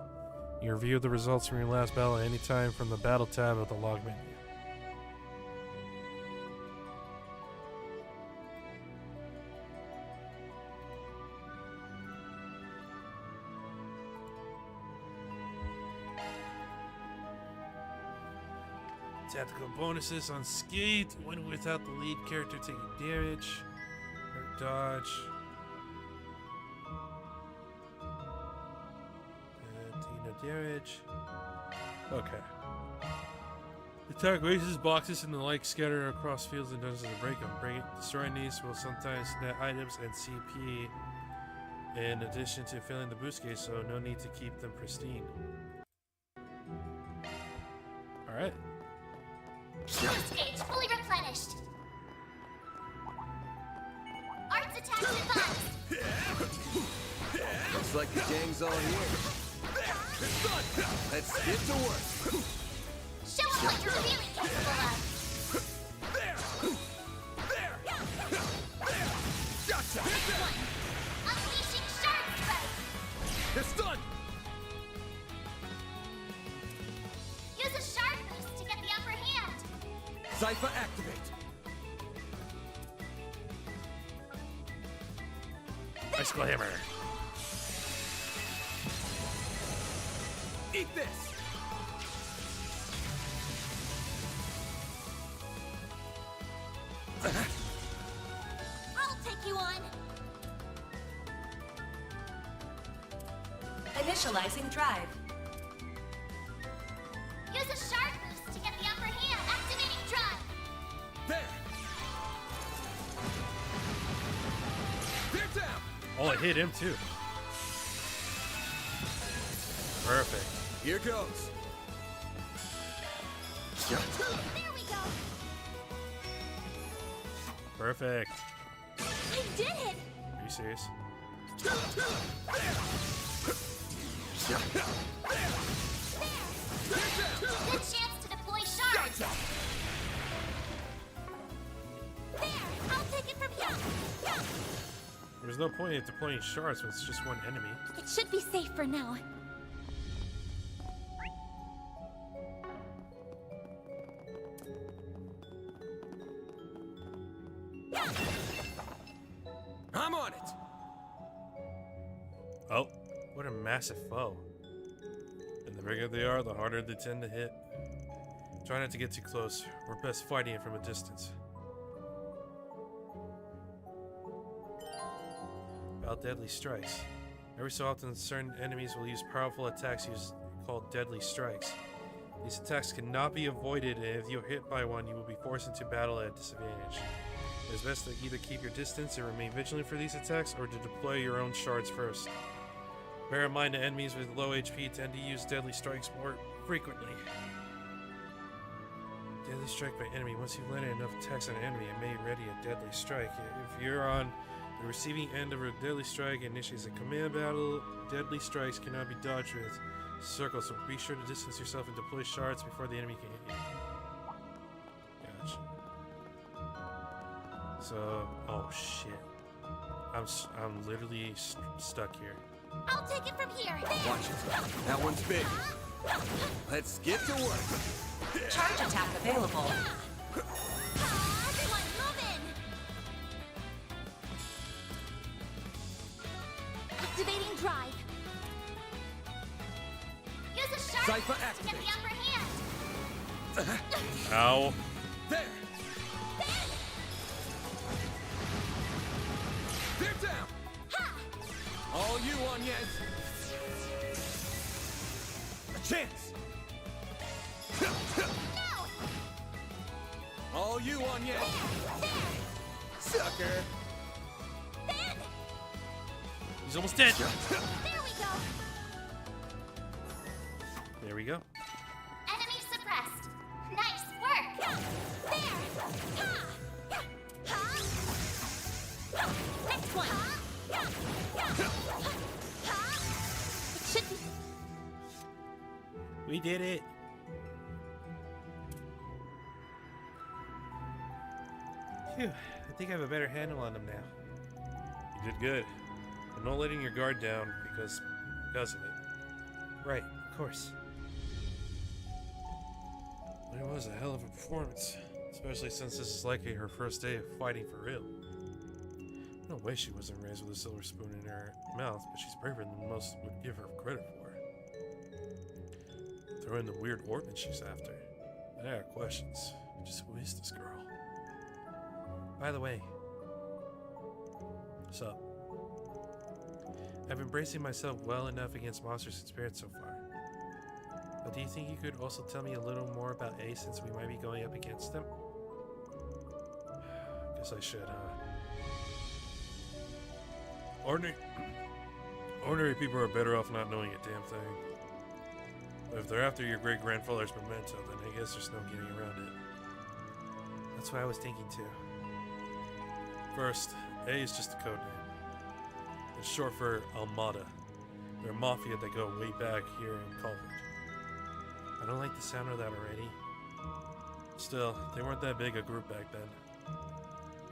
You review the results from your last battle at any time from the battle tab of the log menu. Tactical bonuses on skate when without the lead character taking damage or dodge. Taking no damage. Okay. Attack races, boxes, and the like scattered across fields and dungeons to break them. Destroying these will sometimes net items and CP in addition to filling the boost gauge, so no need to keep them pristine. Alright. Boost gauge fully replenished. Arts attack advised. Looks like the gang's all here. Let's get to work. Show us what you're really capable of. Gotcha. Unleashing shark strike. They're stunned. Use a shark boost to get the upper hand. Cypher activate. Icicle hammer. Eat this. I'll take you on. Initializing drive. Use a shark boost to get the upper hand. Activating drive. There. They're down. Oh, it hit him too. Perfect. Here goes. There we go. Perfect. I did it. Are you serious? Good chance to deploy shards. There, I'll take There's no point in deploying shards when it's just one enemy. It should be safe for now. I'm on it. Oh, what a massive foe. And the bigger they are, the harder they tend to hit. Try not to get too close. We're best fighting it from a distance. About deadly strikes. Every so often, certain enemies will use powerful attacks called deadly strikes. These attacks cannot be avoided, and if you're hit by one, you will be forced into battle at a disadvantage. It is best to either keep your distance and remain vigilant for these attacks, or to deploy your own shards first. Bear in mind that enemies with low HP tend to use deadly strikes more frequently. Deadly strike by enemy. Once you've landed enough attacks on an enemy, it may ready a deadly strike. If you're on the receiving end of a deadly strike, it initiates a command battle. Deadly strikes cannot be dodged with circles, so be sure to distance yourself and deploy shards before the enemy can hit you. Gotcha. So, oh shit. I'm literally stuck here. I'll take it from here. Watch it. That one's big. Let's get to work. Charge attack available. Everyone, move in. Activating drive. Use a sharp Cypher to get activate. the upper hand. Ow. There. They're down. All you on yet? A chance. No. All you on yet? There. Sucker. Ben. He's almost dead. There we go. There we go. Enemy suppressed. Nice work. There. Next one. It should be. We did it. Phew, I think I have a better handle on them now. You did good. I'm not letting your guard down because of it. Right, of course. It was a hell of a performance, especially since this is likely her first day of fighting for real. No way she wasn't raised with a silver spoon in her mouth, but she's braver than most would give her credit for. Throw in the weird ordnance she's after. I got questions. Just who is this girl? By the way, what's up? I've been bracing myself well enough against monsters and spirits so far. But do you think you could also tell me a little more about Ace, since we might be going up against them? Guess I should, Ordinary people are better off not knowing a damn thing. But if they're after your great-grandfather's memento, then I guess there's no getting around it. That's what I was thinking too. First, A is just a code name. It's short for Almada. They're a mafia that go way back here in Culvert. I don't like the sound of that already. Still, they weren't that big a group back then.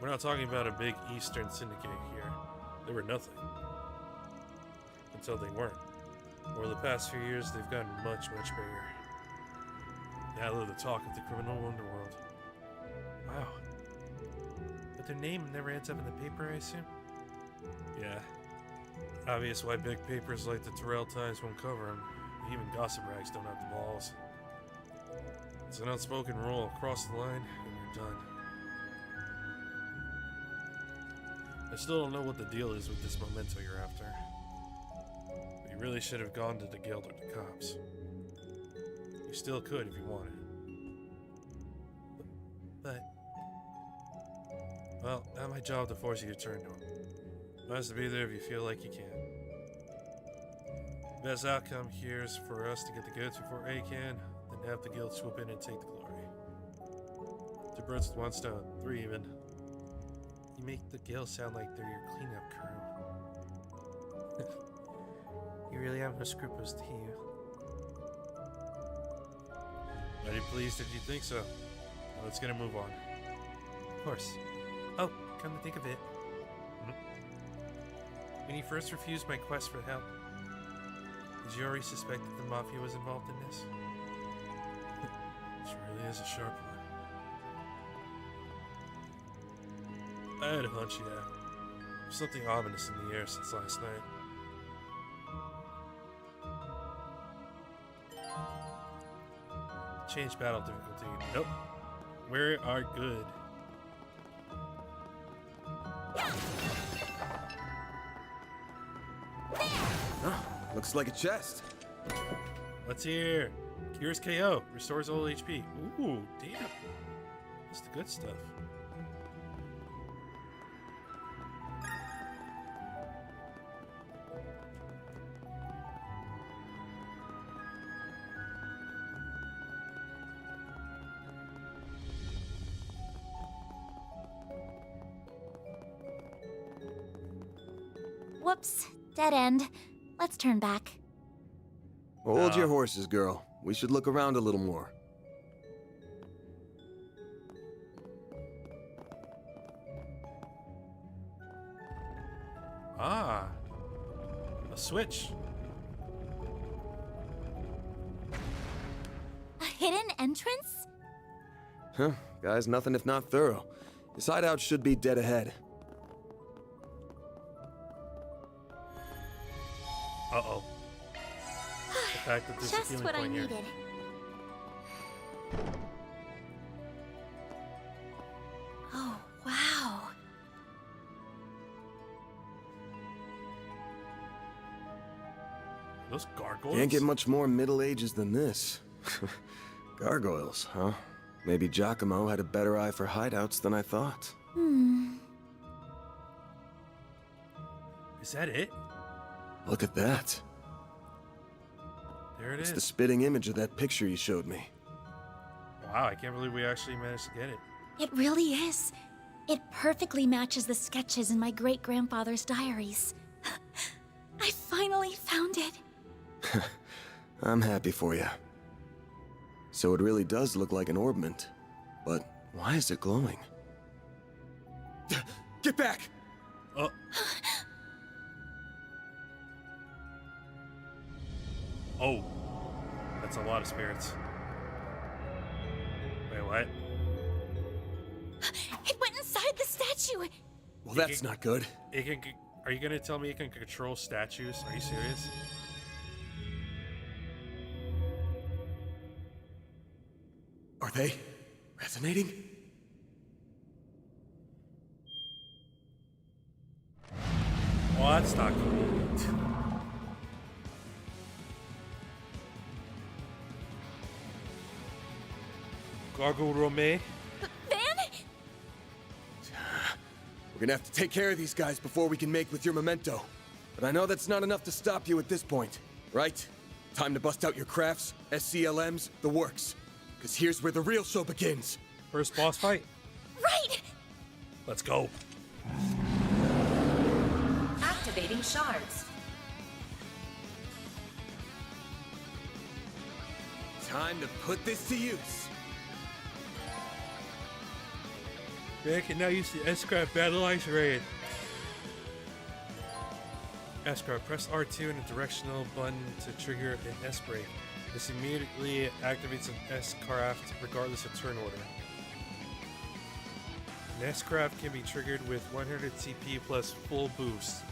We're not talking about a big Eastern syndicate here. They were nothing. Until they weren't. Over the past few years, they've gotten much, much bigger. Now they're the talk of the criminal underworld. Wow. But their name never ends up in the paper, I assume? Yeah. Obvious why big papers like the Terrell Times won't cover them. Even gossip rags don't have the balls. It's an unspoken rule. Cross the line, and you're done. I still don't know what the deal is with this memento you're after. You really should have gone to the guild or the cops. You still could if you wanted. But well, not my job to force you to turn to him. Nice to be there if you feel like you can. Best outcome here is for us to get the goods before A can, then have the guild swoop in and take the glory. 2 birds with 1 stone, 3 even. You make the guild sound like they're your cleanup crew. You really have no scruples, do you? Mighty pleased if you think so. Now let's get a move on. Of course. Oh, come to think of it. When you first refused my quest for help, did you already suspect that the Mafia was involved in this? She really is a sharp one. I had a hunch, yeah. There's something ominous in the air since last night. Change battle difficulty. Nope. We are good. Oh, looks like a chest. Let's hear. Cures KO. Restores all HP. Ooh, damn. That's the good stuff. Whoops. Dead end. Let's turn back. Hold your horses, girl. We should look around a little more. Ah. A switch. A hidden entrance? Huh. Guy's nothing if not thorough. His hideout should be dead ahead. Uh-oh. The fact that there's a Just healing what I point here. needed. Oh, wow. Those gargoyles? Can't get much more Middle Ages than this. Gargoyles, huh? Maybe Giacomo had a better eye for hideouts than I thought. Is that it? Look at that. There it It's is. the spitting image of that picture you showed me. Wow, I can't believe we actually managed to get it. It really is. It perfectly matches the sketches in my great-grandfather's diaries. I finally found it. I'm happy for you. So it really does look like an orbment. But why is it glowing? Get back! Oh. Oh. That's a lot of spirits. Wait, what? It went inside the statue! Well, that's not good. It can. Are you gonna tell me it can control statues? Are you serious? Are they resonating? Oh, that's not cool. Gargoyle Rome. Van? We're gonna have to take care of these guys before we can make with your memento. But I know that's not enough to stop you at this point, right? Time to bust out your crafts, SCLMs, the works. Because here's where the real show begins. First boss fight. Right! Let's go. Activating shards. Time to put this to use. I can now use the S-Craft Battle Ice Raid. S-Craft, press R2 and a directional button to trigger an S-Break. This immediately activates an S-Craft regardless of turn order. An S-Craft can be triggered with 100 CP plus full boost.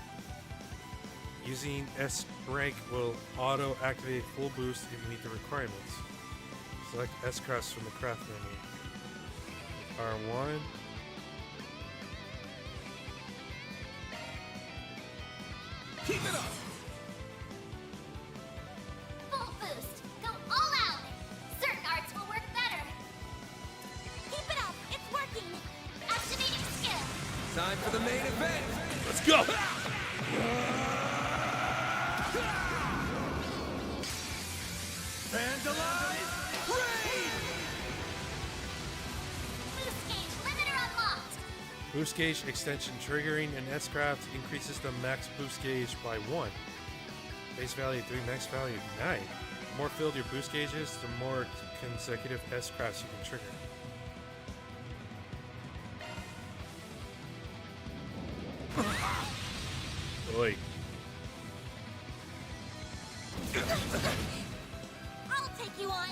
Using S-Break will auto-activate full boost if you meet the requirements. Select S-Crafts from the craft menu. R1. Keep it up! Full boost! Go all out! Certain arts will work better! Keep it up! It's working! Activating skill! Time for the main event! Let's go! Vandalize! Raid! Boost gauge limiter unlocked! Boost gauge extension triggering an S-Craft increases the max boost gauge by 1. Base value 3, max value 9. The more filled your boost gauge is, the more consecutive S-Crafts you can trigger. Oi. I'll take you on.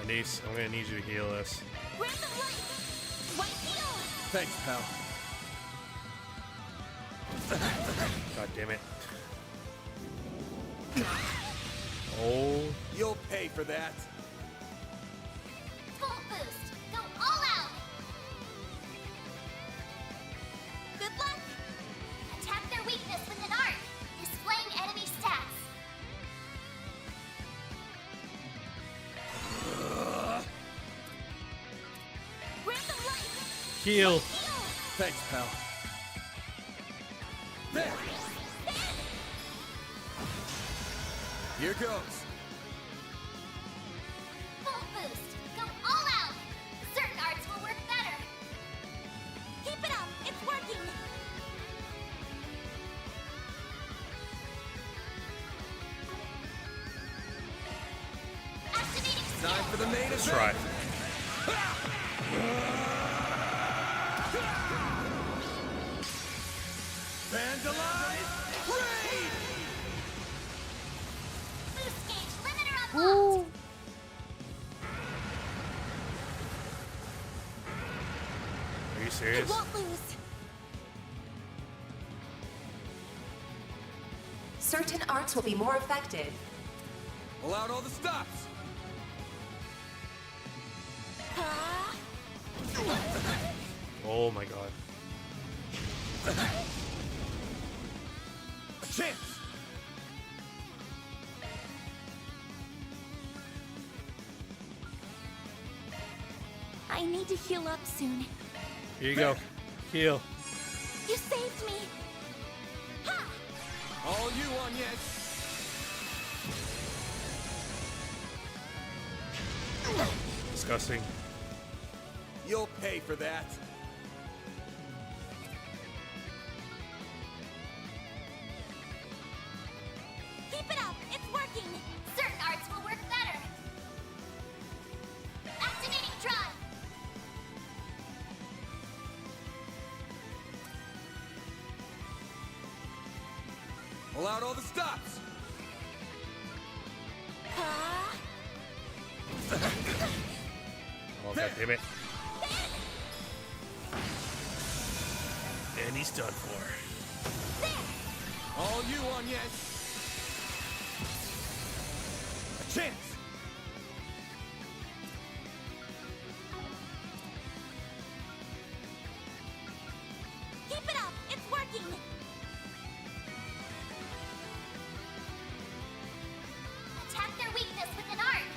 Anise, I'm gonna need you to heal us. Breath of life. White heal. Thanks, pal. God damn it. Oh. You'll pay for that. Full boost. Go all out. Good luck. Attack their weakness with an arc, displaying enemy stats. Breath of life. Heal. Thanks, pal. There. Here goes. Full boost. Go all out. Certain arts will work better. Keep it up. It's working. Activating skill. Time for the main Let's event. try. Vandalize! Raid! Boost gauge limiter unlocked. Are you I serious? won't lose. Certain arts will be more effective. Pull out all the stops. Oh my god. A chance. I need to heal up soon. Here you go. Heal. You saved me. Ha! All you on yet? Disgusting. You'll pay for that. Keep it up. It's working. Certain arts will work better. Activating drive. Pull out all the stops. Oh god damn it. And he's done for. All you on yet? A chance. Keep it up. It's working. Attack their weakness with an arc.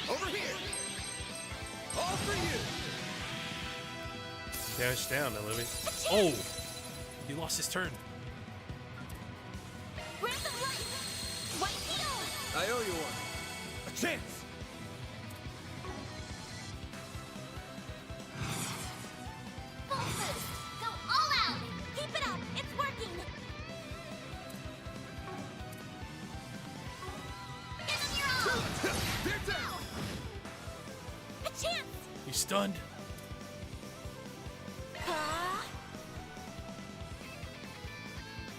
Over here. All for you. Dash down, Olivia. Oh! He lost his turn. Breath of life. White heal. I owe you one. A chance. Full boost. Go all out. Keep it up. It's working. Give them your all. They're down. A chance. He's stunned.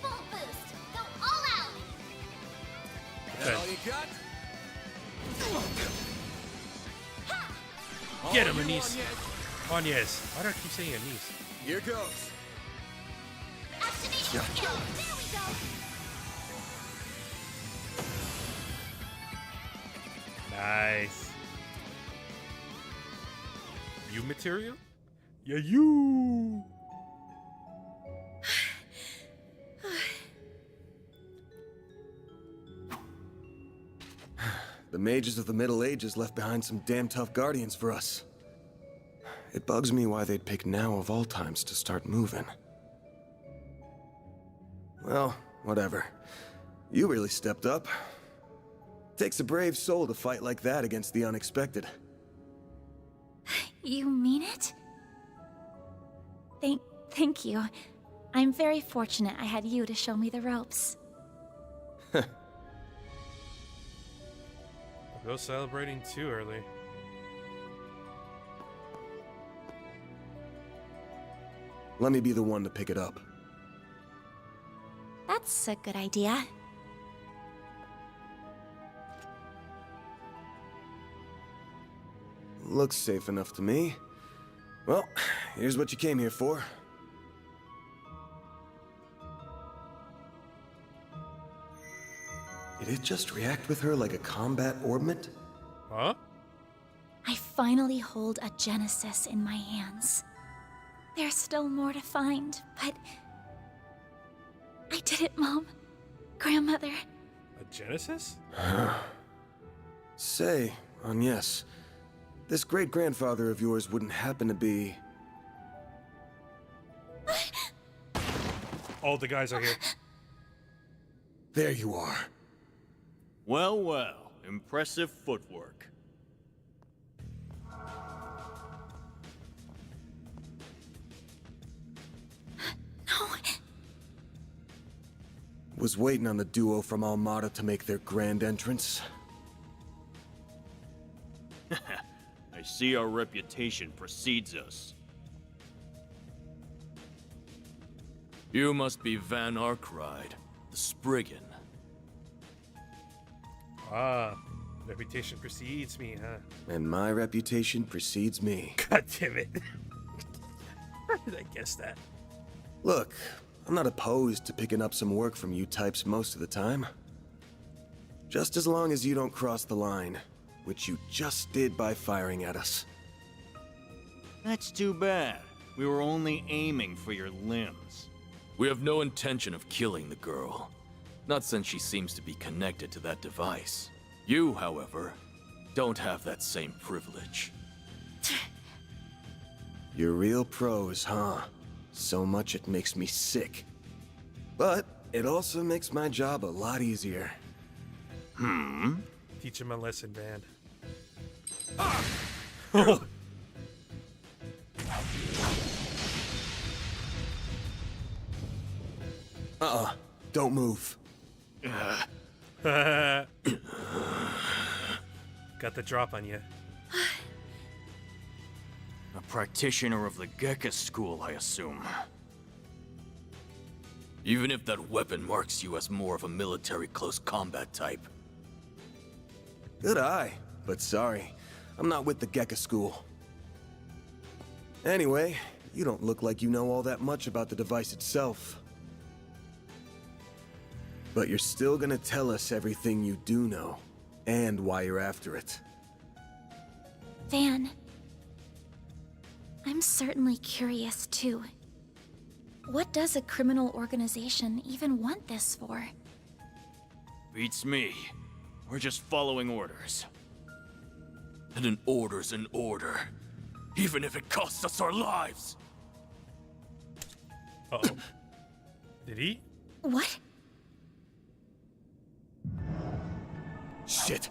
Full boost. Go all out. That all you got? Get All him, you Anise. on yet? Agnes. Why do I keep saying Anise? Here goes. Activating skill. There we go. Nice. You material? Yeah, you. The mages of the Middle Ages left behind some damn tough guardians for us. It bugs me why they'd pick now of all times to start moving. Well, whatever. You really stepped up. Takes a brave soul to fight like that against the unexpected. You mean it? Thank you. I'm very fortunate I had you to show me the ropes. Go celebrating too early. Let me be the one to pick it up. That's a good idea. Looks safe enough to me. Well, here's what you came here for. Did it just react with her like a combat orbment? Huh? I finally hold a Genesis in my hands. There's still more to find, but... I did it, Mom. Grandmother. A Genesis? Say, Agnes, this great-grandfather of yours wouldn't happen to be... All the guys are here. There you are. Well, well. Impressive footwork. No. Was waiting on the duo from Almada to make their grand entrance. I see our reputation precedes us. You must be Van Arkride, the Spriggan. Ah, reputation precedes me, huh? And my reputation precedes me. God damn it. How did I guess that? Look, I'm not opposed to picking up some work from you types most of the time. Just as long as you don't cross the line, which you just did by firing at us. That's too bad. We were only aiming for your limbs. We have no intention of killing the girl. Not since she seems to be connected to that device. You, however, don't have that same privilege. You're real pros, huh? So much it makes me sick. But it also makes my job a lot easier. Teach him a lesson, Van. Don't move. Got the drop on you. A practitioner of the Gekka school, I assume. Even if that weapon marks you as more of a military close combat type. Good eye, but sorry. I'm not with the Gekka school. Anyway, you don't look like you know all that much about the device itself. But you're still gonna tell us everything you do know, and why you're after it. Van. I'm certainly curious, too. What does a criminal organization even want this for? Beats me. We're just following orders. And an order's an order. Even if it costs us our lives! Uh-oh. Did he? What? Shit.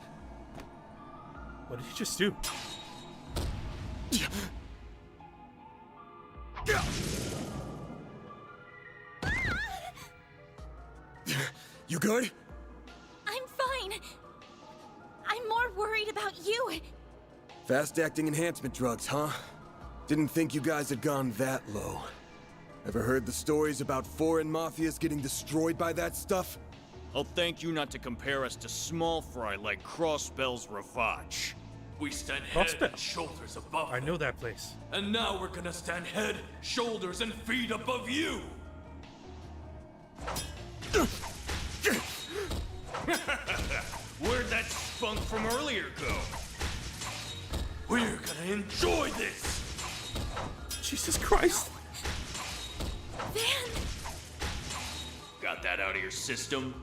What did he just do? You good? I'm fine. I'm more worried about you. Fast-acting enhancement drugs, huh? Didn't think you guys had gone that low. Ever heard the stories about foreign mafias getting destroyed by that stuff? I'll thank you not to compare us to small fry like Crossbell's Ravage. We stand head and shoulders above. I know that place. And now we're gonna stand head, shoulders, and feet above you! Where'd that spunk from earlier go? We're gonna enjoy this! Jesus Christ! Van! Got that out of your system?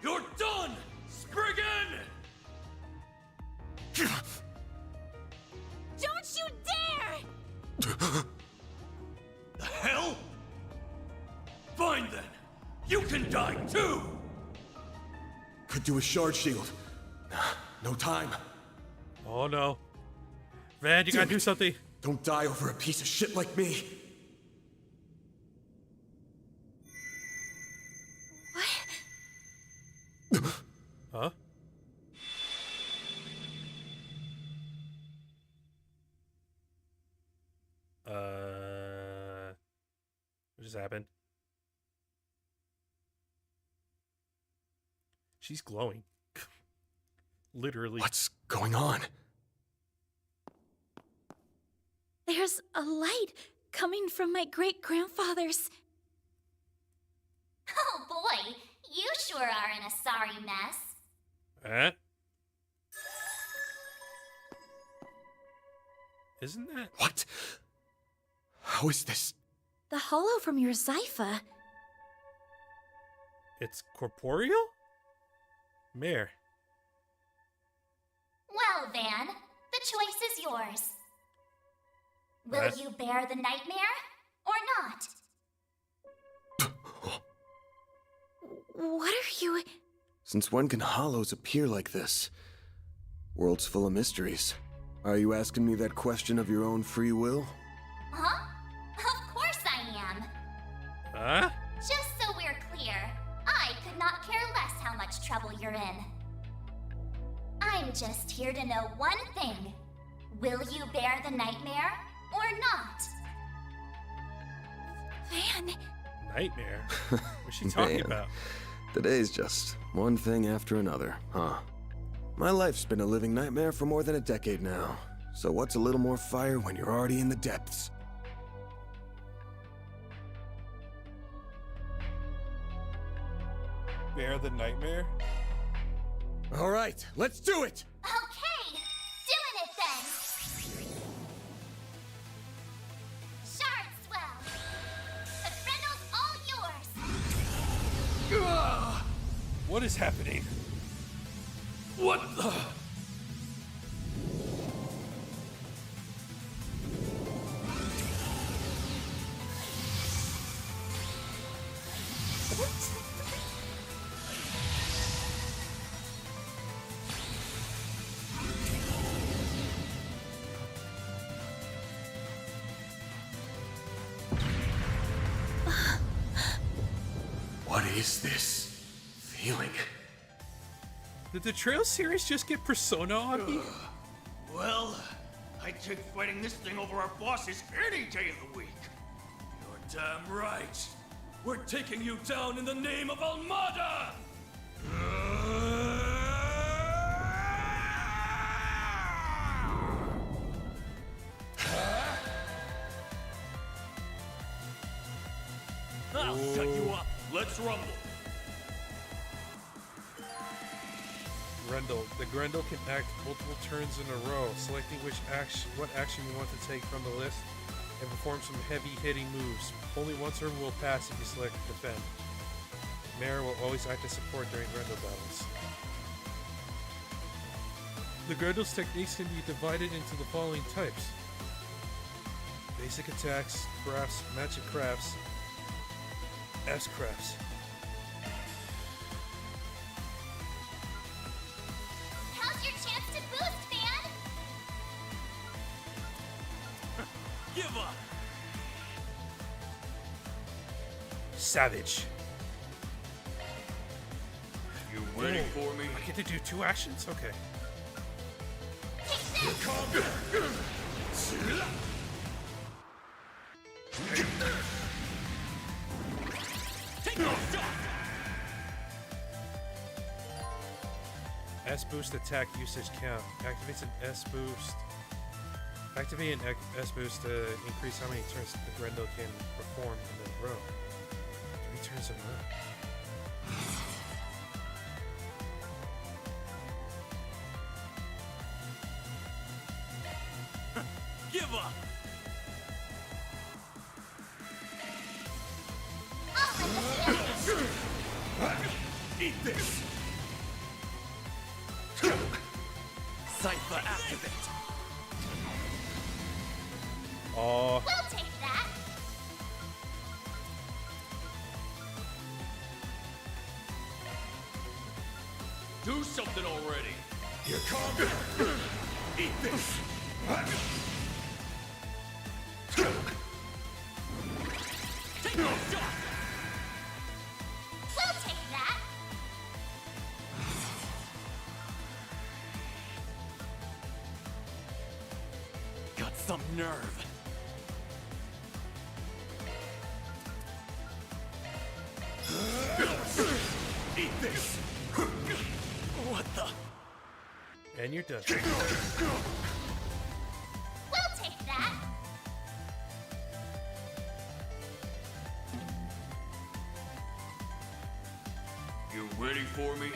You're done, Spriggan! Don't you dare! The hell? Fine then. You can die too! Could do a shard shield. No time. Oh no. Van, you gotta do something. Don't die over a piece of shit like me. Huh? just happened? She's glowing. Literally. What's going on? There's a light coming from my great-grandfather's. Oh boy, you sure are in a sorry mess. Huh? Isn't that? What? How is this? The hollow from your Zypha. It's corporeal? Mare. Well, Van, the choice is yours. Will you bear the nightmare or not? What are you... Since when can hollows appear like this? World's full of mysteries. Are you asking me that question of your own free will? Huh? Of course I am. Huh? Just so we're clear, I could not care less how much trouble you're in. I'm just here to know one thing. Will you bear the nightmare or not? Van... Nightmare? What's she talking Man, about? Today's just one thing after another, huh? My life's been a living nightmare for more than a decade now. So what's a little more fire when you're already in the depths? Bear the nightmare? All right, let's do it! Okay, doing it then! Shard swell! The Grendel's all yours! What is happening? What the? What is this feeling? Did the Trail series just get Persona on me? Well, I'd take fighting this thing over our bosses any day of the week. You're damn right. We're taking you down in the name of Almada! I'll shut you up. Let's rumble. Grendel. The Grendel can act multiple turns in a row, selecting what action you want to take from the list, and perform some heavy-hitting moves. Only one turn will pass if you select defend. Mare will always act as support during Grendel battles. The Grendel's techniques can be divided into the following types: basic attacks, crafts, magic crafts, S-crafts. How's your chance to boost, Van? Give up. Savage. You ready for me? I get to do 2 actions? Okay. Take no shot. S boost attack usage count. Activates an S boost. Activate an S boost to increase how many turns the Grendel can perform in a row. 3 turns in a row. Give up. Eat this. Zypha activate. Oh. We'll take that. Do something already. Here comes. Eat this. Take no shot. We'll take that. Got some nerve. this! What the? And you're done. We'll take that. You ready for me?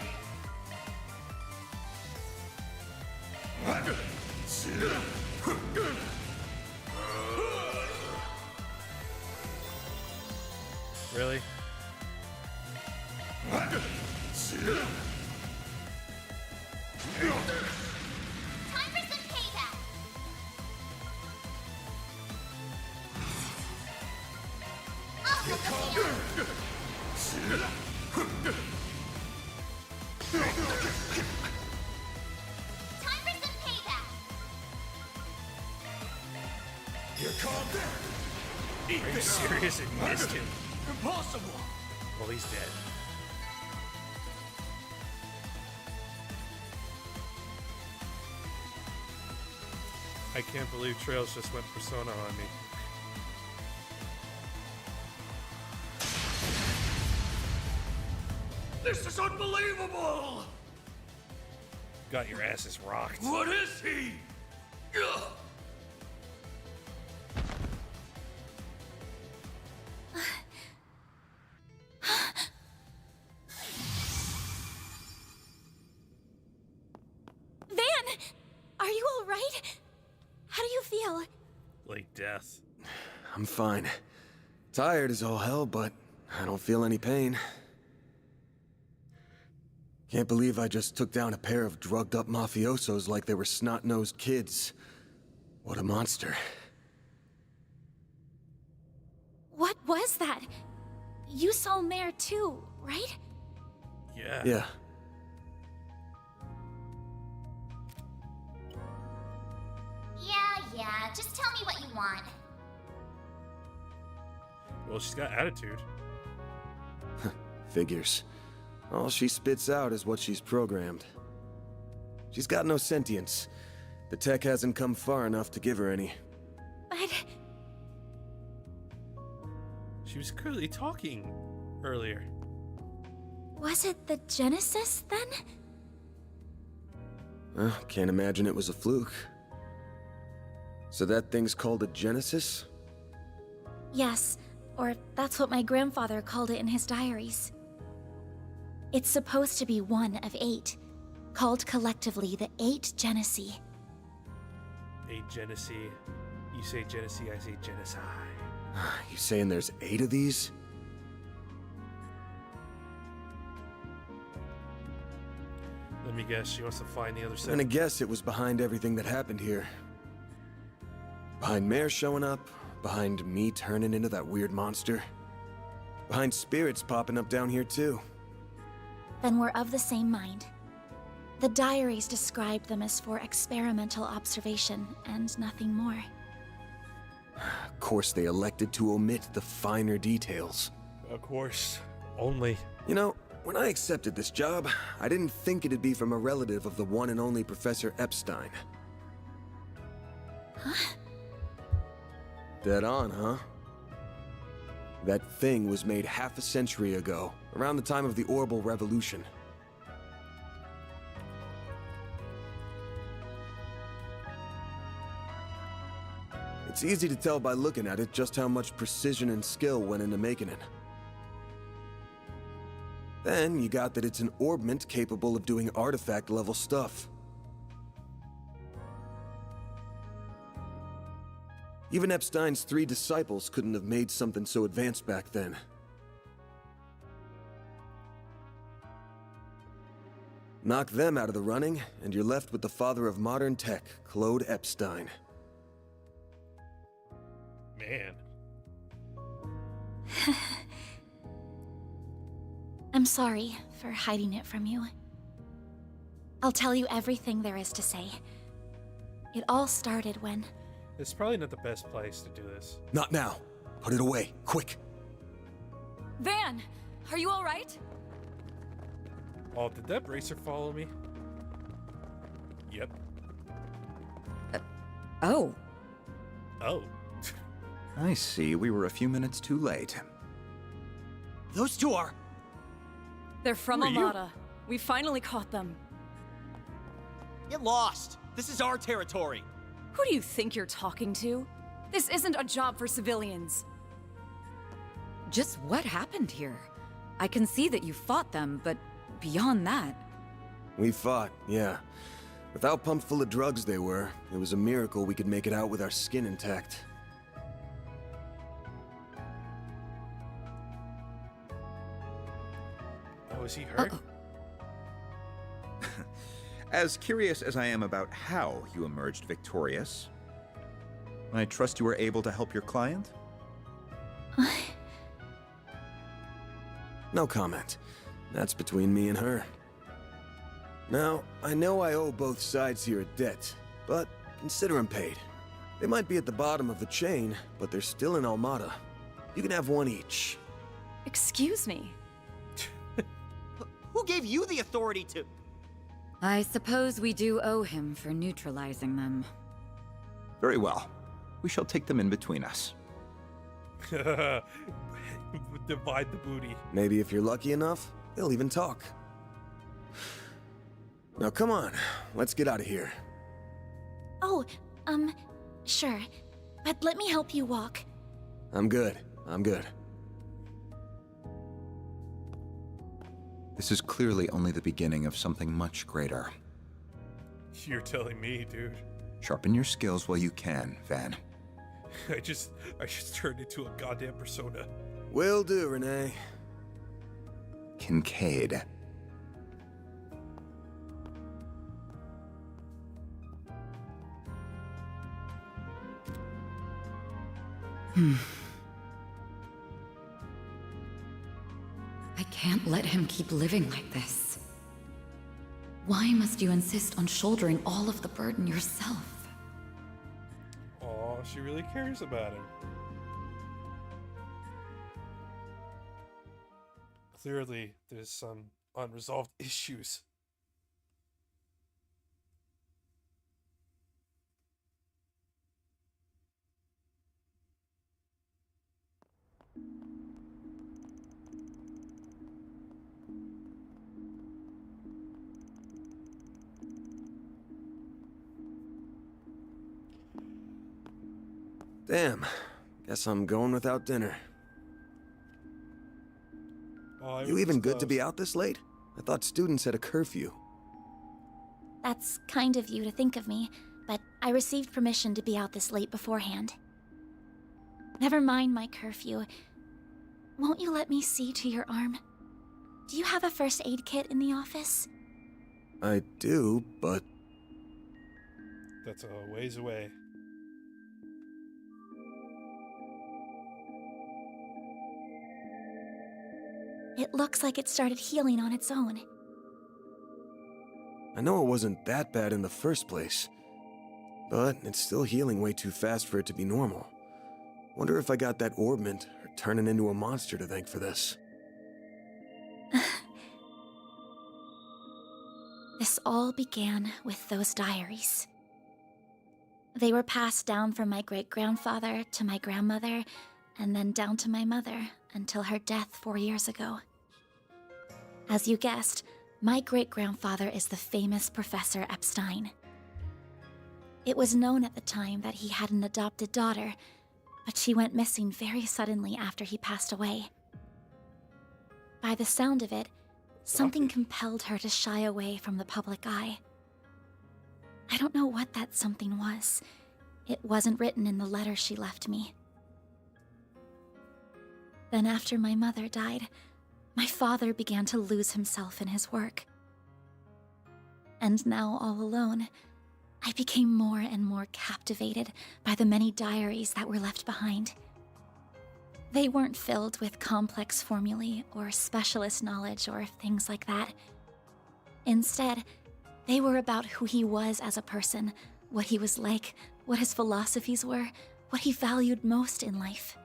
Really? Time for some payback. I'll hold the field. Time for some payback. Here comes. Are you serious? It missed him. Impossible. Well, he's dead. I can't believe Trails just went Persona on me. This is unbelievable! Got your asses rocked. What is he? Ugh. Van! Are you alright? How do you feel? Like death. I'm fine. Tired as all hell, but I don't feel any pain. Can't believe I just took down a pair of drugged-up mafiosos like they were snot-nosed kids. What a monster. What was that? You saw Mare too, right? Yeah. Yeah. Yeah, just tell me what you want. Well, she's got attitude. Figures. All she spits out is what she's programmed. She's got no sentience. The tech hasn't come far enough to give her any. But... She was clearly talking earlier. was it the Genesis, then? Can't imagine it was a fluke. So that thing's called a Genesis? Yes, or that's what my grandfather called it in his diaries. It's supposed to be one of 8, called collectively the 8 Genesee. 8 Genesee. You say Genesee, I say genocide. You saying there's 8 of these? Let me guess, she wants to find the other I'm 7. gonna guess it was behind everything that happened here. Behind Mare showing up, behind me turning into that weird monster. Behind spirits popping up down here too. Then we're of the same mind. The diaries describe them as for experimental observation and nothing more. Of course they elected to omit the finer details. Of course. Only. You know, when I accepted this job, I didn't think it'd be from a relative of the one and only Professor Epstein. Huh? Dead on, huh? That thing was made half a century ago, around the time of the Orbital Revolution. It's easy to tell by looking at it just how much precision and skill went into making it. Then you got that it's an orbment capable of doing artifact-level stuff. Even Epstein's 3 disciples couldn't have made something so advanced back then. Knock them out of the running, and you're left with the father of modern tech, Claude Epstein. Man. I'm sorry for hiding it from you. I'll tell you everything there is to say. It all started when... It's probably not the best place to do this. Not now. Put it away, quick. Van, are you all right? Oh, did that bracer follow me? Yep. Oh. Oh. I see. We were a few minutes too late. Those two are... They're from Who are you? Armada. We finally caught them. Get lost! This is our territory! Who do you think you're talking to? This isn't a job for civilians. Just what happened here? I can see that you fought them, but beyond that... We fought, yeah. With how pumped full of drugs they were, it was a miracle we could make it out with our skin intact. Oh, is he hurt? As curious as I am about how you emerged victorious, I trust you were able to help your client? No comment. That's between me and her. Now, I know I owe both sides here a debt, but consider them paid. They might be at the bottom of the chain, but they're still in Almada. You can have one each. Excuse me. Who gave you the authority to... I suppose we do owe him for neutralizing them. Very well. We shall take them in between us. Divide the booty. Maybe if you're lucky enough, they'll even talk. Now come on, let's get out of here. Oh, sure. But let me help you walk. I'm good. I'm good. This is clearly only the beginning of something much greater. You're telling me, dude. Sharpen your skills while you can, Van. I just turned into a goddamn persona. Will do, Renee. Kincaid. I can't let him keep living like this. Why must you insist on shouldering all of the burden yourself? Aw, she really cares about him. Clearly, there's some unresolved issues. Damn. Guess I'm going without dinner. Oh, You even good to be out this late? I thought students had a curfew. That's kind of you to think of me, but I received permission to be out this late beforehand. Never mind my curfew. Won't you let me see to your arm? Do you have a first aid kit in the office? I do, but... That's a ways away. It looks like it started healing on its own. I know it wasn't that bad in the first place, but it's still healing way too fast for it to be normal. Wonder if I got that orbment or turning into a monster to thank for this. This all began with those diaries. They were passed down from my great-grandfather to my grandmother, and then down to my mother until her death 4 years ago. As you guessed, my great-grandfather is the famous Professor Epstein. It was known at the time that he had an adopted daughter, but she went missing very suddenly after he passed away. By the sound of it, something compelled her to shy away from the public eye. I don't know what that something was. It wasn't written in the letter she left me. Then after my mother died, my father began to lose himself in his work. And now, all alone, I became more and more captivated by the many diaries that were left behind. They weren't filled with complex formulae or specialist knowledge or things like that. Instead, they were about who he was as a person, what he was like, what his philosophies were, what he valued most in life.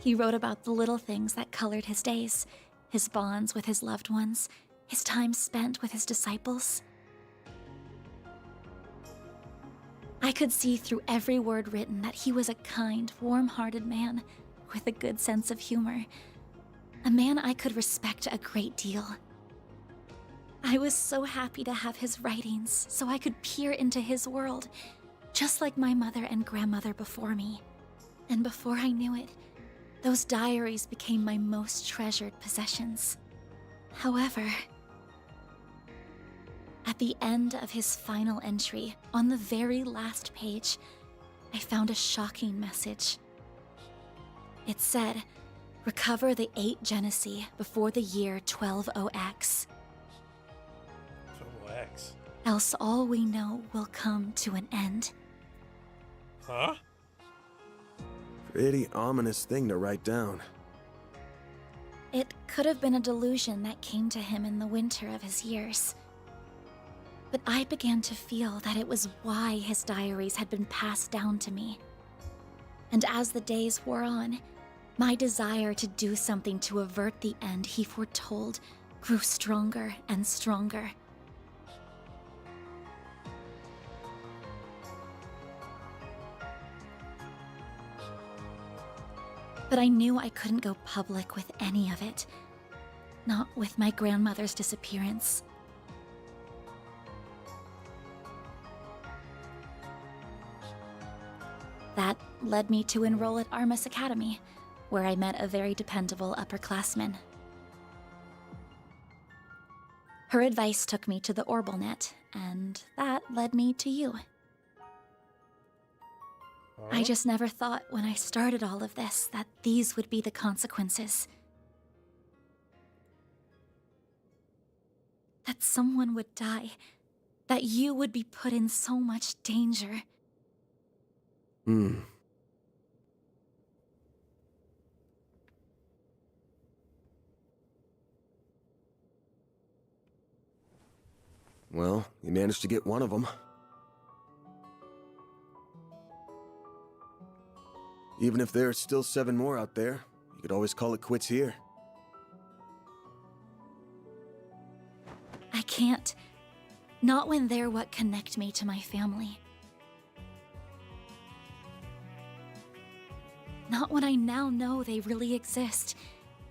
He wrote about the little things that colored his days, his bonds with his loved ones, his time spent with his disciples. I could see through every word written that he was a kind, warm-hearted man with a good sense of humor, A man I could respect a great deal. I was so happy to have his writings so I could peer into his world, just like my mother and grandmother before me. And before I knew it, those diaries became my most treasured possessions. However, at the end of his final entry, on the very last page, I found a shocking message. It said, "Recover the 8 Genesee before the year 120X. 12X. Else all we know will come to an end." Huh? Pretty ominous thing to write down. It could have been a delusion that came to him in the winter of his years. But I began to feel that it was why his diaries had been passed down to me. And as the days wore on, my desire to do something to avert the end he foretold grew stronger and stronger. But I knew I couldn't go public with any of it. Not with my grandmother's disappearance. That led me to enroll at Armus Academy, where I met a very dependable upperclassman. Her advice took me to the Orbalnet, and that led me to you. I just never thought when I started all of this that these would be the consequences. That someone would die. That you would be put in so much danger. Well, you managed to get one of them. Even if there are still 7 more out there, you could always call it quits here. I can't. Not when they're what connect me to my family. Not when I now know they really exist,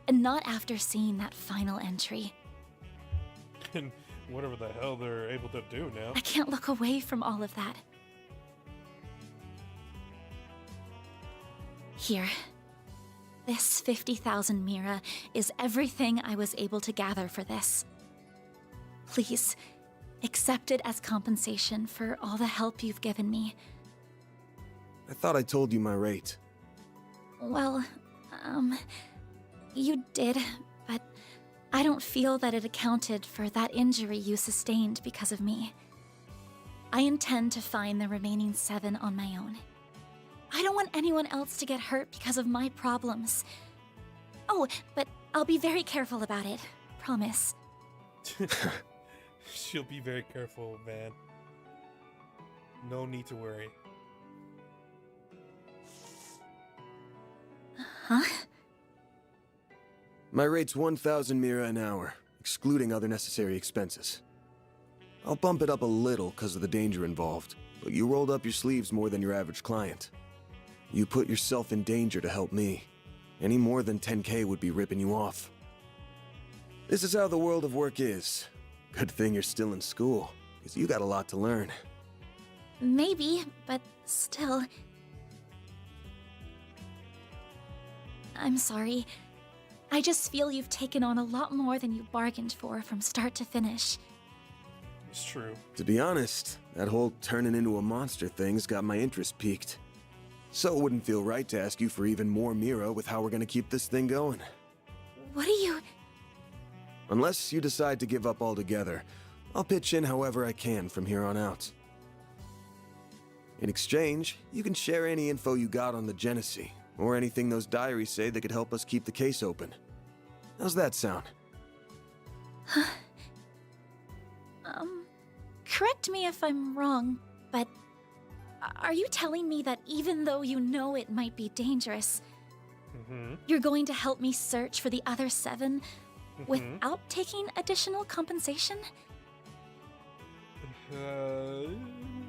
and not after seeing that final entry. And whatever the hell they're able to do now. I can't look away from all of that. Here. This 50,000 Mira is everything I was able to gather for this. Please, accept it as compensation for all the help you've given me. I thought I told you my rate. Well, you did, but I don't feel that it accounted for that injury you sustained because of me. I intend to find the remaining 7 on my own. I don't want anyone else to get hurt because of my problems. Oh, but I'll be very careful about it. Promise. She'll be very careful, man. No need to worry. Huh? My rate's 1,000 Mira an hour, excluding other necessary expenses. I'll bump it up a little because of the danger involved, but you rolled up your sleeves more than your average client. You put yourself in danger to help me. Any more than 10K would be ripping you off. This is how the world of work is. Good thing you're still in school, because you got a lot to learn. Maybe, but still. I'm sorry. I just feel you've taken on a lot more than you bargained for from start to finish. It's true. To be honest, that whole turning into a monster thing's got my interest piqued. So it wouldn't feel right to ask you for even more Mira with how we're gonna keep this thing going. What are you... Unless you decide to give up altogether, I'll pitch in however I can from here on out. In exchange, you can share any info you got on the Genesee, or anything those diaries say that could help us keep the case open. How's that sound? Correct me if I'm wrong, but are you telling me that even though you know it might be dangerous, you're going to help me search for the other 7 without taking additional compensation?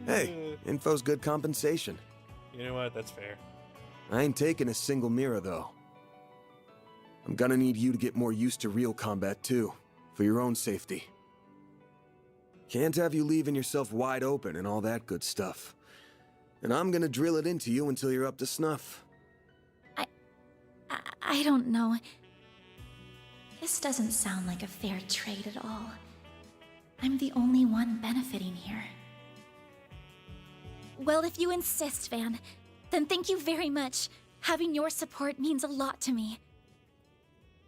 Hey, info's good compensation. You know what? That's fair. I ain't taking a single Mira, though. I'm gonna need you to get more used to real combat too, for your own safety. Can't have you leaving yourself wide open and all that good stuff. And I'm gonna drill it into you until you're up to snuff. I don't know. This doesn't sound like a fair trade at all. I'm the only one benefiting here. Well, if you insist, Van, then thank you very much. Having your support means a lot to me.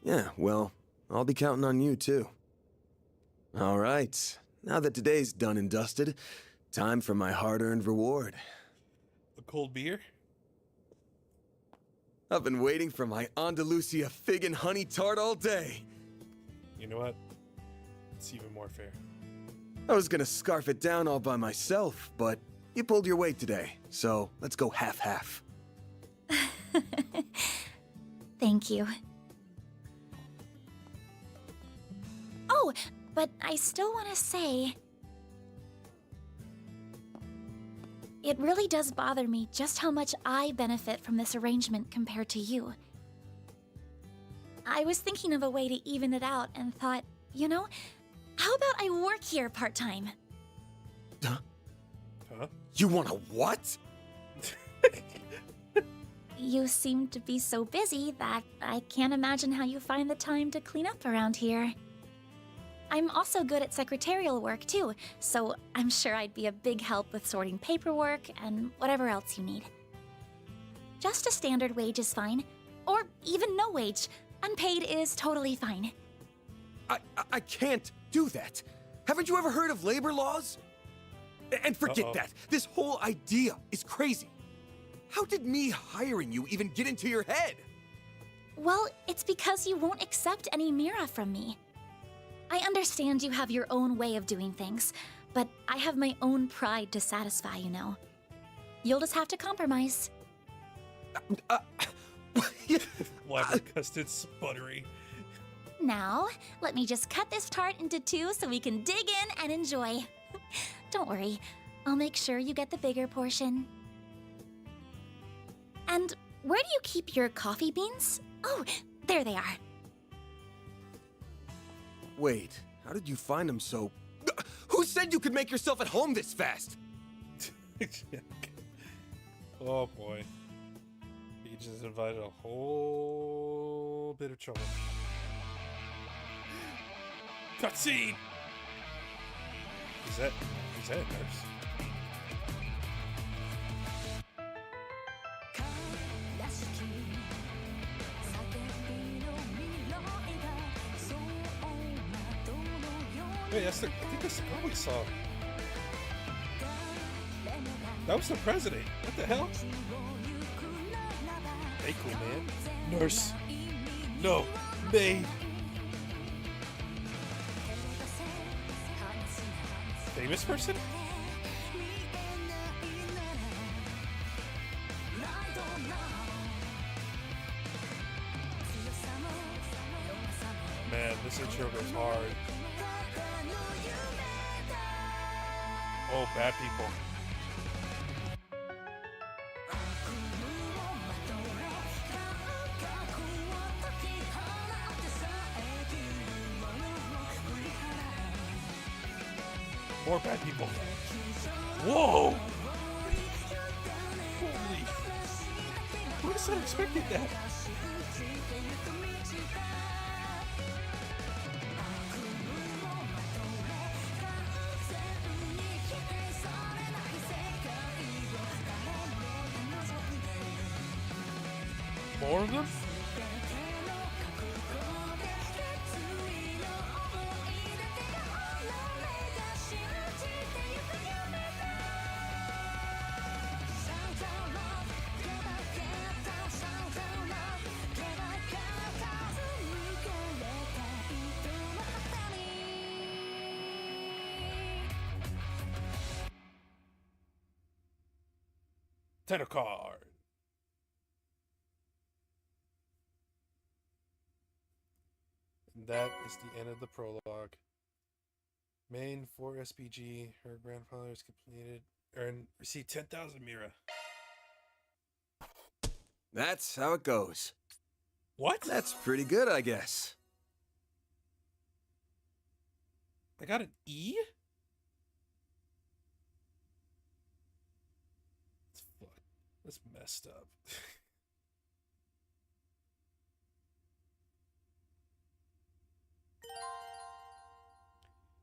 Yeah, well, I'll be counting on you too. All right, now that today's done and dusted, time for my hard-earned reward. A cold beer? I've been waiting for my Andalusia fig and honey tart all day. You know what? It's even more fair. I was gonna scarf it down all by myself, but you pulled your weight today, so let's go half-half. Thank you. Oh, but I still want to say... It really does bother me just how much I benefit from this arrangement compared to you. I was thinking of a way to even it out and thought, you know, how about I work here part-time? Huh? Huh? You want a what? You seem to be so busy that I can't imagine how you find the time to clean up around here. I'm also good at secretarial work too, so I'm sure I'd be a big help with sorting paperwork and whatever else you need. Just a standard wage is fine, or even no wage. Unpaid is totally fine. I can't do that. Haven't you ever heard of labor laws? And forget that. This whole idea is crazy. How did me hiring you even get into your head? Well, it's because you won't accept any Mira from me. I understand you have your own way of doing things, but I have my own pride to satisfy, you know. You'll just have to compromise. Why the custard sputtery? Now, let me just cut this tart into two so we can dig in and enjoy. Don't worry, I'll make sure you get the bigger portion. And where do you keep your coffee beans? Oh, there they are. Wait, how did you find them so... Who said you could make yourself at home this fast? Oh boy. He just invited a whole bit of trouble. Cutscene! Is that a nurse? Wait, I think that's the girl we saw. That was the president. What the hell? Hey, cool man. Nurse. No. Maid. Famous person? Man, this intro goes hard. Oh, bad people. More bad people. Whoa! Holy. Who would have expected that? More of them? Title card. And that is the end of the prologue. Main 4 SPG. Her grandfather has completed and received 10,000 Mira. That's how it goes. What? That's pretty good, I guess. I got an E? That's messed up.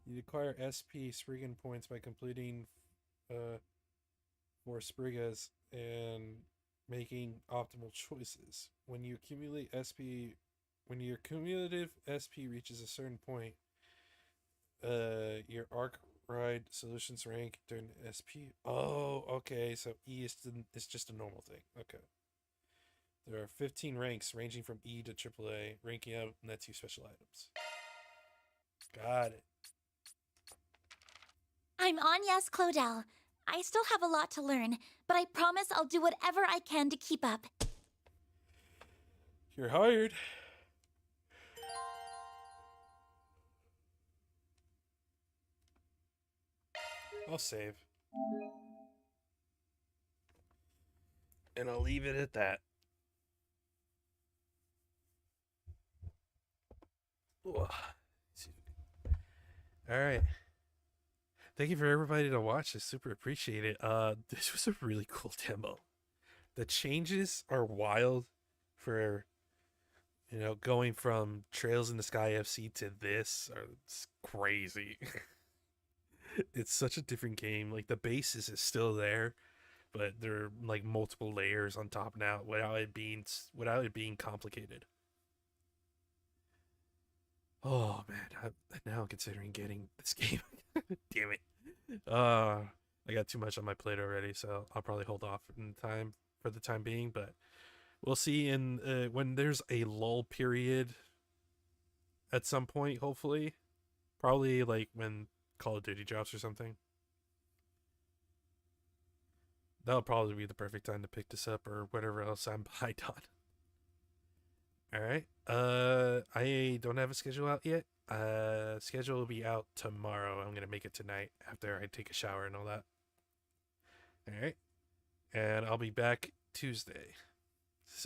You acquire SP Spriggan points by completing 4 Spriggas and making optimal choices. When your cumulative SP reaches a certain point, your arc ride solutions rank during SP. Oh, okay. So E is just a normal thing. Okay. There are 15 ranks ranging from E to AAA. Ranking out nets you special items. Got it. I'm Agnes Claudel. I still have a lot to learn, but I promise I'll do whatever I can to keep up. You're hired. I'll save. And I'll leave it at that. All right. Thank you for everybody to watch. I super appreciate it. This was a really cool demo. The changes are wild for, going from Trails in the Sky FC to this. It's crazy. It's such a different game. Like, the basis is still there, but there are like multiple layers on top now without it being complicated. Oh man, I'm now considering getting this game. Damn it. I got too much on my plate already, so I'll probably hold off for the time being, but we'll see in when there's a lull period at some point, hopefully. Probably like when Call of Duty drops or something. That'll probably be the perfect time to pick this up or whatever else I'm behind on. Alright. I don't have a schedule out yet. Schedule will be out tomorrow. I'm gonna make it tonight after I take a shower and all that. Alright. And I'll be back Tuesday.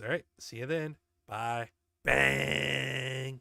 Alright. See you then. Bye. Bang!